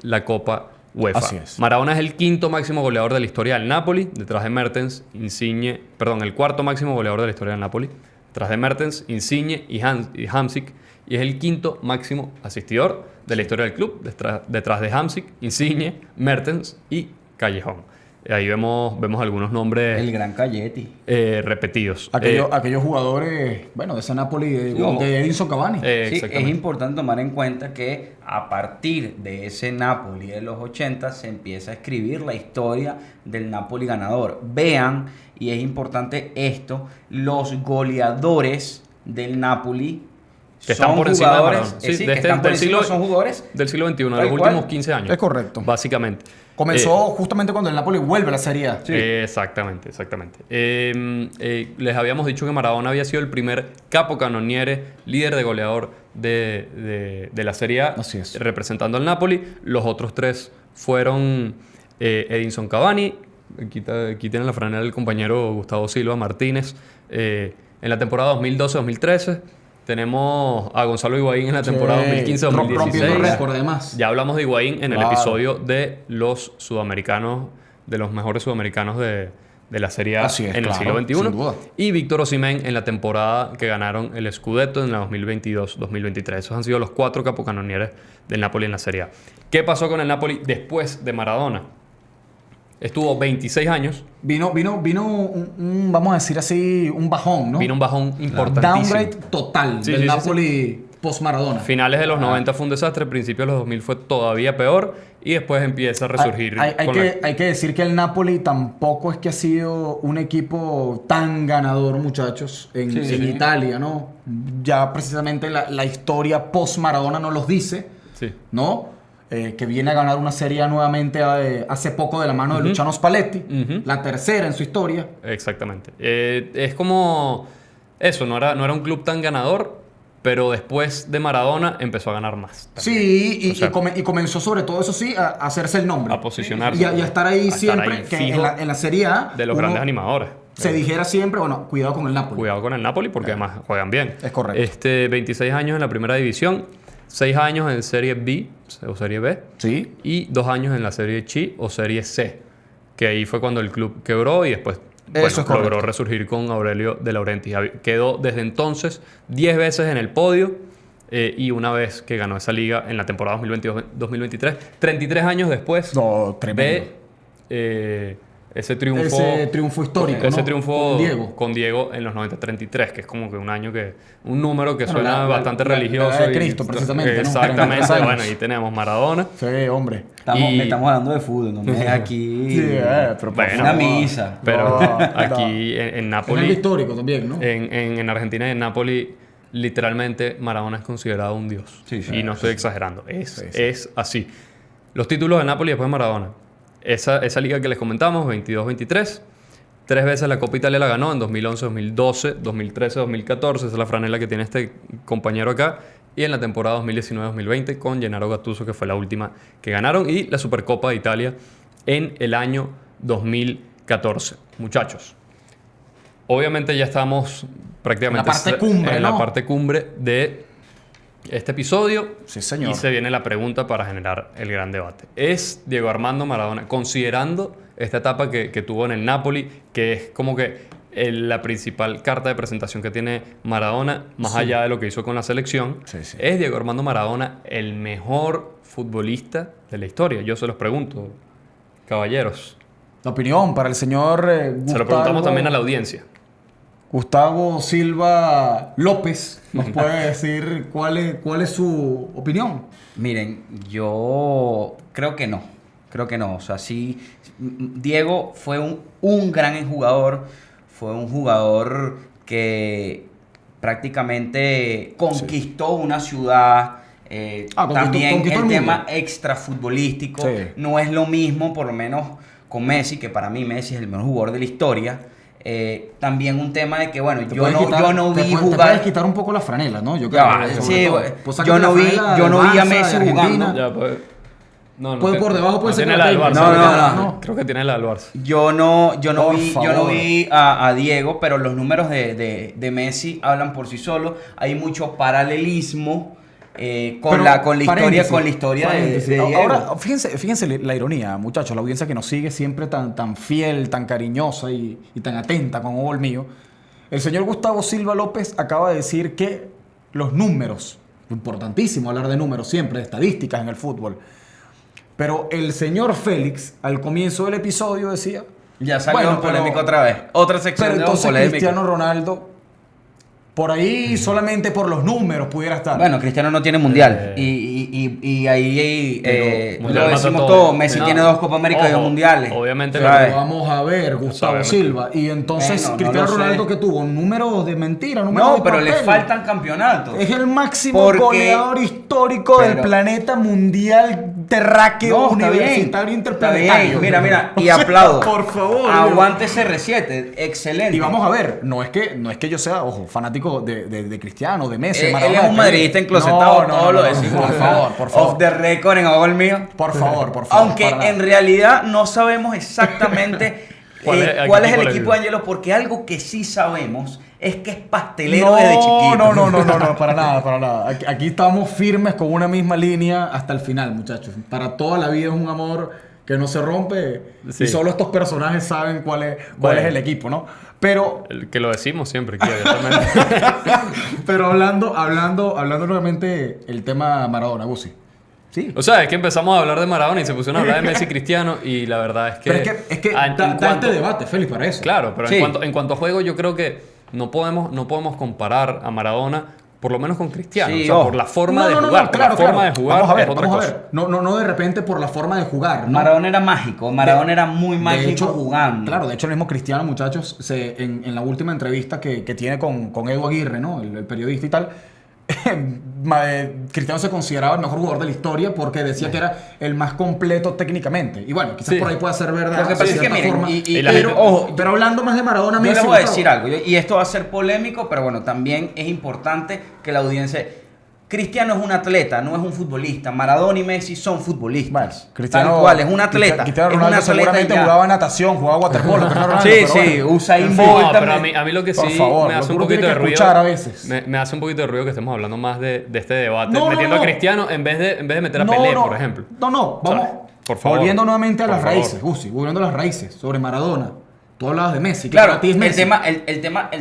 A: la Copa UEFA.
C: Así es.
A: Maradona es el quinto máximo goleador de la historia del Napoli, detrás de Mertens, Insigne, el cuarto máximo goleador de la historia del Napoli, detrás de Mertens, Insigne y Hamsik, y es el quinto máximo asistidor de la historia del club, detrás de Hamsik, Insigne, Mertens y Callejón. Ahí vemos algunos nombres.
B: El gran Calletti.
A: Repetidos.
C: Aquellos jugadores, bueno, de ese Napoli, de Edinson Cavani.
B: Sí, es importante tomar en cuenta que a partir de ese Napoli de los 80 se empieza a escribir la historia del Napoli ganador. Vean, y es importante esto, los goleadores del Napoli
A: que están por encima de Maradona.
B: Son jugadores
A: del siglo XXI, de los últimos 15 años.
C: Es correcto.
A: Básicamente.
C: Comenzó justamente cuando el Napoli vuelve a la Serie A.
A: Sí. Exactamente. Les habíamos dicho que Maradona había sido el primer capocannoniere, líder de goleador de la Serie A,
C: Así es.
A: representando al Napoli. Los otros 3 fueron Edinson Cavani, aquí tienen la franela del compañero Gustavo Silva Martínez, en la temporada 2012-2013. Tenemos a Gonzalo Higuaín en la temporada 2015-2016.
C: Rompiendo récord, además.
A: Ya hablamos de Higuaín en el episodio de los sudamericanos, de los mejores sudamericanos de la Serie A en el siglo XXI.
C: Sin duda.
A: Y Víctor Osimhen en la temporada que ganaron el Scudetto en la 2022-2023. Esos han sido los 4 capocannonieri del Napoli en la Serie A. ¿Qué pasó con el Napoli después de Maradona? Estuvo 26 años.
C: Vino un, vamos a decir así, un bajón, ¿no?
A: Vino un bajón importantísimo.
C: Downgrade total del Napoli post-Maradona.
A: Finales de los 90 fue un desastre, principios de los 2000 fue todavía peor y después empieza a resurgir.
C: Hay que decir que el Napoli tampoco es que ha sido un equipo tan ganador, muchachos, en Italia, ¿no? Ya precisamente la historia post-Maradona nos los dice, ¿no? Que viene a ganar una Serie A nuevamente hace poco de la mano de Luciano Spalletti, la tercera en su historia.
A: Exactamente. Es como eso, no era un club tan ganador, pero después de Maradona empezó a ganar más. También.
C: Sí, y comenzó sobre todo, eso sí, a hacerse el nombre.
A: A posicionarse.
C: Y a estar ahí siempre, que en la Serie A...
A: De los grandes animadores.
C: Se dijera siempre, bueno, cuidado con el Napoli.
A: Cuidado con el Napoli porque además juegan bien.
C: Es correcto.
A: 26 años en la primera división, 6 años en Serie B o Serie B.
C: Sí.
A: Y 2 años en la Serie C o Serie C. Que ahí fue cuando el club quebró y después logró resurgir con Aurelio De Laurentiis. Quedó desde entonces 10 veces en el podio y una vez que ganó esa liga en la temporada 2022-2023. 33 años después de ese triunfo
C: histórico,
A: ese
C: ¿no?
A: triunfo con Diego en los 90-33, que es como que un número que suena bastante religioso.
C: La de Cristo, precisamente.
A: Exactamente. Bueno, ahí tenemos Maradona.
C: Sí, hombre.
B: Estamos hablando de fútbol, no me aquí una misa.
A: Pero aquí en Napoli...
C: Es el histórico también, ¿no?
A: En Argentina y en Napoli, literalmente Maradona es considerado un dios. Y no estoy exagerando. Es así. Los títulos de Napoli después de Maradona. Esa liga que les comentamos, 22-23, 3 veces la Copa Italia la ganó, en 2011, 2012, 2013, 2014. Esa es la franela que tiene este compañero acá. Y en la temporada 2019-2020 con Gennaro Gattuso, que fue la última que ganaron. Y la Supercopa de Italia en el año 2014. Muchachos, obviamente ya estamos prácticamente
C: En la parte cumbre,
A: en
C: ¿no?
A: la parte cumbre de este episodio.
C: Sí, señor.
A: Y se viene la pregunta para generar el gran debate. ¿Es Diego Armando Maradona, considerando esta etapa que tuvo en el Napoli, que es como que la principal carta de presentación que tiene Maradona, más allá de lo que hizo con la selección,
C: Sí.
A: ¿es Diego Armando Maradona el mejor futbolista de la historia? Yo se los pregunto, caballeros.
C: La opinión para el señor
A: Se lo preguntamos también a la audiencia.
C: Gustavo Silva López. ¿Nos puede decir cuál es su opinión?
B: Miren, yo creo que no. Creo que no. O sea, sí, Diego fue un gran jugador. Fue un jugador que prácticamente conquistó una ciudad. También
C: conquistó
B: el
C: el
B: tema
C: mundo.
B: extrafutbolístico
C: Sí.
B: no es lo mismo, por lo menos con Messi, que para mí Messi es el mejor jugador de la historia. También un tema de que, bueno, yo no vi
C: Te
B: jugar.
C: puedes quitar un poco la franela, ¿no? Yo
B: Ya
C: creo
B: va,
C: que sobre
B: sí,
C: todo.
B: güey.
C: Pues
B: Yo
C: sácate
B: no
C: la
B: vi-
C: franela
B: yo
C: del
B: no vi a
C: Barça,
B: Messi
C: de
B: jugando.
C: Argentina.
A: Ya, pues, no,
C: Puede por debajo, puede ser
A: tiene
C: que
A: la
C: la
A: del
C: tenga.
A: Barça.
B: No.
A: Creo que tiene la del Barça.
B: Yo no
C: Por
B: vi
C: favor.
B: a Diego, pero los números de Messi hablan por sí solos. Hay mucho paralelismo con
C: Pero,
B: la historia,
C: paréntesis,
B: de
C: paréntesis.
B: Diego.
C: Ahora, fíjense la ironía, muchachos, la audiencia que nos sigue siempre tan fiel, tan cariñosa y tan atenta con Hugo el mío. El señor Gustavo Silva López acaba de decir que los números, importantísimo hablar de números siempre, de estadísticas en el fútbol, pero el señor Félix, al comienzo del episodio, decía...
B: Ya salió
C: bueno,
B: polémico
C: pero-
B: otra vez. Otra sección
C: Pero
B: de
C: entonces
B: polémica.
C: Cristiano Ronaldo, por ahí solamente por los números pudiera estar.
B: Bueno, Cristiano no tiene mundial. Y ahí
C: Pero
A: Mundial
B: lo
A: mata
B: decimos
A: todo.
B: todo. Messi
A: No.
B: tiene 2 Copas América y 2
A: Ojo,
B: mundiales.
A: obviamente
B: ¿sabes?
C: Pero vamos a ver, Gustavo
A: Sabemos.
C: Silva. Y entonces,
B: Bueno, no
C: Cristiano
B: lo sé.
C: Ronaldo, que tuvo números de mentira, números
B: No,
C: de
B: pero le
C: papel.
B: faltan campeonatos.
C: Es el máximo
B: Porque-
C: goleador histórico del
B: Pero-
C: planeta mundial terráqueo
B: No, está
C: universitario
B: bien,
C: interplanetario.
B: está bien. Mira, y
C: O sea,
B: aplaudo.
C: Por favor.
B: Aguante CR7, excelente.
C: Y vamos a ver, no es que yo sea, ojo, fanático de Cristiano, de Messi,
B: Él es
C: Maradona,
B: un madridista enclosetado, todo lo decimos.
C: Por favor, por favor.
B: Off the record en gol mío.
C: Por favor.
B: Aunque
C: para nada.
B: en realidad no sabemos exactamente
A: ¿Cuál es- a qué
B: cuál es el
A: equipo le
B: equipo
A: vive?
B: de Angelo, porque algo que sí sabemos es que es pastelero desde chiquito.
C: No, para nada. Aquí estamos firmes con una misma línea hasta el final, muchachos. Para toda la vida es un amor que no se rompe
A: Sí.
C: y solo estos personajes saben cuál
A: Bueno.
C: es el equipo, ¿no? Pero
A: El que lo decimos siempre aquí abiertamente.
C: Pero hablando nuevamente el tema Maradona, Gusi. Sí.
A: O sea, es que empezamos a hablar de Maradona y se pusieron a hablar de Messi y Cristiano y la verdad es que...
C: Pero es que
A: en
C: da
A: cuanto-
C: este debate, Félix, para eso.
A: Claro, pero
B: Sí.
A: en cuanto a juego yo creo que no podemos comparar a Maradona por lo menos con Cristiano.
B: Sí,
A: o sea,
B: ojo.
A: por la forma de jugar. Por la forma de jugar
C: Vamos a ver,
A: es otra
C: vamos a
A: cosa.
C: ver. No de repente por la forma de jugar, ¿no?
B: Maradona era mágico, Maradona era muy
C: De
B: mágico
C: hecho,
B: jugando.
C: Claro, de hecho el mismo Cristiano, muchachos, en la última entrevista que tiene con Edu Aguirre, ¿no? El periodista y tal, Cristiano se consideraba el mejor jugador de la historia porque decía que era el más completo técnicamente. Y bueno, quizás
A: Sí.
C: por ahí pueda ser verdad.
B: Lo que
C: de
B: pasa es que,
C: cierta
B: miren,
C: forma.
A: Y la
C: pero,
A: gente-
C: ojo, pero hablando más de Maradona,
B: Yo
C: Messi,
B: les voy a
C: Gustavo.
B: decir algo, y esto va a ser polémico, pero bueno, también es importante que la audiencia... Cristiano es un atleta, no es un futbolista. Maradona y Messi son futbolistas.
C: Bueno, Cristiano,
B: Tal cual, es un atleta.
C: Cristiano
B: es un
C: Ronaldo
B: atleta
C: seguramente
B: ya.
C: jugaba natación, jugaba waterpolo. Cristiano Ronaldo,
B: Sí,
C: pero
B: sí,
C: bueno.
B: Usain
C: En fin.
B: Bolt
A: No, pero
B: también.
A: a mí lo que
C: Por
A: sí
C: favor,
A: me
C: lo
A: hace
C: que
A: un
C: uno
A: poquito
C: tiene
A: de
C: que
A: ruido.
C: escuchar a veces.
A: Me hace un poquito de ruido que estemos hablando más de este debate.
C: No,
A: metiendo
C: no.
A: a Cristiano en vez de meter a Pelé, por ejemplo.
C: No,
A: O sea,
C: vamos.
A: por favor.
C: Volviendo nuevamente a
A: Por
C: las
A: favor.
C: raíces, Gusi, volviendo a las raíces, sobre Maradona. Tú hablabas de Messi. que
B: Claro,
C: para ti es
B: el
C: Messi.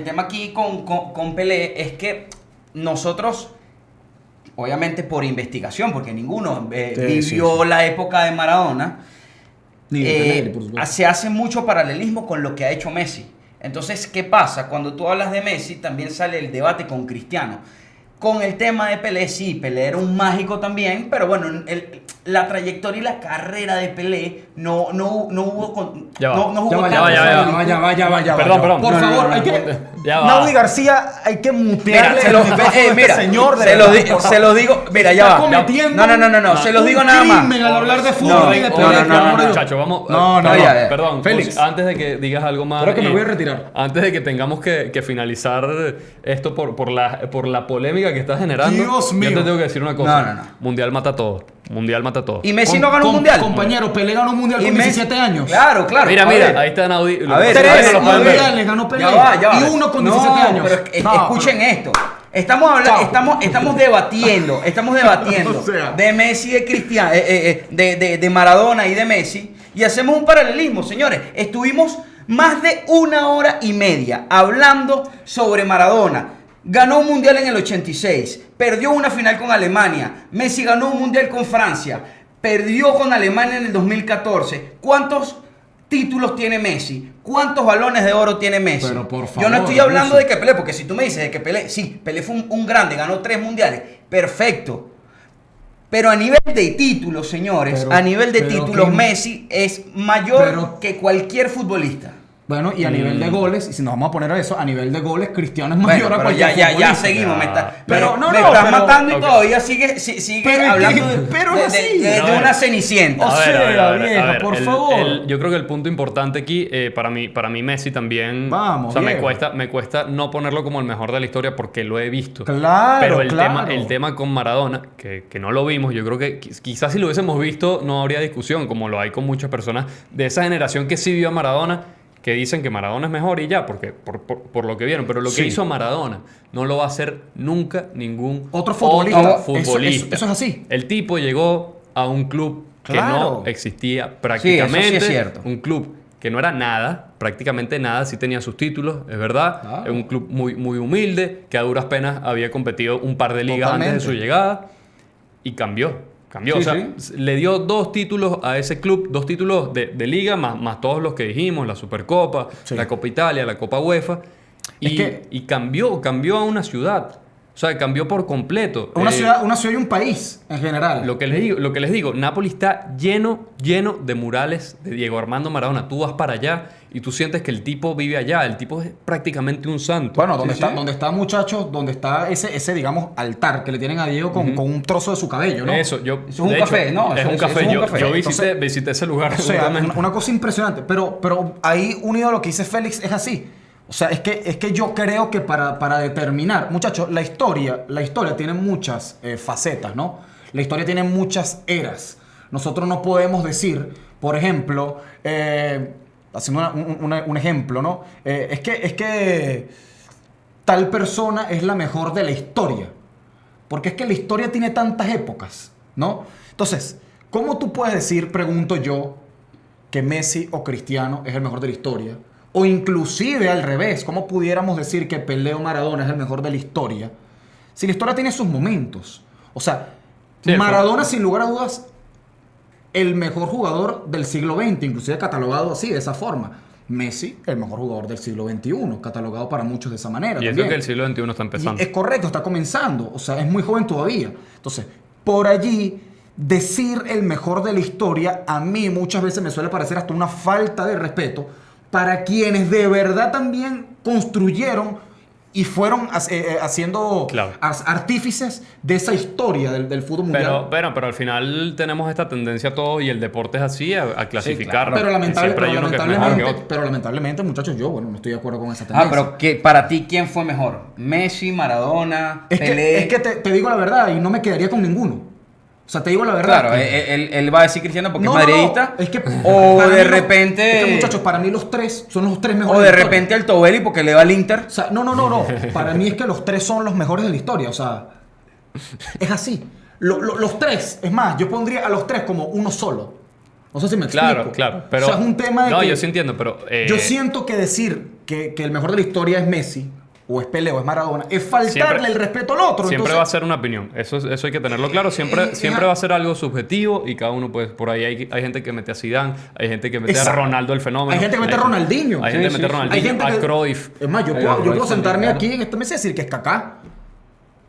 B: tema aquí con Pelé es que nosotros, obviamente por investigación, porque ninguno vivió
C: sí.
B: la época de Maradona,
C: Ni de Pelé, por supuesto.
B: se hace mucho paralelismo con lo que ha hecho Messi. Entonces, ¿qué pasa? Cuando tú hablas de Messi, también sale el debate con Cristiano. Con el tema de Pelé, sí, Pelé era un mágico también, pero bueno, la trayectoria y la carrera de Pelé no hubo
A: Ya va.
B: no jugó
C: Ya va.
A: Perdón.
C: Por
B: No,
C: favor,
B: no,
C: hay
B: no,
C: que...
A: Ya va.
C: Naudi García, hay que mutearle
B: Mira,
C: el micrófono a este señor. de verdad, por
B: se lo digo, mira, ya
C: Está
B: va.
C: cometiendo
B: No, se los digo nada más.
C: crimen al hablar de fútbol y de Pelé, por amor de Dios.
A: Muchachos, vamos.
C: No,
A: perdón,
B: ya.
A: perdón.
C: Félix.
A: Antes de que digas algo más.
C: Creo que me voy a retirar.
A: Antes de que tengamos que finalizar esto por la polémica que estás generando.
C: Dios mío.
A: Yo te tengo que decir una cosa.
B: No.
A: Mundial mata todo. Mundial mata todo.
B: Y Messi no ganó un mundial.
C: Compañero, Pelé ganó un mundial
B: Y
C: con
B: Messi-
C: 17 años.
B: Claro.
A: Mira,
B: A ver.
A: ahí está Naudi.
B: A ver,
C: Tres
B: no lo pueden ver.
C: mundiales ganó Pelé.
B: Ya va.
C: Y uno con 17
B: No,
C: años.
B: pero
C: No,
B: escuchen esto. Estamos debatiendo
C: O sea.
B: de Messi, de Cristiano, de Maradona y de Messi, y hacemos un paralelismo, señores. Estuvimos más de 1 hora y media hablando sobre Maradona. Ganó un mundial en el 86, perdió una final con Alemania. Messi ganó un mundial con Francia, perdió con Alemania en el 2014. ¿Cuántos títulos tiene Messi? ¿Cuántos balones de oro tiene Messi?
C: Pero por
B: Yo no
C: favor,
B: estoy hablando
C: Messi.
B: de que Pelé, porque si tú me dices de que Pelé, sí, Pelé fue un grande, ganó 3 mundiales, perfecto. Pero a nivel de títulos, señores,
C: Pero-
B: a nivel de
C: pero
B: títulos,
C: que-
B: Messi es mayor
C: pero-
B: que cualquier futbolista.
C: Bueno, y a nivel de goles, y si nos vamos a poner a eso, a nivel de goles, Cristiano es
B: Bueno,
C: mayor a
B: pero
C: cualquier
B: ya
C: futbolista.
B: seguimos.
C: Pero no,
B: me
C: no,
B: estás
C: pero-
B: matando y
A: ok.
B: todavía sigue
C: Pero es
B: hablando
C: que-
B: de,
C: pero
B: de-
C: es así.
B: de- de
A: A ver.
B: una cenicienta.
C: O sea, vieja, por favor.
A: Yo creo que el punto importante aquí, para mí Messi también.
C: Vamos,
A: o sea,
C: Diego.
A: me cuesta no ponerlo como el mejor de la historia porque lo he visto.
C: Claro,
A: Pero el
C: claro.
A: tema con Maradona, que no lo vimos, yo creo que quizás si lo hubiésemos visto no habría discusión, como lo hay con muchas personas de esa generación que sí vio a Maradona, que dicen que Maradona es mejor y ya, porque por lo que vieron. Pero lo que
C: Sí.
A: hizo Maradona no lo va a hacer nunca ningún
C: Otro futbolista.
A: futbolista.
C: Eso es así.
A: El tipo llegó a un club que
C: Claro.
A: no existía
B: Sí,
A: prácticamente.
B: eso sí es cierto.
A: Un club que no era nada, prácticamente nada, sí tenía sus títulos, es verdad.
C: Claro.
A: Un club muy, muy humilde, que a duras penas había competido un par de ligas
C: Totalmente.
A: antes de su llegada. Y cambió.
B: Sí,
A: O sea, le dio 2 títulos a ese club, 2 títulos de liga, más todos los que dijimos, la Supercopa,
C: Sí.
A: la Copa Italia, la Copa UEFA.
C: Es
A: Y,
C: que-
A: y cambió a una ciudad. O sea, cambió por completo.
C: Una
A: Eh,
C: ciudad y un país en general.
A: lo que les digo, Nápoles está lleno de murales de Diego Armando Maradona. Tú vas para allá y tú sientes que el tipo vive allá. El tipo es prácticamente un santo.
C: Bueno, donde
B: Sí,
C: está,
B: sí.
C: donde está, muchachos, donde está ese, digamos, altar que le tienen a Diego con un trozo de su cabello, ¿no?
A: Eso,
B: Eso es un
A: de
B: café,
A: hecho,
B: ¿no?
A: Es
B: Eso
A: un
B: es
A: café.
B: un
A: Yo,
B: café.
A: yo
C: Entonces,
A: visité ese lugar.
C: O sea,
A: justamente.
C: una cosa impresionante. Pero ahí, unido a lo que dice Félix, es así. O sea, es que yo creo que para determinar, muchachos, la historia tiene muchas facetas, ¿no? La historia tiene muchas eras. Nosotros no podemos decir, por ejemplo, haciendo un ejemplo, ¿no? Es que tal persona es la mejor de la historia. Porque es que la historia tiene tantas épocas, ¿no? Entonces, ¿cómo tú puedes decir, pregunto yo, que Messi o Cristiano es el mejor de la historia? O inclusive al revés, ¿cómo pudiéramos decir que Pelé o Maradona es el mejor de la historia? Si la historia tiene sus momentos. O sea,
A: Sí,
C: Maradona sin lugar a dudas el mejor jugador del siglo XX, inclusive catalogado así, de esa forma. Messi, el mejor jugador del siglo XXI, catalogado para muchos de esa manera.
A: Y eso
C: también.
A: que el siglo XXI está empezando.
C: Y es correcto, está comenzando. O sea, es muy joven todavía. Entonces, por allí, decir el mejor de la historia, a mí muchas veces me suele parecer hasta una falta de respeto para quienes de verdad también construyeron y fueron haciendo
A: Claro.
C: artífices de esa historia del fútbol mundial.
A: Pero al final tenemos esta tendencia todos y el deporte es así a clasificar.
C: Pero,
A: Y siempre hay uno que es mejor que otro.
C: lamentablemente, muchachos, yo no estoy de acuerdo con esa tendencia.
B: Pero que para ti, ¿quién fue mejor? ¿Messi, Maradona,
C: Es
B: Pelé?
C: que te digo la verdad y no me quedaría con ninguno. O sea, te digo la verdad.
B: Claro, él va a decir Cristiano porque es madridista.
C: Es que
B: o
C: para
B: de
C: mí
B: repente.
C: es que, muchachos, para mí los tres son los tres mejores
B: O de
C: la historia.
B: repente al Tobeli porque le va al Inter.
C: O sea, no. Para mí es que los tres son los mejores de la historia. O sea, es así. Los tres, es más, yo pondría a los tres como uno solo. No sé si me explico.
A: Claro. Pero,
C: o sea, es un tema de
A: no,
C: que
A: yo sí entiendo, pero...
C: yo siento que decir que el mejor de la historia es Messi, o es Pelé, o es Maradona, es faltarle
A: Siempre-
C: el respeto al otro.
A: Siempre
C: Entonces,
A: va a ser una opinión. Eso hay que tenerlo claro. Siempre va a ser algo subjetivo y cada uno, pues, por ahí hay gente que mete a Zidane, hay gente que mete
C: Exacto.
A: a Ronaldo el fenómeno.
C: Hay gente que mete a Ronaldinho.
A: Hay gente
B: Sí,
A: que mete a
B: sí, sí.
A: Ronaldinho,
C: Hay gente
A: a
C: que-
A: Cruyff.
C: Es más, yo
B: Ahí
C: puedo,
B: va,
C: yo puedo
B: Royce
C: sentarme
B: también,
C: aquí en esta mesa y decir que es Kaká.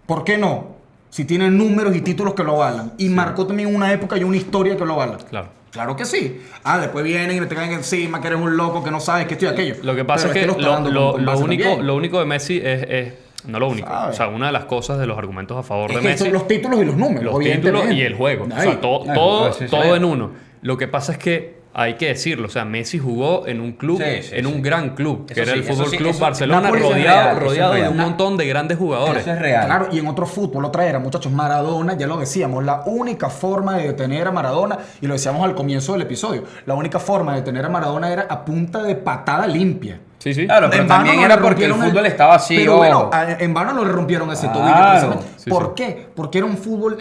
C: ¿Por qué no? si tiene números y títulos que lo avalan. Y marcó también una época y una historia que lo avalan.
A: Claro.
C: Claro que sí. Después vienen y me te caen encima que eres un loco, que no sabes que esto y aquello.
A: Lo que pasa
C: Pero
A: es que
C: lo está dando con base también.
A: lo único de Messi es no lo único.
C: ¿Sabes?
A: O sea, una de las cosas de los argumentos a favor
C: Es
A: de
C: que
A: Messi.
C: son los títulos y los números,
A: Los
C: evidentemente.
A: títulos y el juego. O
C: Ahí.
A: sea, todo
B: sí, sí.
A: en uno. Lo que pasa es que hay que decirlo. O sea, Messi jugó en un club,
B: Sí, sí,
A: en un
B: sí.
A: gran club, que
B: Eso
A: era el
B: sí, eso
A: Fútbol
B: sí,
A: Club
B: eso-
A: Barcelona,
C: Nápoles es
A: rodeado,
B: real, eso es
A: rodeado de
B: real.
A: un montón de grandes jugadores.
B: Eso es real.
C: Claro, y en otro fútbol, otra era, muchachos, Maradona, ya lo decíamos, la única forma de detener a Maradona, y lo decíamos al comienzo del episodio, la única forma de detener a Maradona era a punta de patada limpia.
A: Sí, sí.
B: Claro, pero
C: En vano
B: también
C: no
B: era
C: le
B: porque el
C: rompieron
B: fútbol estaba así.
C: Pero bueno, en vano no le rompieron ese
B: Claro.
C: tobillo precisamente.
A: Sí,
C: ¿Por
A: sí.
C: qué? Porque era un fútbol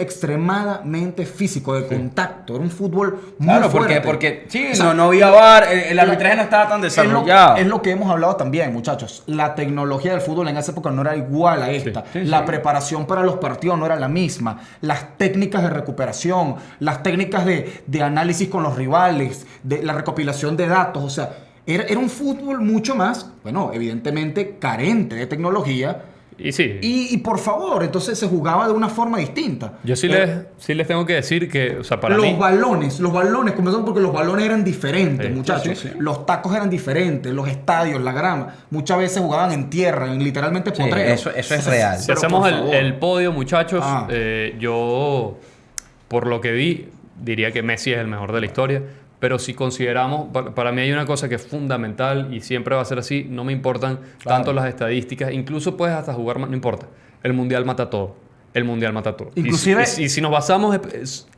C: extremadamente físico, de contacto. Era un fútbol muy
B: Claro,
C: fuerte.
B: porque sí,
C: O sea,
B: no había VAR, el arbitraje no estaba tan desarrollado.
C: Es lo que hemos hablado también, muchachos. La tecnología del fútbol en esa época no era igual a esta.
B: sí,
C: la
B: sí.
C: preparación para los partidos no era la misma. Las técnicas de recuperación, las técnicas de análisis con los rivales, de la recopilación de datos, o sea, era un fútbol mucho más, bueno, evidentemente carente de tecnología.
A: Y sí.
C: Y por favor, entonces se jugaba de una forma distinta.
A: Yo sí les tengo que decir que, o sea, para
C: los
A: mí...
C: balones, comenzamos porque los balones eran diferentes,
A: Sí,
C: muchachos.
B: sí, sí.
C: Los tacos eran diferentes, los estadios, la grama. Muchas veces jugaban en tierra, en literalmente
B: Sí,
C: potrero.
B: eso es real.
A: Si
C: Pero
A: hacemos
C: por favor.
A: el podio, muchachos,
C: Ah.
A: yo, por lo que vi, diría que Messi es el mejor de la historia. Pero si consideramos, para mí hay una cosa que es fundamental y siempre va a ser así, no me importan tanto las estadísticas, incluso puedes hasta jugar, no importa, el Mundial mata todo, el Mundial mata todo.
C: Inclusive-
A: Y si nos basamos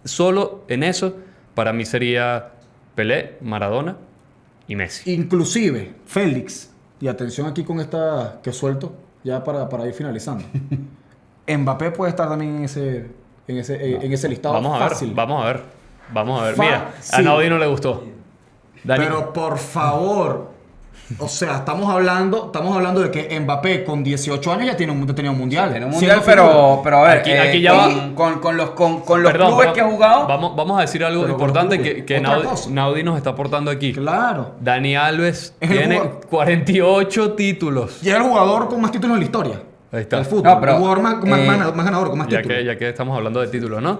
A: solo en eso, para mí sería Pelé, Maradona y Messi.
C: Inclusive, Félix, y atención aquí con esta que suelto, ya para ir finalizando. Mbappé puede estar también en ese listado
A: Vamos a
C: fácil.
A: ver, vamos a ver. Mira, a
C: Fácil.
A: Naudi no le gustó. Dani,
C: Pero por favor, o sea, estamos hablando de que Mbappé con 18 años ya tenía un mundial.
B: En un
C: Siendo
B: mundial,
C: figura.
B: pero a ver,
A: Aquí ya
B: con los
A: Perdón,
B: clubes que ha jugado.
A: Vamos a decir algo
C: Pero con
A: importante
C: los
A: que
C: clubes. Otra
A: Naudi,
C: cosa.
A: Naudi nos está aportando aquí.
C: Claro.
A: Dani Alves
C: Es el
A: tiene
C: jugador.
A: 48 títulos.
C: Y es el jugador con más títulos en la historia.
A: Ahí está.
C: Del fútbol.
B: No, pero,
C: el jugador más ganador, con más
A: Ya
C: títulos.
A: que estamos hablando de títulos, ¿no?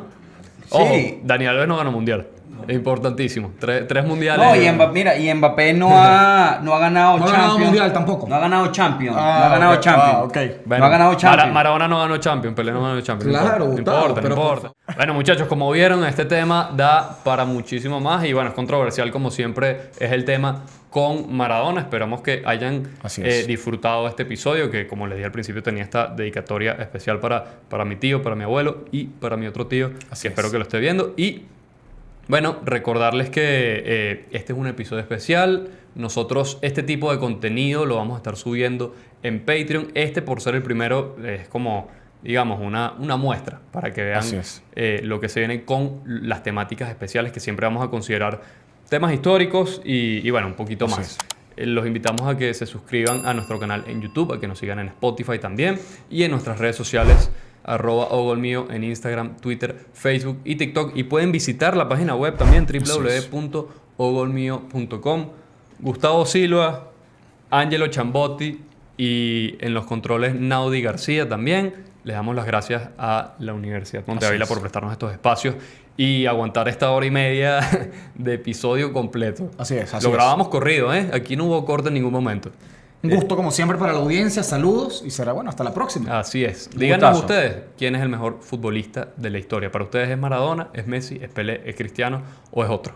A: Ojo, Dani Alves no ganó mundial. Es importantísimo. Tres mundiales.
B: No, y Mbappé no ha ganado
C: No ha
B: Champions.
C: ganado mundial tampoco.
B: No ha ganado Champions.
C: Ah,
B: no ha ganado
C: ok.
B: Champions.
C: Ah, ok.
A: Bueno,
B: no ha ganado Champions.
A: Maradona no ganó Champions, Pelé no ganó Champions.
C: Claro,
A: no
C: Gustavo,
A: importa, no
C: pero
A: importa. Bueno, muchachos, como vieron, este tema da para muchísimo más y bueno, es controversial como siempre es el tema con Maradona. Esperamos que hayan
C: Así es.
A: disfrutado este episodio que, como les dije al principio, tenía esta dedicatoria especial para mi tío, para mi abuelo y para mi otro tío,
C: Así
A: que espero
C: es.
A: que lo esté viendo. Y bueno, recordarles que este es un episodio especial. Nosotros este tipo de contenido lo vamos a estar subiendo en Patreon. Por ser el primero, es como, digamos, una muestra para que vean
C: Así es.
A: lo que se viene con las temáticas especiales que siempre vamos a considerar temas históricos y bueno, un poquito
C: Así
A: más. Los invitamos a que se suscriban a nuestro canal en YouTube, a que nos sigan en Spotify también y en nuestras redes sociales @ogolmio en Instagram, Twitter, Facebook y TikTok. Y pueden visitar la página web también www.ogolmio.com. Gustavo Silva, Angelo Chambotti y en los controles Naudi García también. Les damos las gracias a la Universidad Monte
C: Así
A: Ávila
C: es.
A: por prestarnos estos espacios y aguantar esta hora y media de episodio completo.
C: Así es, así
A: Lo
C: es.
A: grabamos corrido, ¿eh? Aquí no hubo corte en ningún momento.
C: Un gusto como siempre para la audiencia. Saludos y será bueno. Hasta la próxima.
A: Así es. Díganos
B: gustazo.
A: ustedes quién es el mejor futbolista de la historia. ¿Para ustedes es Maradona, es Messi, es Pelé, es Cristiano o es otro?